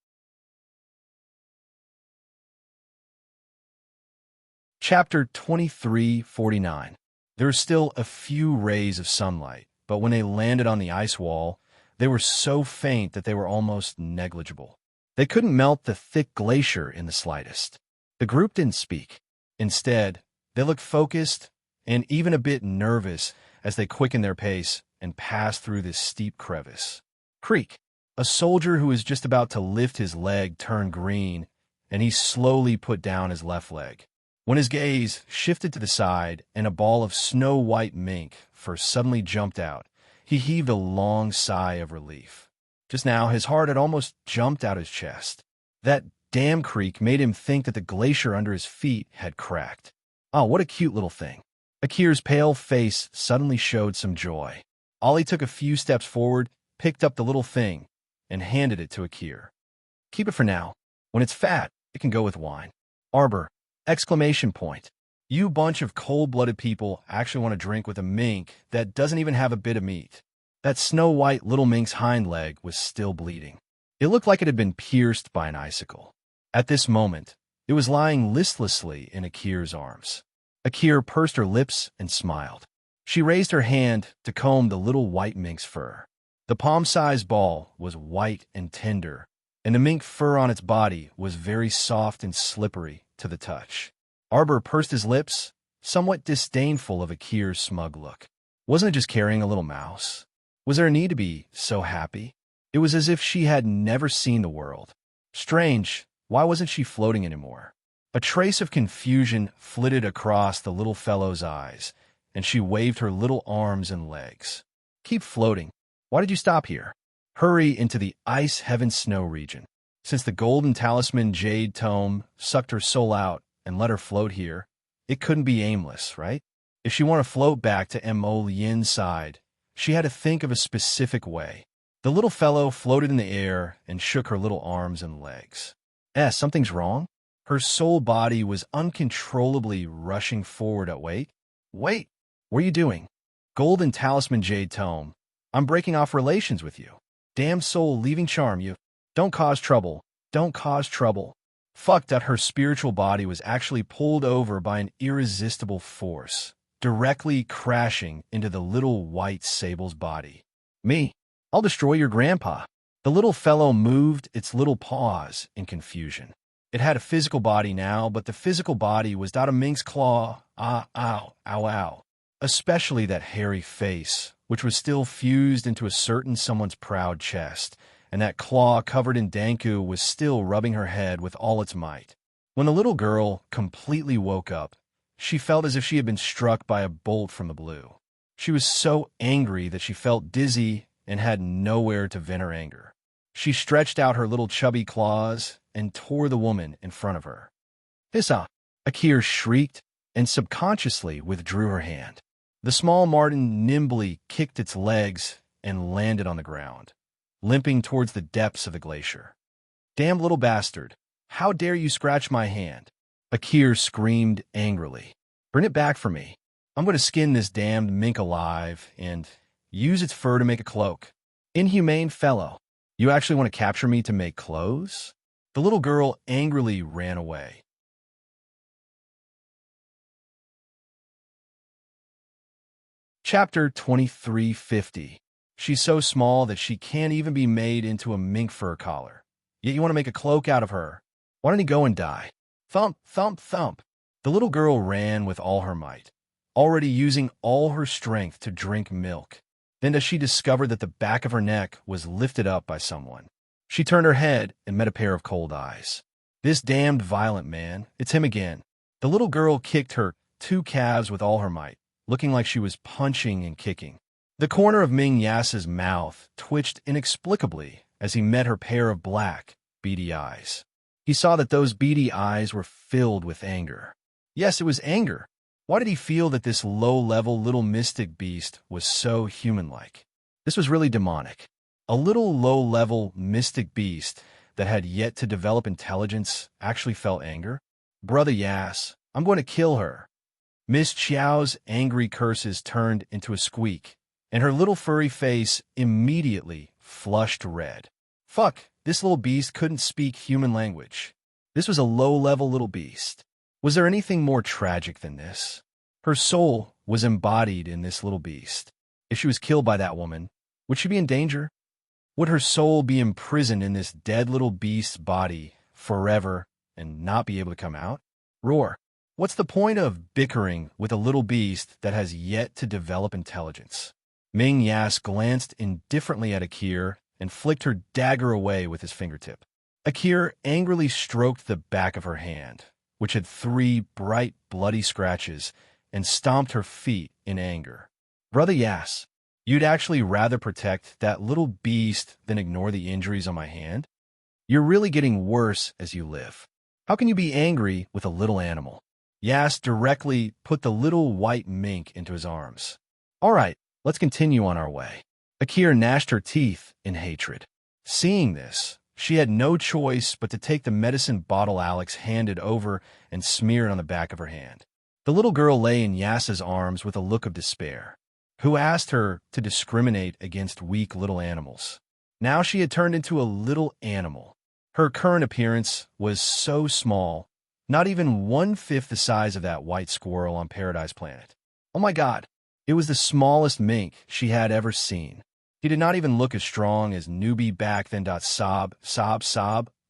Chapter 2349. There were still a few rays of sunlight, but when they landed on the ice wall, they were so faint that they were almost negligible. They couldn't melt the thick glacier in the slightest. The group didn't speak. Instead, they looked focused and even a bit nervous as they quickened their pace and passed through this steep crevice. Creak! A soldier who was just about to lift his leg turned green, and he slowly put down his left leg. When his gaze shifted to the side and a ball of snow-white mink fur suddenly jumped out, he heaved a long sigh of relief. Just now, his heart had almost jumped out his chest. That damn creak made him think that the glacier under his feet had cracked. Oh, what a cute little thing. Akir's pale face suddenly showed some joy. Ollie took a few steps forward, picked up the little thing, and handed it to Akir. Keep it for now. When it's fat, it can go with wine. Arbor! Exclamation point. You bunch of cold-blooded people actually want to drink with a mink that doesn't even have a bit of meat. That snow-white little mink's hind leg was still bleeding. It looked like it had been pierced by an icicle. At this moment, it was lying listlessly in Akir's arms. Akir pursed her lips and smiled. She raised her hand to comb the little white mink's fur. The palm-sized ball was white and tender, and the mink fur on its body was very soft and slippery to the touch. Arbor pursed his lips, somewhat disdainful of Akir's smug look. Wasn't it just carrying a little mouse? Was there a need to be so happy? It was as if she had never seen the world. Strange, why wasn't she floating anymore? A trace of confusion flitted across the little fellow's eyes, and she waved her little arms and legs. Keep floating. Why did you stop here? Hurry into the ice heaven snow region. Since the golden talisman jade tome sucked her soul out and let her float here, it couldn't be aimless, right? If she wanted to float back to Mo Yin's side, she had to think of a specific way. The little fellow floated in the air and shook her little arms and legs. Something's wrong? Her soul body was uncontrollably rushing forward at wait. Wait, what are you doing? Golden talisman jade tome. I'm breaking off relations with you. Damn soul leaving charm you. Don't cause trouble. Don't cause trouble. Fuck that her spiritual body was actually pulled over by an irresistible force, directly crashing into the little white sable's body. Me? I'll destroy your grandpa. The little fellow moved its little paws in confusion. It had a physical body now, but the physical body was not a mink's claw. Ow, ow, ow. Especially that hairy face, which was still fused into a certain someone's proud chest, and that claw covered in danku was still rubbing her head with all its might. When the little girl completely woke up, she felt as if she had been struck by a bolt from the blue. She was so angry that she felt dizzy and had nowhere to vent her anger. She stretched out her little chubby claws and tore the woman in front of her. Hissa! Akir shrieked and subconsciously withdrew her hand. The small marten nimbly kicked its legs and landed on the ground, limping towards the depths of the glacier. Damn little bastard! How dare you scratch my hand? Akir screamed angrily. Bring it back for me. I'm going to skin this damned mink alive and use its fur to make a cloak. Inhumane fellow. You actually want to capture me to make clothes? The little girl angrily ran away. Chapter 2350. She's so small that she can't even be made into a mink fur collar. Yet you want to make a cloak out of her. Why don't you go and die? Thump, thump, thump. The little girl ran with all her might, already using all her strength to drink milk. Then as she discovered that the back of her neck was lifted up by someone, she turned her head and met a pair of cold eyes. This damned violent man, it's him again. The little girl kicked her 2 calves with all her might, looking like she was punching and kicking. The corner of Ming Yasa's mouth twitched inexplicably as he met her pair of black, beady eyes. He saw that those beady eyes were filled with anger. Yes, it was anger. Why did he feel that this low-level little mystic beast was so human-like? This was really demonic. A little low-level mystic beast that had yet to develop intelligence actually felt anger? Brother Yas, I'm going to kill her. Miss Chiao's angry curses turned into a squeak, and her little furry face immediately flushed red. Fuck, this little beast couldn't speak human language. This was a low-level little beast. Was there anything more tragic than this? Her soul was embodied in this little beast. If she was killed by that woman, would she be in danger? Would her soul be imprisoned in this dead little beast's body forever and not be able to come out? Roar. What's the point of bickering with a little beast that has yet to develop intelligence? Ming Yas glanced indifferently at Akir and flicked her dagger away with his fingertip. Akir angrily stroked the back of her hand, which had 3 bright, bloody scratches, and stomped her feet in anger. Brother Yas, you'd actually rather protect that little beast than ignore the injuries on my hand? You're really getting worse as you live. How can you be angry with a little animal? Yas directly put the little white mink into his arms. All right, let's continue on our way. Akir gnashed her teeth in hatred. Seeing this, she had no choice but to take the medicine bottle Alex handed over and smear it on the back of her hand. The little girl lay in Yas's arms with a look of despair. Who asked her to discriminate against weak little animals? Now she had turned into a little animal. Her current appearance was so small, not even 1/5 the size of that white squirrel on Paradise Planet. Oh my God, it was the smallest mink she had ever seen. He did not even look as strong as newbie back then. Sob.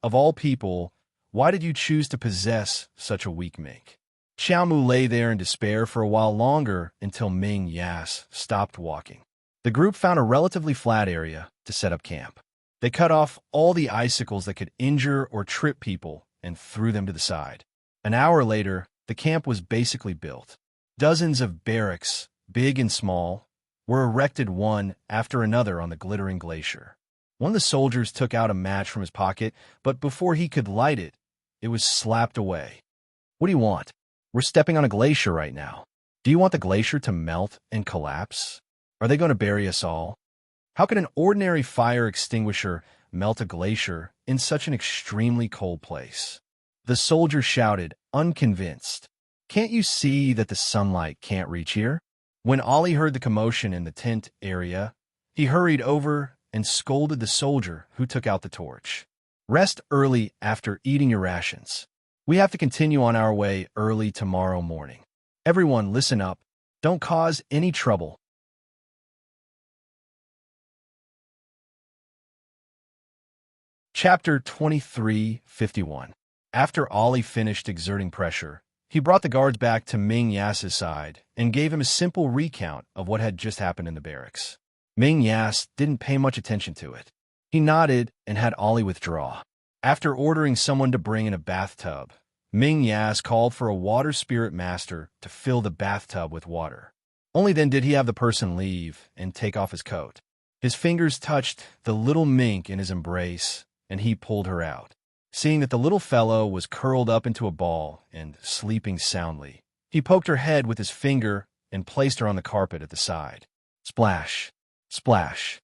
Of all people, why did you choose to possess such a weak mink? Xiaomu lay there in despair for a while longer until Ming Yas stopped walking. The group found a relatively flat area to set up camp. They cut off all the icicles that could injure or trip people and threw them to the side. An hour later, the camp was basically built. Dozens of barracks, big and small, were erected one after another on the glittering glacier. One of the soldiers took out a match from his pocket, but before he could light it, it was slapped away. What do you want? We're stepping on a glacier right now. Do you want the glacier to melt and collapse? Are they going to bury us all? How can an ordinary fire extinguisher melt a glacier in such an extremely cold place? The soldier shouted, unconvinced. Can't you see that the sunlight can't reach here? When Ollie heard the commotion in the tent area, he hurried over and scolded the soldier who took out the torch. Rest early after eating your rations. We have to continue on our way early tomorrow morning. Everyone, listen up. Don't cause any trouble. Chapter 23:51. After Ollie finished exerting pressure, he brought the guards back to Ming Yas's side and gave him a simple recount of what had just happened in the barracks. Ming Yas didn't pay much attention to it. He nodded and had Ollie withdraw. After ordering someone to bring in a bathtub, Ming Yas called for a water spirit master to fill the bathtub with water. Only then did he have the person leave and take off his coat. His fingers touched the little mink in his embrace, and he pulled her out. Seeing that the little fellow was curled up into a ball and sleeping soundly, he poked her head with his finger and placed her on the carpet at the side. Splash, splash.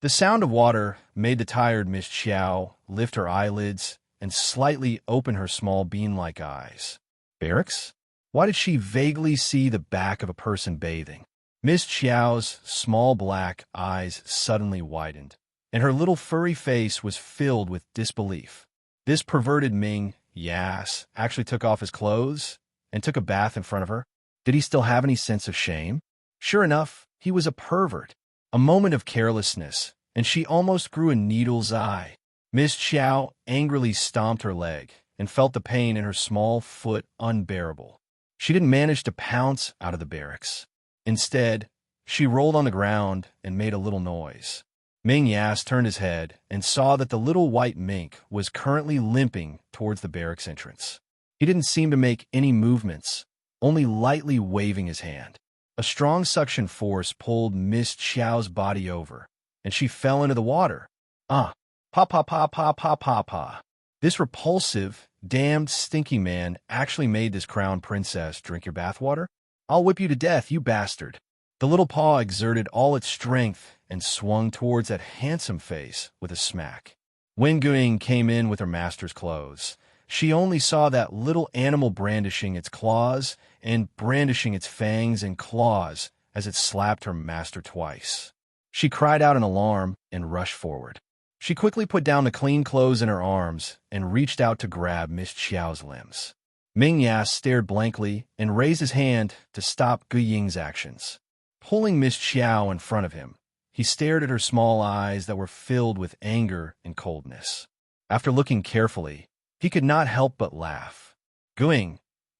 The sound of water made the tired Miss Xiao lift her eyelids and slightly open her small bean-like eyes. Barracks? Why did she vaguely see the back of a person bathing? Miss Xiao's small black eyes suddenly widened, and her little furry face was filled with disbelief. This perverted Ming Yas actually took off his clothes and took a bath in front of her. Did he still have any sense of shame? Sure enough, he was a pervert. A moment of carelessness, and she almost grew a needle's eye. Miss Xiao angrily stomped her leg and felt the pain in her small foot unbearable. She didn't manage to pounce out of the barracks. Instead, she rolled on the ground and made a little noise. Ming Yas turned his head and saw that the little white mink was currently limping towards the barracks entrance. He didn't seem to make any movements, only lightly waving his hand. A strong suction force pulled Miss Xiao's body over, and she fell into the water. Pa pa pa pa pa pa pa. This repulsive, damned, stinky man actually made this crown princess drink your bathwater? I'll whip you to death, you bastard. The little paw exerted all its strength and swung towards that handsome face with a smack. When Guing came in with her master's clothes, she only saw that little animal brandishing its claws and brandishing its fangs and claws as it slapped her master twice. She cried out in alarm and rushed forward. She quickly put down the clean clothes in her arms and reached out to grab Miss Xiao's limbs. Ming Yas stared blankly and raised his hand to stop Gu Ying's actions. Pulling Miss Xiao in front of him, he stared at her small eyes that were filled with anger and coldness. After looking carefully, he could not help but laugh. Guing,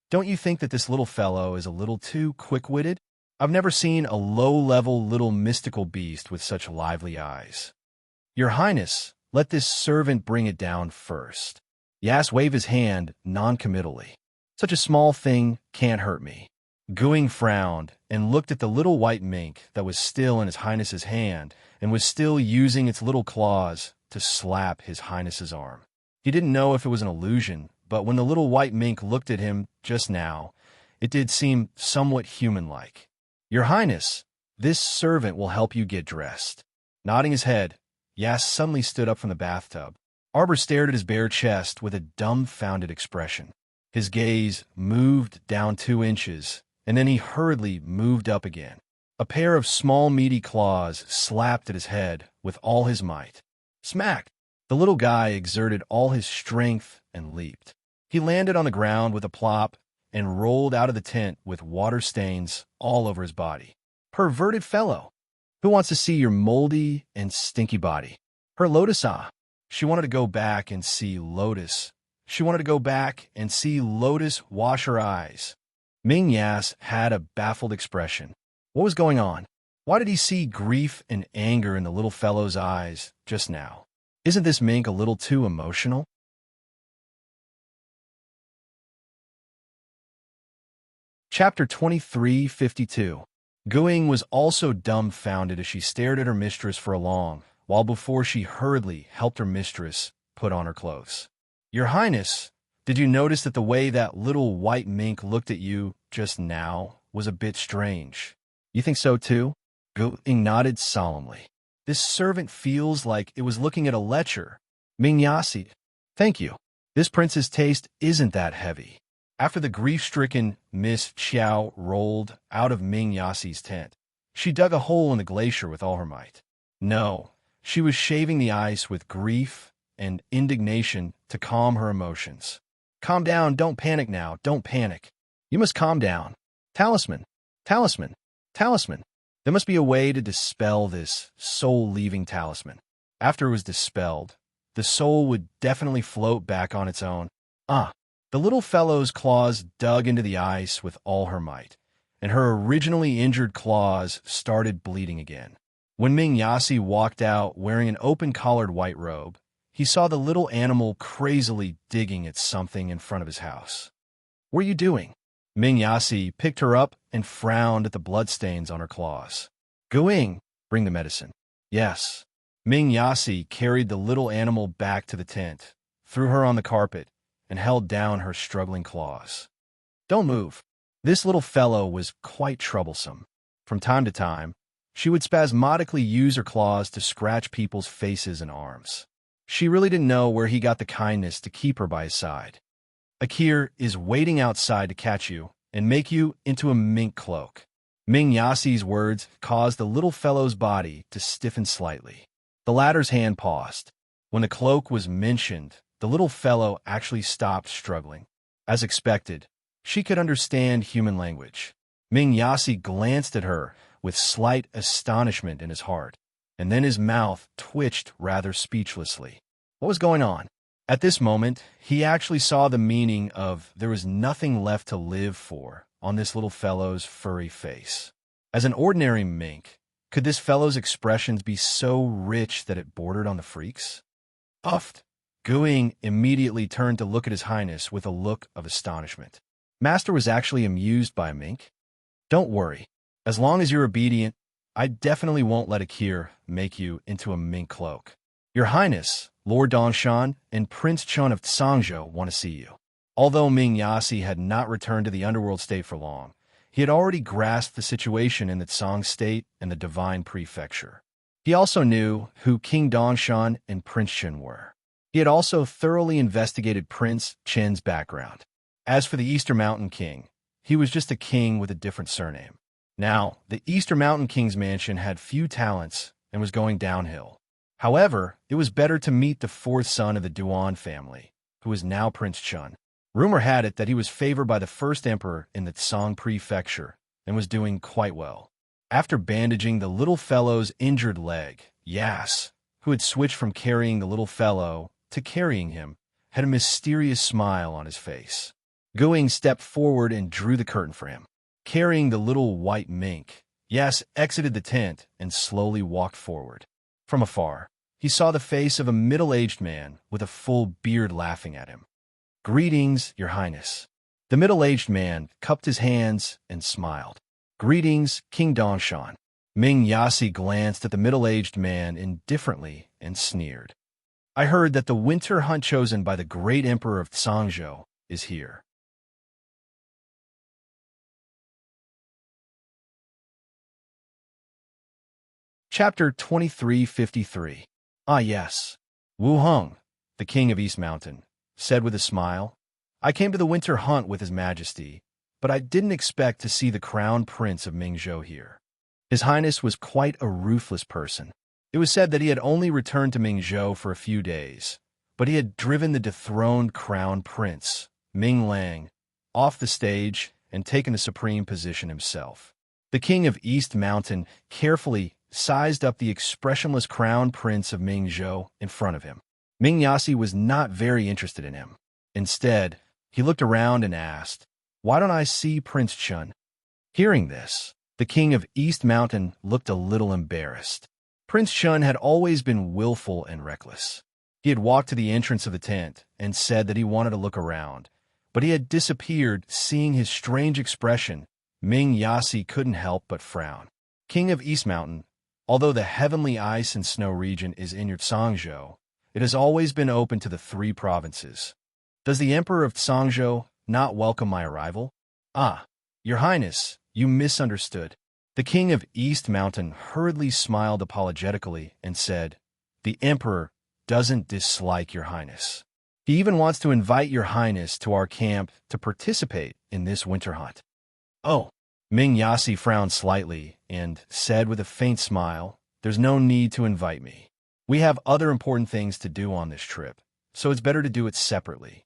don't you think that this little fellow is a little too quick-witted? I've never seen a low-level little mystical beast with such lively eyes. Your Highness, let this servant bring it down first. Yas waved his hand non-committally. Such a small thing can't hurt me. Guing frowned and looked at the little white mink that was still in His Highness's hand and was still using its little claws to slap His Highness's arm. He didn't know if it was an illusion, but when the little white mink looked at him just now, it did seem somewhat human-like. Your Highness, this servant will help you get dressed. Nodding his head, Yas suddenly stood up from the bathtub. Arbor stared at his bare chest with a dumbfounded expression. His gaze moved down 2 inches, and then he hurriedly moved up again. A pair of small meaty claws slapped at his head with all his might. Smack! The little guy exerted all his strength and leaped. He landed on the ground with a plop and rolled out of the tent with water stains all over his body. Perverted fellow! Who wants to see your moldy and stinky body? Her Lotus She wanted to go back and see Lotus. She wanted to go back and see Lotus wash her eyes. Ming Yas had a baffled expression. What was going on? Why did he see grief and anger in the little fellow's eyes just now? Isn't this mink a little too emotional? Chapter 2352. Guing was also dumbfounded as she stared at her mistress for a long while before she hurriedly helped her mistress put on her clothes. Your Highness, did you notice that the way that little white mink looked at you just now was a bit strange? You think so too? Guing nodded solemnly. This servant feels like it was looking at a lecher. Ming Yasi, thank you. This prince's taste isn't that heavy. After the grief-stricken Miss Xiao rolled out of Ming Yasi's tent, she dug a hole in the glacier with all her might. No, she was shaving the ice with grief and indignation to calm her emotions. Calm down, don't panic now, don't panic. You must calm down. Talisman, talisman, talisman. There must be a way to dispel this soul-leaving talisman. After it was dispelled, the soul would definitely float back on its own. The little fellow's claws dug into the ice with all her might, and her originally injured claws started bleeding again. When Ming Yasi walked out wearing an open-collared white robe, he saw the little animal crazily digging at something in front of his house. What are you doing? Ming Yasi picked her up and frowned at the bloodstains on her claws. Guing, bring the medicine. Yes. Ming Yasi carried the little animal back to the tent, threw her on the carpet, and held down her struggling claws. Don't move. This little fellow was quite troublesome. From time to time, she would spasmodically use her claws to scratch people's faces and arms. She really didn't know where he got the kindness to keep her by his side. Akir is waiting outside to catch you and make you into a mink cloak. Ming Yasi's words caused the little fellow's body to stiffen slightly. The latter's hand paused. When the cloak was mentioned, the little fellow actually stopped struggling. As expected, she could understand human language. Ming Yasi glanced at her with slight astonishment in his heart, and then his mouth twitched rather speechlessly. What was going on? At this moment, he actually saw the meaning of there was nothing left to live for on this little fellow's furry face. As an ordinary mink, could this fellow's expressions be so rich that it bordered on the freaks? Uffed. Guing immediately turned to look at His Highness with a look of astonishment. Master was actually amused by a mink. Don't worry. As long as you're obedient, I definitely won't let Akir make you into a mink cloak. Your Highness, Lord Dongshan and Prince Chun of Tsangzhou want to see you. Although Ming Yasi had not returned to the underworld state for long, he had already grasped the situation in the Tsang state and the Divine Prefecture. He also knew who King Dongshan and Prince Chen were. He had also thoroughly investigated Prince Chen's background. As for the Easter Mountain King, he was just a king with a different surname. Now, the Easter Mountain King's mansion had few talents and was going downhill. However, it was better to meet the fourth son of the Duan family, who was now Prince Chun. Rumor had it that he was favored by the first emperor in the Tsang prefecture and was doing quite well. After bandaging the little fellow's injured leg, Yas, who had switched from carrying the little fellow to carrying him, had a mysterious smile on his face. Guing stepped forward and drew the curtain for him. Carrying the little white mink, Yas exited the tent and slowly walked forward. From afar, he saw the face of a middle-aged man with a full beard laughing at him. "Greetings, Your Highness." The middle-aged man cupped his hands and smiled. "Greetings, King Dongshan." Ming Yasi glanced at the middle-aged man indifferently and sneered. "I heard that the winter hunt chosen by the great emperor of Tsangzhou is here." Chapter 2353. Ah yes. Wu Heng, the king of East Mountain, said with a smile, "I came to the winter hunt with His Majesty, but I didn't expect to see the crown prince of Mingzhou here." His Highness was quite a ruthless person. It was said that he had only returned to Mingzhou for a few days, but he had driven the dethroned crown prince, Ming Lang, off the stage and taken the supreme position himself. The king of East Mountain carefully sized up the expressionless crown prince of Mingzhou in front of him. Ming Yasi was not very interested in him. Instead, he looked around and asked, "Why don't I see Prince Chun?" Hearing this, the king of East Mountain looked a little embarrassed. Prince Chun had always been willful and reckless. He had walked to the entrance of the tent and said that he wanted to look around, but he had disappeared. Seeing his strange expression, Ming Yasi couldn't help but frown. King of East Mountain, although the heavenly ice and snow region is in your Tsangzhou, it has always been open to the three provinces. Does the Emperor of Tsangzhou not welcome my arrival? Ah, Your Highness, you misunderstood. The king of East Mountain hurriedly smiled apologetically and said, "The Emperor doesn't dislike Your Highness. He even wants to invite Your Highness to our camp to participate in this winter hunt." "Oh." Ming Yasi frowned slightly and said with a faint smile, "There's no need to invite me. We have other important things to do on this trip, so it's better to do it separately."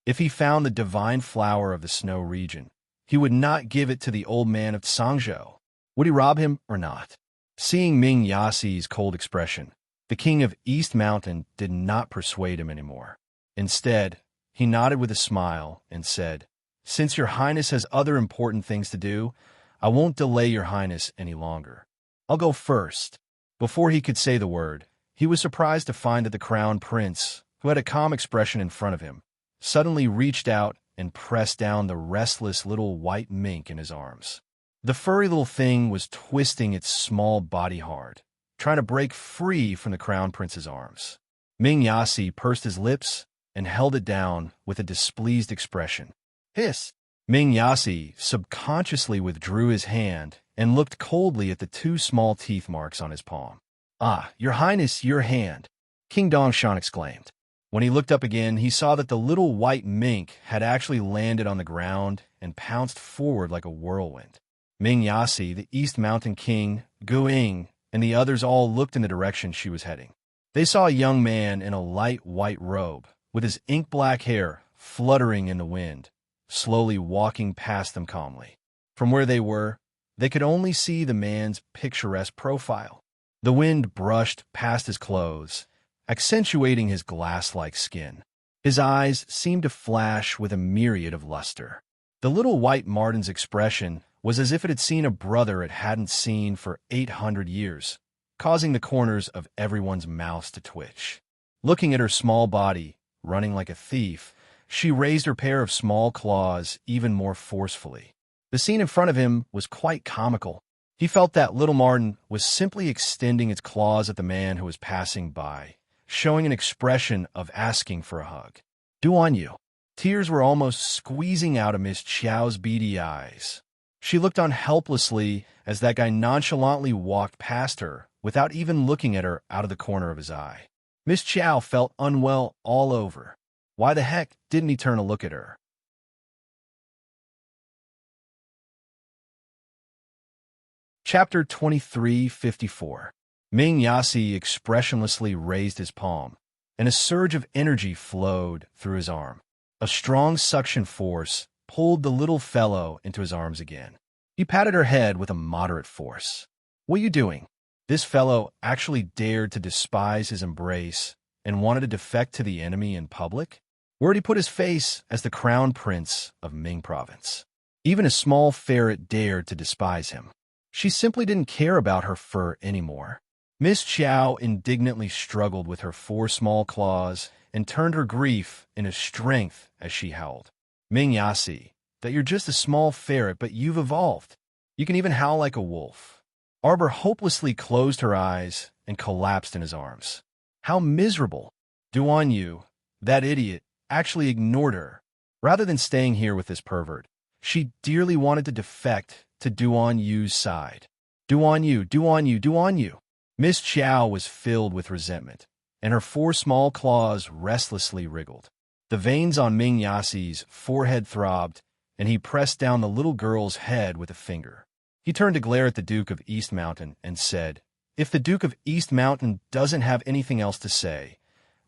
If he found the divine flower of the snow region, he would not give it to the old man of Tsangzhou. Would he rob him or not? Seeing Ming Yasi's cold expression, the king of East Mountain did not persuade him anymore. Instead, he nodded with a smile and said, "Since Your Highness has other important things to do, I won't delay Your Highness any longer. I'll go first." Before he could say the word, he was surprised to find that the crown prince, who had a calm expression in front of him, suddenly reached out and pressed down the restless little white mink in his arms. The furry little thing was twisting its small body hard, trying to break free from the crown prince's arms. Ming Yasi pursed his lips and held it down with a displeased expression. "Hiss!" Ming Yasi subconsciously withdrew his hand and looked coldly at the two small teeth marks on his palm. "Ah, Your Highness, your hand!" King Dongshan exclaimed. When he looked up again, he saw that the little white mink had actually landed on the ground and pounced forward like a whirlwind. Ming Yasi, the East Mountain King, Guing, and the others all looked in the direction she was heading. They saw a young man in a light white robe, with his ink-black hair fluttering in the wind, slowly walking past them calmly. From where they were, they could only see the man's picturesque profile. The wind brushed past his clothes, accentuating his glass-like skin. His eyes seemed to flash with a myriad of luster. The little white marten's expression was as if it had seen a brother it hadn't seen for 800 years, causing the corners of everyone's mouths to twitch. Looking at her small body, running like a thief, she raised her pair of small claws even more forcefully. The scene in front of him was quite comical. He felt that little marten was simply extending its claws at the man who was passing by, showing an expression of asking for a hug. "Do on you." Tears were almost squeezing out of Miss Chiao's beady eyes. She looked on helplessly as that guy nonchalantly walked past her without even looking at her out of the corner of his eye. Miss Chiao felt unwell all over. Why the heck didn't he turn to look at her? Chapter 2354. Ming Yasi expressionlessly raised his palm, and a surge of energy flowed through his arm. A strong suction force pulled the little fellow into his arms again. He patted her head with a moderate force. "What are you doing?" This fellow actually dared to despise his embrace and wanted to defect to the enemy in public? Where'd he put his face as the crown prince of Ming province? Even a small ferret dared to despise him. She simply didn't care about her fur anymore. Miss Chow indignantly struggled with her 4 small claws and turned her grief into strength as she howled. "Ming Yasi, that you're just a small ferret, but you've evolved. You can even howl like a wolf." Arbor hopelessly closed her eyes and collapsed in his arms. How miserable! Duan Yu, that idiot, actually ignored her. Rather than staying here with this pervert, she dearly wanted to defect to Duan Yu's side. Duan Yu, Duan Yu, Duan Yu. Miss Chow was filled with resentment, and her 4 small claws restlessly wriggled. The veins on Ming Yasi's forehead throbbed, and he pressed down the little girl's head with a finger. He turned to glare at the Duke of East Mountain and said, "If the Duke of East Mountain doesn't have anything else to say,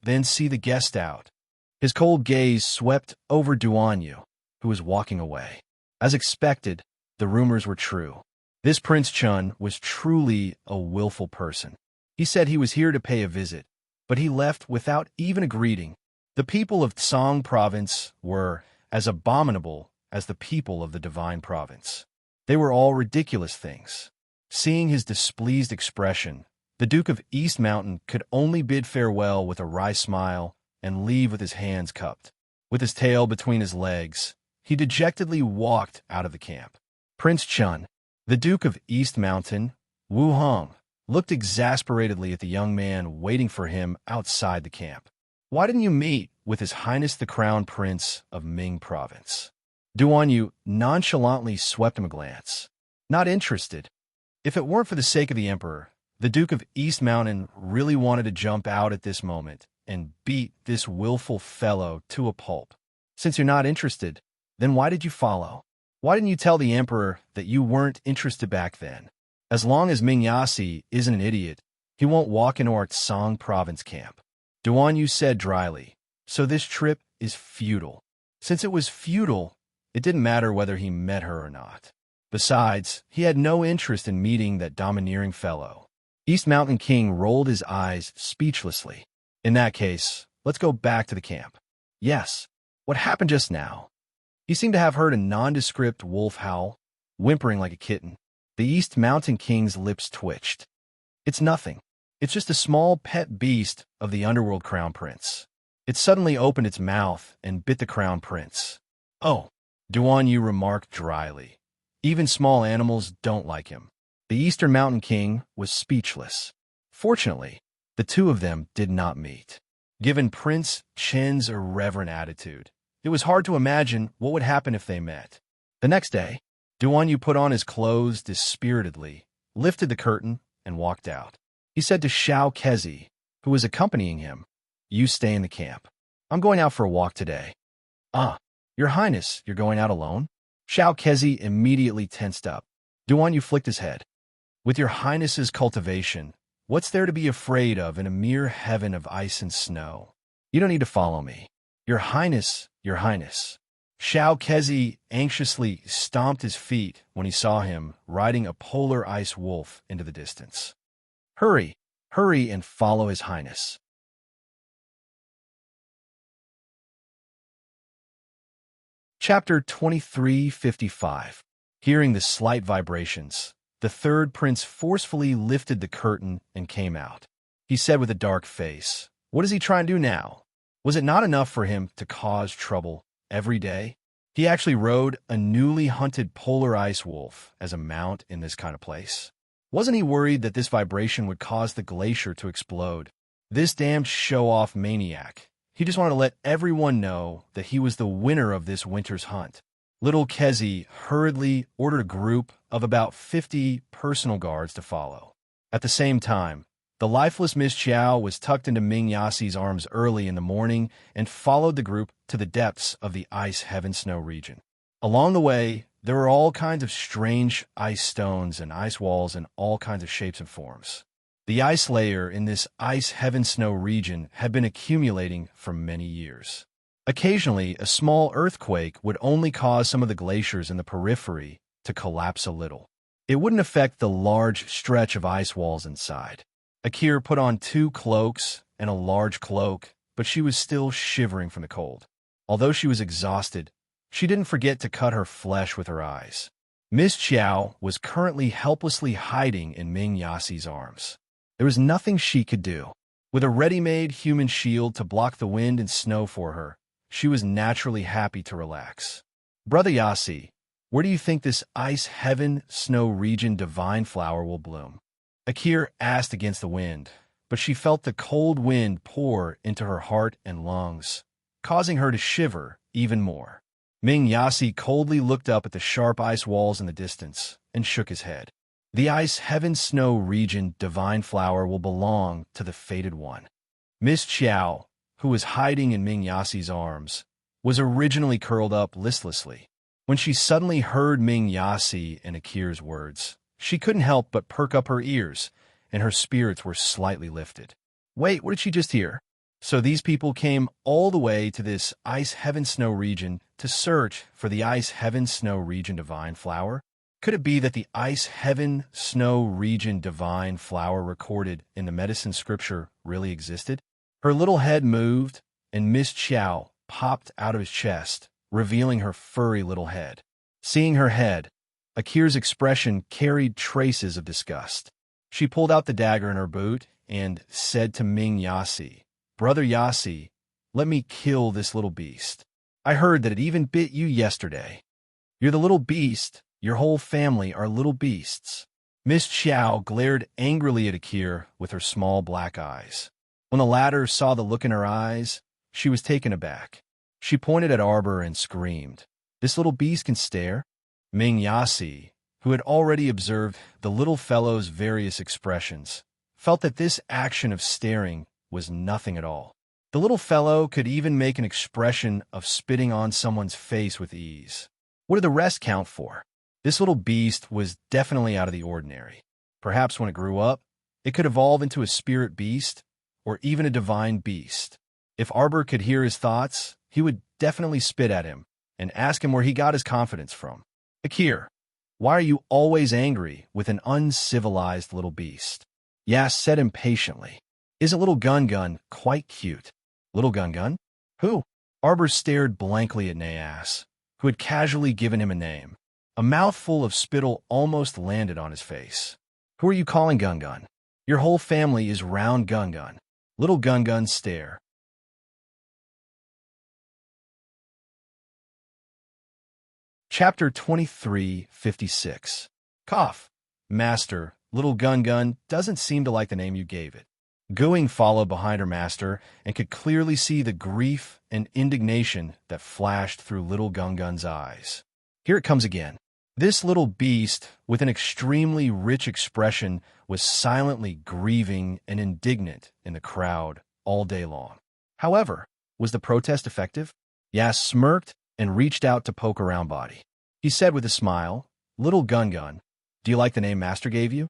then see the guest out." His cold gaze swept over Duan Yu, who was walking away. As expected, the rumors were true. This Prince Chun was truly a willful person. He said he was here to pay a visit, but he left without even a greeting. The people of Tsang province were as abominable as the people of the Divine province. They were all ridiculous things. Seeing his displeased expression, the Duke of East Mountain could only bid farewell with a wry smile and leave with his hands cupped. With his tail between his legs, he dejectedly walked out of the camp. Prince Chun, the Duke of East Mountain, Wu Hong, looked exasperatedly at the young man waiting for him outside the camp. "Why didn't you meet with His Highness the Crown Prince of Ming Province?" Duan Yu nonchalantly swept him a glance. "Not interested." If it weren't for the sake of the Emperor, the Duke of East Mountain really wanted to jump out at this moment and beat this willful fellow to a pulp. "Since you're not interested, then why did you follow? Why didn't you tell the Emperor that you weren't interested back then? As long as Ming Yasi isn't an idiot, he won't walk into our Tsang province camp." Duan Yu said dryly, "So this trip is futile." Since it was futile, it didn't matter whether he met her or not. Besides, he had no interest in meeting that domineering fellow. East Mountain King rolled his eyes speechlessly. "In that case, let's go back to the camp." "Yes. What happened just now?" He seemed to have heard a nondescript wolf howl, whimpering like a kitten. The East Mountain King's lips twitched. "It's nothing. It's just a small pet beast of the underworld crown prince." It suddenly opened its mouth and bit the crown prince. "Oh," Duan Yu remarked dryly. "Even small animals don't like him." The Eastern Mountain King was speechless. Fortunately, the two of them did not meet. Given Prince Chen's irreverent attitude, it was hard to imagine what would happen if they met. The next day, Duan Yu put on his clothes dispiritedly, lifted the curtain, and walked out. He said to Xiao Kezi, who was accompanying him, "You stay in the camp. I'm going out for a walk today." "Ah, Your Highness, you're going out alone?" Xiao Kezi immediately tensed up. Duan Yu flicked his head. "With Your Highness's cultivation, what's there to be afraid of in a mere heaven of ice and snow? You don't need to follow me." Your Highness, Your Highness." Xiao Kezi anxiously stomped his feet when he saw him riding a polar ice wolf into the distance. "Hurry, hurry and follow His Highness." Chapter 2355. Hearing the slight vibrations, the third prince forcefully lifted the curtain and came out. He said with a dark face, "What does he try and do now? Was it not enough for him to cause trouble every day? He actually rode a newly hunted polar ice wolf as a mount in this kind of place. Wasn't he worried that this vibration would cause the glacier to explode? This damned show-off maniac. He just wanted to let everyone know that he was the winner of this winter's hunt." Little Kezi hurriedly ordered a group of about 50 personal guards to follow. At the same time, the lifeless Miss Chow was tucked into Ming Yasi's arms early in the morning and followed the group to the depths of the ice heaven snow region. Along the way, there were all kinds of strange ice stones and ice walls in all kinds of shapes and forms. The ice layer in this ice heaven snow region had been accumulating for many years. Occasionally, a small earthquake would only cause some of the glaciers in the periphery to collapse a little. It wouldn't affect the large stretch of ice walls inside. Akir put on 2 cloaks and a large cloak, but she was still shivering from the cold. Although she was exhausted, she didn't forget to cut her flesh with her eyes. Miss Chiao was currently helplessly hiding in Ming Yasi's arms. There was nothing she could do. With a ready-made human shield to block the wind and snow for her, she was naturally happy to relax. Brother Yasi, where do you think this ice heaven snow region divine flower will bloom? Akir asked against the wind, but she felt the cold wind pour into her heart and lungs, causing her to shiver even more. Ming Yasi coldly looked up at the sharp ice walls in the distance and shook his head. The ice heaven snow region divine flower will belong to the fated one. Miss Chiao, who was hiding in Ming Yasi's arms, was originally curled up listlessly. When she suddenly heard Ming Yasi and Akir's words, she couldn't help but perk up her ears, and her spirits were slightly lifted. Wait, what did she just hear? So these people came all the way to this ice heaven snow region to search for the ice heaven snow region divine flower? Could it be that the ice heaven snow region divine flower recorded in the medicine scripture really existed? Her little head moved, and Miss Chiao popped out of his chest, revealing her furry little head. Seeing her head, Akir's expression carried traces of disgust. She pulled out the dagger in her boot and said to Ming Yasi, "Brother Yasi, let me kill this little beast. I heard that it even bit you yesterday. You're the little beast. Your whole family are little beasts." Miss Chiao glared angrily at Akir with her small black eyes. When the latter saw the look in her eyes, she was taken aback. She pointed at Arbor and screamed, "This little beast can stare?" Ming Yasi, who had already observed the little fellow's various expressions, felt that this action of staring was nothing at all. The little fellow could even make an expression of spitting on someone's face with ease. What did the rest count for? This little beast was definitely out of the ordinary. Perhaps when it grew up, it could evolve into a spirit beast or even a divine beast. If Arbor could hear his thoughts, he would definitely spit at him and ask him where he got his confidence from. "Akir, why are you always angry with an uncivilized little beast?" Yas said impatiently. "Isn't little Gun quite cute?" "Little Gun? Who?" Arbor stared blankly at Nayas, who had casually given him a name. A mouthful of spittle almost landed on his face. "Who are you calling Gun? Your whole family is round Gun. Little Gun stare." Chapter 2356. Cough. "Master, little Gun doesn't seem to like the name you gave it." Gooing followed behind her master and could clearly see the grief and indignation that flashed through little Gun's eyes. Here it comes again. This little beast, with an extremely rich expression, was silently grieving and indignant in the crowd all day long. However, was the protest effective? Yas smirked and reached out to poke around Body. He said with a smile, "Little Gun, do you like the name Master gave you?"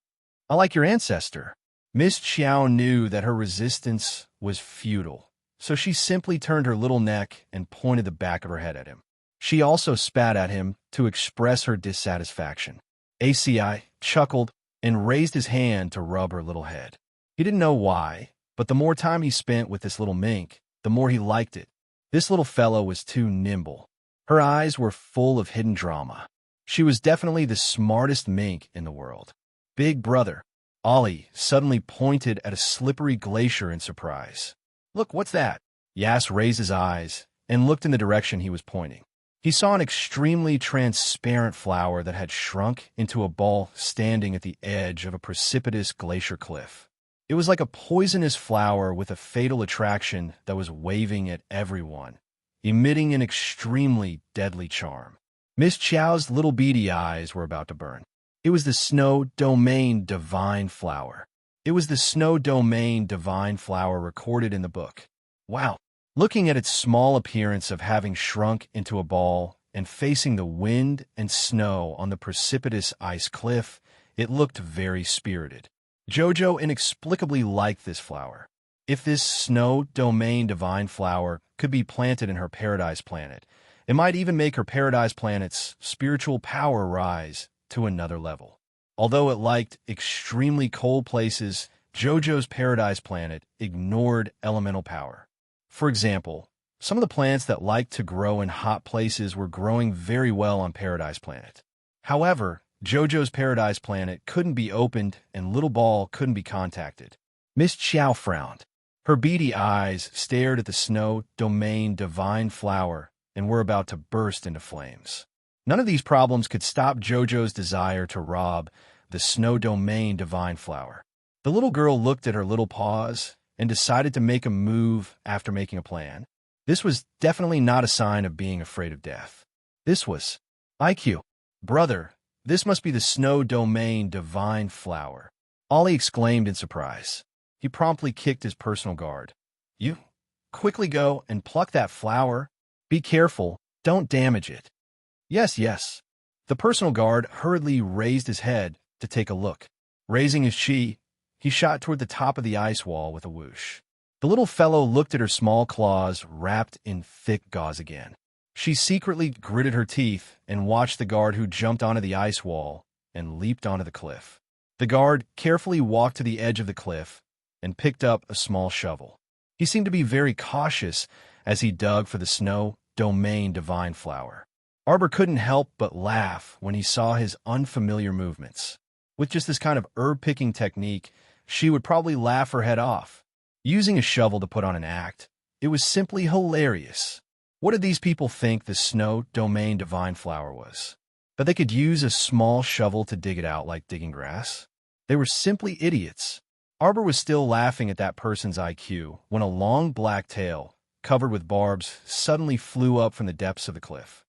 "I like your ancestor." Miss Chiao knew that her resistance was futile, so she simply turned her little neck and pointed the back of her head at him. She also spat at him to express her dissatisfaction. ACI chuckled and raised his hand to rub her little head. He didn't know why, but the more time he spent with this little mink, the more he liked it. This little fellow was too nimble. Her eyes were full of hidden drama. She was definitely the smartest mink in the world. "Big brother." Ollie suddenly pointed at a slippery glacier in surprise. "Look, what's that?" Yas raised his eyes and looked in the direction he was pointing. He saw an extremely transparent flower that had shrunk into a ball standing at the edge of a precipitous glacier cliff. It was like a poisonous flower with a fatal attraction that was waving at everyone, emitting an extremely deadly charm. Miss Chiao's little beady eyes were about to burn. It was the Snow Domain Divine Flower. It was the Snow Domain Divine Flower recorded in the book. Wow. Looking at its small appearance of having shrunk into a ball and facing the wind and snow on the precipitous ice cliff, it looked very spirited. Jojo inexplicably liked this flower. If this snow domain divine flower could be planted in her paradise planet, it might even make her paradise planet's spiritual power rise to another level. Although it liked extremely cold places, JoJo's paradise planet ignored elemental power. For example, some of the plants that liked to grow in hot places were growing very well on Paradise Planet. However, JoJo's Paradise Planet couldn't be opened and Little Ball couldn't be contacted. Miss Chow frowned. Her beady eyes stared at the snow domain divine flower and were about to burst into flames. None of these problems could stop JoJo's desire to rob the snow domain divine flower. The little girl looked at her little paws and decided to make a move after making a plan. This was definitely not a sign of being afraid of death. This was IQ. Brother, this must be the snow domain divine flower. Ollie exclaimed in surprise. He promptly kicked his personal guard. You quickly go and pluck that flower. Be careful, don't damage it. Yes, yes. The personal guard hurriedly raised his head to take a look. Raising his chi, he shot toward the top of the ice wall with a whoosh. The little fellow looked at her small claws wrapped in thick gauze again. She secretly gritted her teeth and watched the guard who jumped onto the ice wall and leaped onto the cliff. The guard carefully walked to the edge of the cliff and picked up a small shovel. He seemed to be very cautious as he dug for the snow domain divine flower. Arbor couldn't help but laugh when he saw his unfamiliar movements. With just this kind of herb-picking technique, she would probably laugh her head off. Using a shovel to put on an act, it was simply hilarious. What did these people think the snow domain divine flower was? That they could use a small shovel to dig it out like digging grass? They were simply idiots. Arbor was still laughing at that person's IQ when a long black tail, covered with barbs, suddenly flew up from the depths of the cliff.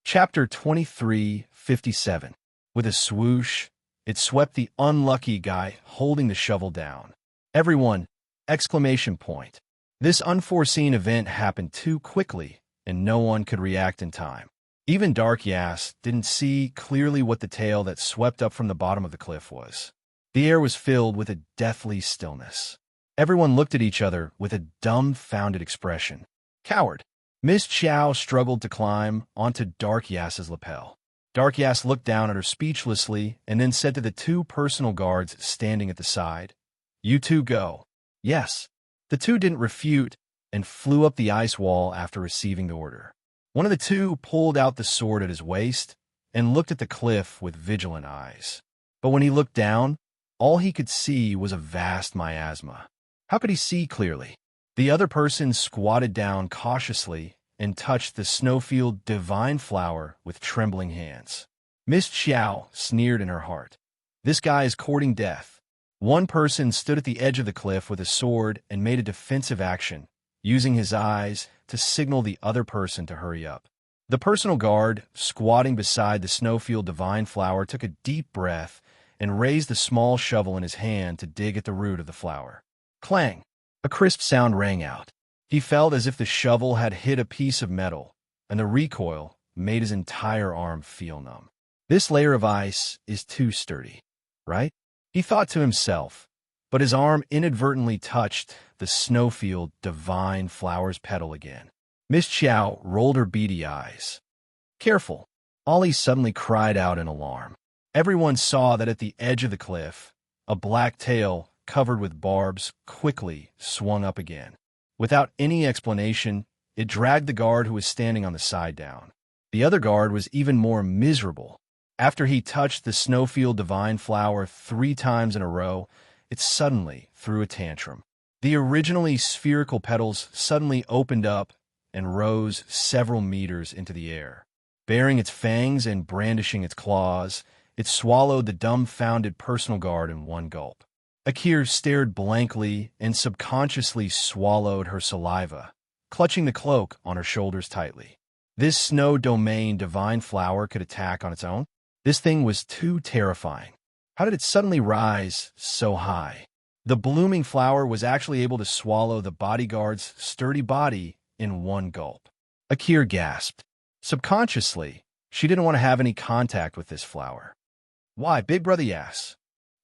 Chapter 23:57. With a swoosh, it swept the unlucky guy holding the shovel down. Everyone! Exclamation point. This unforeseen event happened too quickly, and no one could react in time. Even Dark Yass didn't see clearly what the tail that swept up from the bottom of the cliff was. The air was filled with a deathly stillness. Everyone looked at each other with a dumbfounded expression. Coward! Miss Chow struggled to climb onto Dark Yass's lapel. Dark Yass looked down at her speechlessly and then said to the two personal guards standing at the side, "You two go." Yes. The two didn't refute and flew up the ice wall after receiving the order. One of the two pulled out the sword at his waist and looked at the cliff with vigilant eyes. But when he looked down, all he could see was a vast miasma. How could he see clearly? The other person squatted down cautiously and touched the snowfield divine flower with trembling hands. Miss Chow sneered in her heart. This guy is courting death. One person stood at the edge of the cliff with a sword and made a defensive action, using his eyes to signal the other person to hurry up. The personal guard, squatting beside the snowfield divine flower, took a deep breath and raised the small shovel in his hand to dig at the root of the flower. Clang! A crisp sound rang out. He felt as if the shovel had hit a piece of metal, and the recoil made his entire arm feel numb. This layer of ice is too sturdy, right? He thought to himself, but his arm inadvertently touched the snowfield divine flower's petal again. Miss Chow rolled her beady eyes. Careful! Ollie suddenly cried out in alarm. Everyone saw that at the edge of the cliff, a black tail covered with barbs quickly swung up again. Without any explanation, it dragged the guard who was standing on the side down. The other guard was even more miserable. After he touched the snowfield divine flower 3 times in a row, it suddenly threw a tantrum. The originally spherical petals suddenly opened up and rose several meters into the air. Baring its fangs and brandishing its claws, it swallowed the dumbfounded personal guard in one gulp. Akir stared blankly and subconsciously swallowed her saliva, clutching the cloak on her shoulders tightly. This snow domain divine flower could attack on its own? This thing was too terrifying. How did it suddenly rise so high? The blooming flower was actually able to swallow the bodyguard's sturdy body in one gulp. Akir gasped. Subconsciously, She didn't want to have any contact with this flower. "Why, Big Brother Yas?"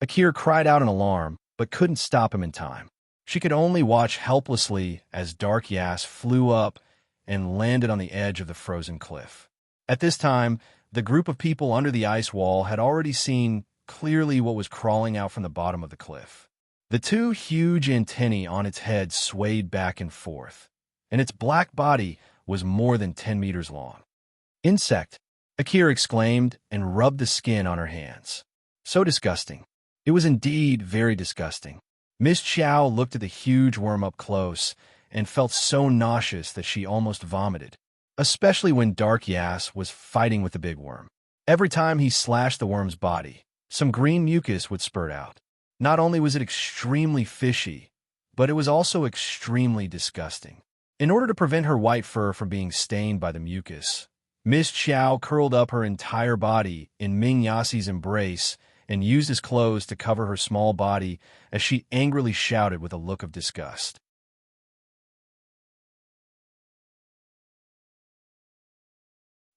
Akir cried out in alarm, but couldn't stop him in time. She could only watch helplessly as Dark Yas flew up and landed on the edge of the frozen cliff. At this time, the group of people under the ice wall had already seen clearly what was crawling out from the bottom of the cliff. The two huge antennae on its head swayed back and forth, and its black body was more than 10 meters long. "Insect!" Akira exclaimed and rubbed the skin on her hands. So disgusting. It was indeed very disgusting. Miss Chow looked at the huge worm up close and felt so nauseous that she almost vomited, especially when Dark Yas was fighting with the big worm. Every time he slashed the worm's body, some green mucus would spurt out. Not only was it extremely fishy, but it was also extremely disgusting. In order to prevent her white fur from being stained by the mucus, Miss Chow curled up her entire body in Ming Yasi's embrace and used his clothes to cover her small body as she angrily shouted with a look of disgust.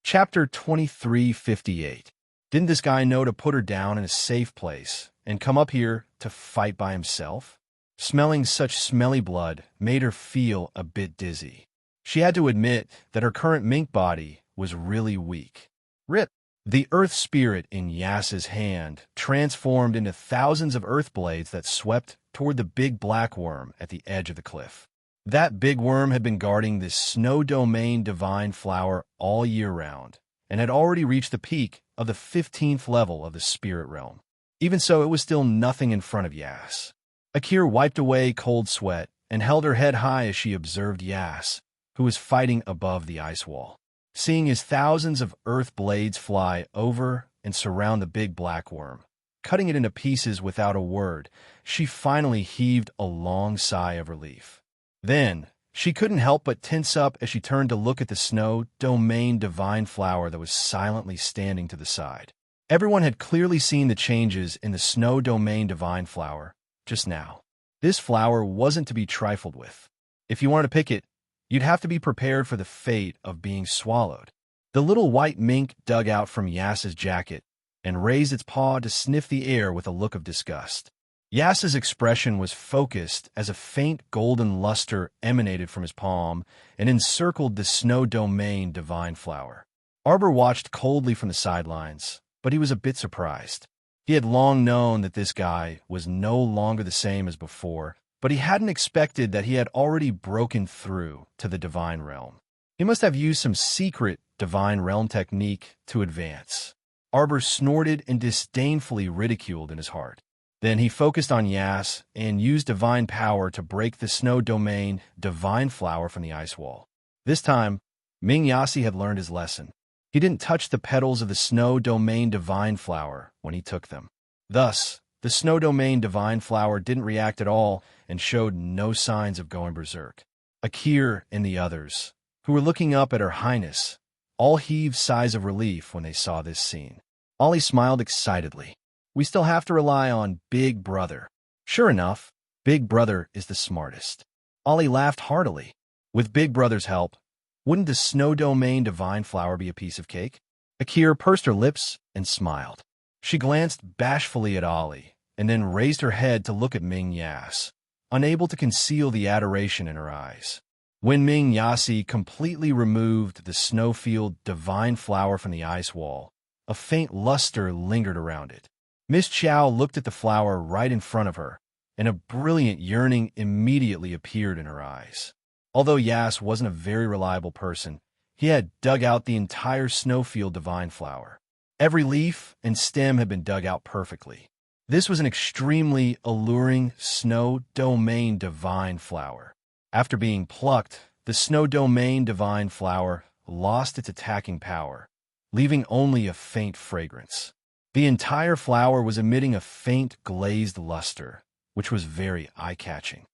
Chapter 2358. Didn't this guy know to put her down in a safe place and come up here to fight by himself? Smelling such smelly blood made her feel a bit dizzy. She had to admit that her current mink body was really weak. Rip! The earth spirit in Yas's hand transformed into thousands of earth blades that swept toward the big black worm at the edge of the cliff. That big worm had been guarding this snow domain divine flower all year round, and had already reached the peak of the 15th level of the spirit realm. Even so, it was still nothing in front of Yas. Akir wiped away cold sweat and held her head high as she observed Yas, who was fighting above the ice wall. Seeing his thousands of earth blades fly over and surround the big black worm, cutting it into pieces without a word, she finally heaved a long sigh of relief. Then, she couldn't help but tense up as she turned to look at the snow domain divine flower that was silently standing to the side. Everyone had clearly seen the changes in the snow domain divine flower just now. This flower wasn't to be trifled with. If you wanted to pick it, you'd have to be prepared for the fate of being swallowed. The little white mink dug out from Yas's jacket and raised its paw to sniff the air with a look of disgust. Yas's expression was focused as a faint golden luster emanated from his palm and encircled the snow domain divine flower. Arbor watched coldly from the sidelines, but he was a bit surprised. He had long known that this guy was no longer the same as before, but he hadn't expected that he had already broken through to the divine realm. He must have used some secret divine realm technique to advance. Arbor snorted and disdainfully ridiculed in his heart. Then he focused on Yas and used divine power to break the snow domain divine flower from the ice wall. This time, Ming Yasi had learned his lesson. He didn't touch the petals of the snow domain divine flower when he took them. Thus, the snow domain divine flower didn't react at all and showed no signs of going berserk. Akir and the others, who were looking up at Her Highness, all heaved sighs of relief when they saw this scene. Ollie smiled excitedly. "We still have to rely on Big Brother." Sure enough, Big Brother is the smartest. Ollie laughed heartily. With Big Brother's help, wouldn't the snow domain divine flower be a piece of cake? Akir pursed her lips and smiled. She glanced bashfully at Ollie and then raised her head to look at Ming Yas, unable to conceal the adoration in her eyes. When Ming Yasi completely removed the snowfield divine flower from the ice wall, a faint luster lingered around it. Miss Chow looked at the flower right in front of her, and a brilliant yearning immediately appeared in her eyes. Although Yas wasn't a very reliable person, he had dug out the entire snowfield divine flower. Every leaf and stem had been dug out perfectly. This was an extremely alluring snow domain divine flower. After being plucked, the snow domain divine flower lost its attacking power, leaving only a faint fragrance. The entire flower was emitting a faint glazed luster, which was very eye-catching.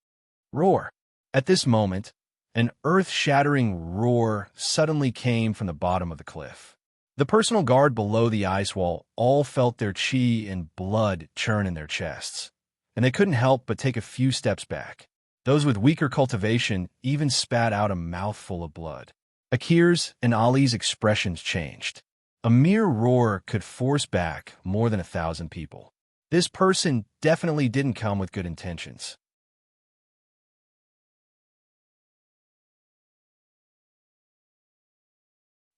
Roar! At this moment, an earth-shattering roar suddenly came from the bottom of the cliff. The personal guard below the ice wall all felt their chi and blood churn in their chests, and they couldn't help but take a few steps back. Those with weaker cultivation even spat out a mouthful of blood. Akir's and Ali's expressions changed. A mere roar could force back more than 1,000 people. This person definitely didn't come with good intentions.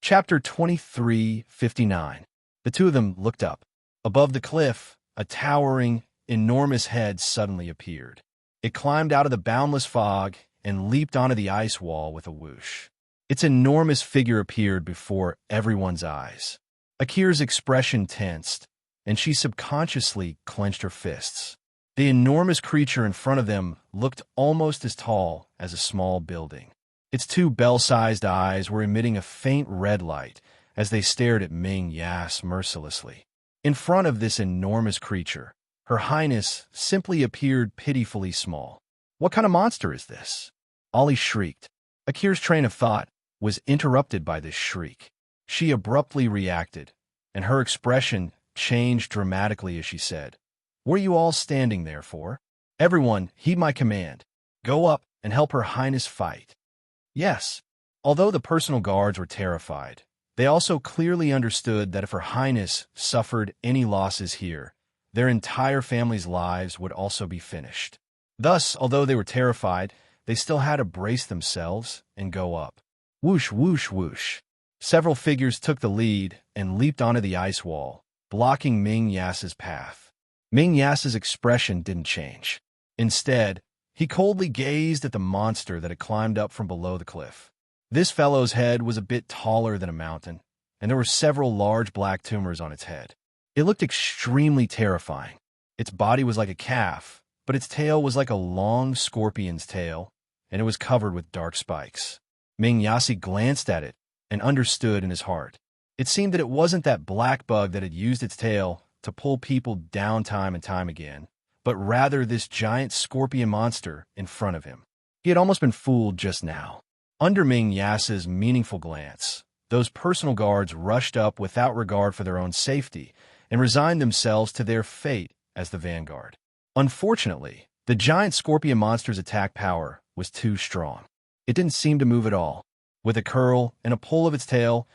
Chapter 23:59. The two of them looked up. Above the cliff, a towering, enormous head suddenly appeared. It climbed out of the boundless fog and leaped onto the ice wall with a whoosh. Its enormous figure appeared before everyone's eyes. Akira's expression tensed, and she subconsciously clenched her fists. The enormous creature in front of them looked almost as tall as a small building. Its two bell-sized eyes were emitting a faint red light as they stared at Ming Yas mercilessly. In front of this enormous creature, Her Highness simply appeared pitifully small. What kind of monster is this? Ollie shrieked. Akira's train of thought was interrupted by this shriek. She abruptly reacted, and her expression changed dramatically as she said, "What are you all standing there for? Everyone, heed my command. Go up and help Her Highness fight." Yes, although the personal guards were terrified, they also clearly understood that if Her Highness suffered any losses here, their entire family's lives would also be finished. Thus, although they were terrified, they still had to brace themselves and go up. Whoosh, whoosh, whoosh. Several figures took the lead and leaped onto the ice wall, blocking Ming Yas's path. Ming Yas's expression didn't change. Instead, he coldly gazed at the monster that had climbed up from below the cliff. This fellow's head was a bit taller than a mountain, and there were several large black tumors on its head. It looked extremely terrifying. Its body was like a calf, but its tail was like a long scorpion's tail, and it was covered with dark spikes. Ming Yasi glanced at it and understood in his heart. It seemed that it wasn't that black bug that had used its tail to pull people down time and time again, but rather this giant scorpion monster in front of him. He had almost been fooled just now. Under Ming Yas's meaningful glance, those personal guards rushed up without regard for their own safety and resigned themselves to their fate as the vanguard. Unfortunately, the giant scorpion monster's attack power was too strong. It didn't seem to move at all. With a curl and a pull of its tail,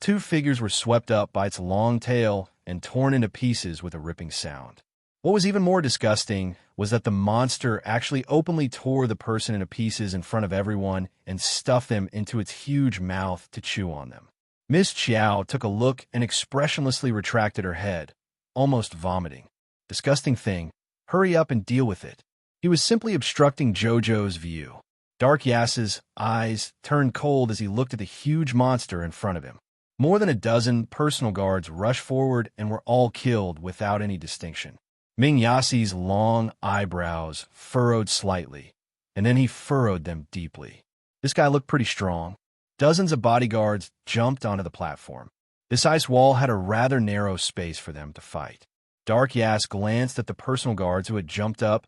two figures were swept up by its long tail and torn into pieces with a ripping sound. What was even more disgusting was that the monster actually openly tore the person into pieces in front of everyone and stuffed them into its huge mouth to chew on them. Miss Chiao took a look and expressionlessly retracted her head, almost vomiting. Disgusting thing. Hurry up and deal with it. He was simply obstructing Jojo's view. Dark Yas's eyes turned cold as he looked at the huge monster in front of him. More than a dozen personal guards rushed forward and were all killed without any distinction. Ming Yasi's long eyebrows furrowed slightly, and then he furrowed them deeply. This guy looked pretty strong. Dozens of bodyguards jumped onto the platform. This ice wall had a rather narrow space for them to fight. Dark Yas glanced at the personal guards who had jumped up,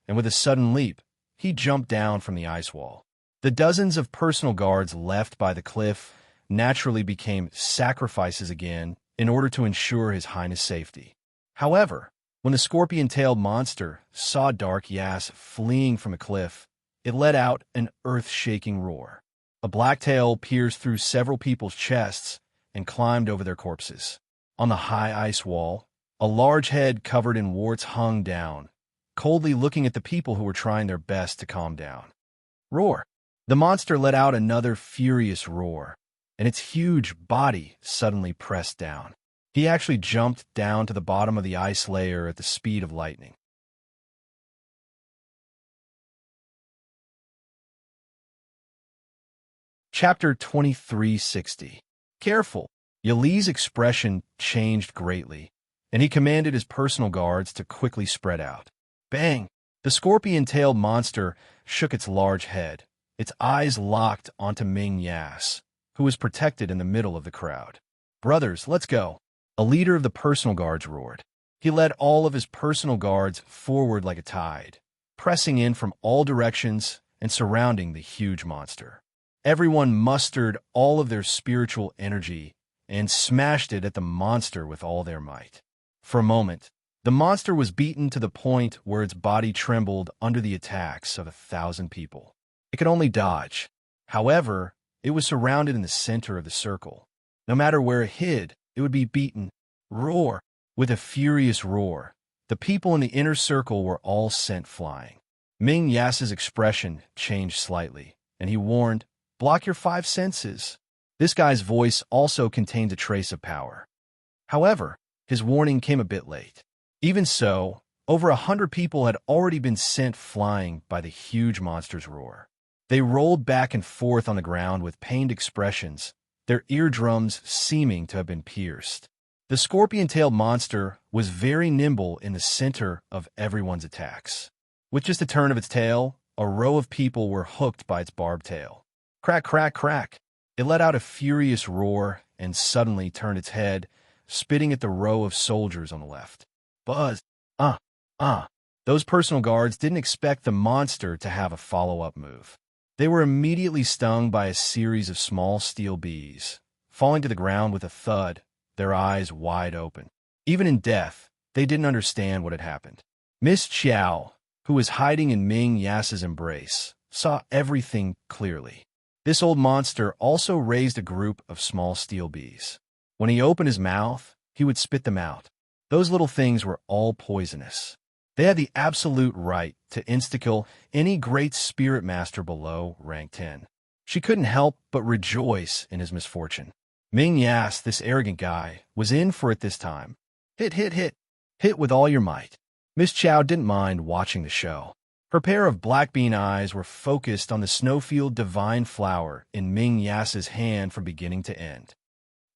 and with a sudden leap, he jumped down from the ice wall. The dozens of personal guards left by the cliff naturally became sacrifices again in order to ensure His Highness' safety. However, when the scorpion-tailed monster saw Dark Yas fleeing from a cliff, it let out an earth-shaking roar. A black tail pierced through several people's chests and climbed over their corpses. On the high ice wall, a large head covered in warts hung down, coldly looking at the people who were trying their best to calm down. Roar! The monster let out another furious roar, and its huge body suddenly pressed down. He actually jumped down to the bottom of the ice layer at the speed of lightning. Chapter 2360. Careful! Yali's expression changed greatly, and he commanded his personal guards to quickly spread out. Bang! The scorpion-tailed monster shook its large head. Its eyes locked onto Ming Yas, who was protected in the middle of the crowd. "Brothers, let's go!" A leader of the personal guards roared. He led all of his personal guards forward like a tide, pressing in from all directions and surrounding the huge monster. Everyone mustered all of their spiritual energy and smashed it at the monster with all their might. For a moment, the monster was beaten to the point where its body trembled under the attacks of 1,000 people. It could only dodge. However, it was surrounded in the center of the circle. No matter where it hid, it would be beaten. Roar! With a furious roar, the people in the inner circle were all sent flying. Ming Yas's expression changed slightly, and he warned, "Block your five senses." This guy's voice also contained a trace of power. However, his warning came a bit late. Even so, over 100 people had already been sent flying by the huge monster's roar. They rolled back and forth on the ground with pained expressions, their eardrums seeming to have been pierced. The scorpion-tailed monster was very nimble in the center of everyone's attacks. With just a turn of its tail, a row of people were hooked by its barbed tail. Crack, crack, crack! It let out a furious roar and suddenly turned its head, spitting at the row of soldiers on the left. Buzz! Those personal guards didn't expect the monster to have a follow-up move. They were immediately stung by a series of small steel bees, falling to the ground with a thud, their eyes wide open. Even in death, they didn't understand what had happened. Miss Qiao, who was hiding in Ming Yas's embrace, saw everything clearly. This old monster also raised a group of small steel bees. When he opened his mouth, he would spit them out. Those little things were all poisonous. They had the absolute right to insta-kill any great spirit master below rank 10. She couldn't help but rejoice in his misfortune. Ming Yas, this arrogant guy, was in for it this time. Hit, hit, hit. Hit with all your might. Miss Qiao didn't mind watching the show. Her pair of black bean eyes were focused on the snowfield divine flower in Ming Yas's hand from beginning to end.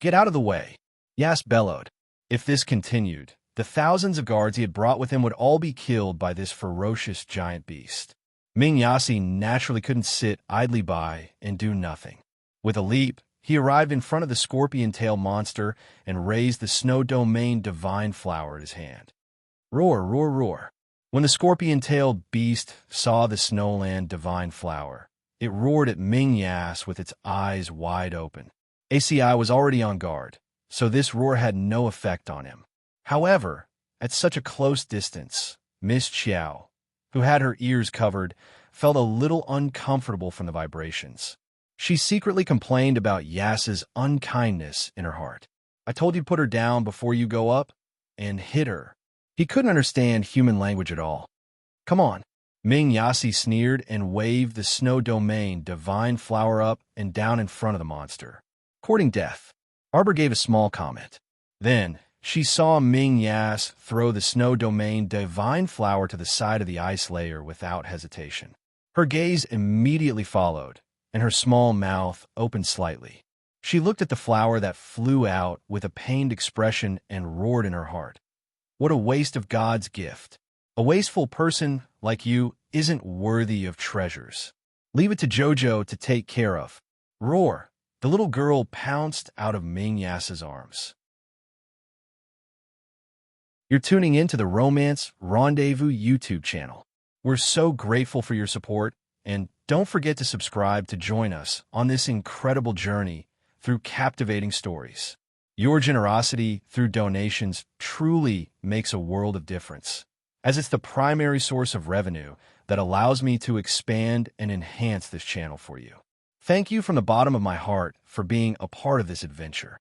Get out of the way, Yas bellowed. If this continued, the thousands of guards he had brought with him would all be killed by this ferocious giant beast. Ming Yasi naturally couldn't sit idly by and do nothing. With a leap, he arrived in front of the scorpion-tailed monster and raised the snow domain divine flower in his hand. Roar, roar, roar. When the scorpion-tailed beast saw the snowland divine flower, it roared at Ming Yas with its eyes wide open. ACI was already on guard, so this roar had no effect on him. However, at such a close distance, Miss Qiao, who had her ears covered, felt a little uncomfortable from the vibrations. She secretly complained about Yas's unkindness in her heart. I told you to put her down before you go up, and hit her. He couldn't understand human language at all. Come on. Ming Yasi sneered and waved the snow domain divine flower up and down in front of the monster. Courting death. Arbor gave a small comment. Then, she saw Ming Yas throw the snow domain divine flower to the side of the ice layer without hesitation. Her gaze immediately followed, and her small mouth opened slightly. She looked at the flower that flew out with a pained expression and roared in her heart. What a waste of God's gift. A wasteful person like you isn't worthy of treasures. Leave it to Jojo to take care of. Roar. The little girl pounced out of Ming Yas's arms. You're tuning in to the Romance Rendezvous YouTube channel. We're so grateful for your support, and don't forget to subscribe to join us on this incredible journey through captivating stories. Your generosity through donations truly makes a world of difference, as it's the primary source of revenue that allows me to expand and enhance this channel for you. Thank you from the bottom of my heart for being a part of this adventure.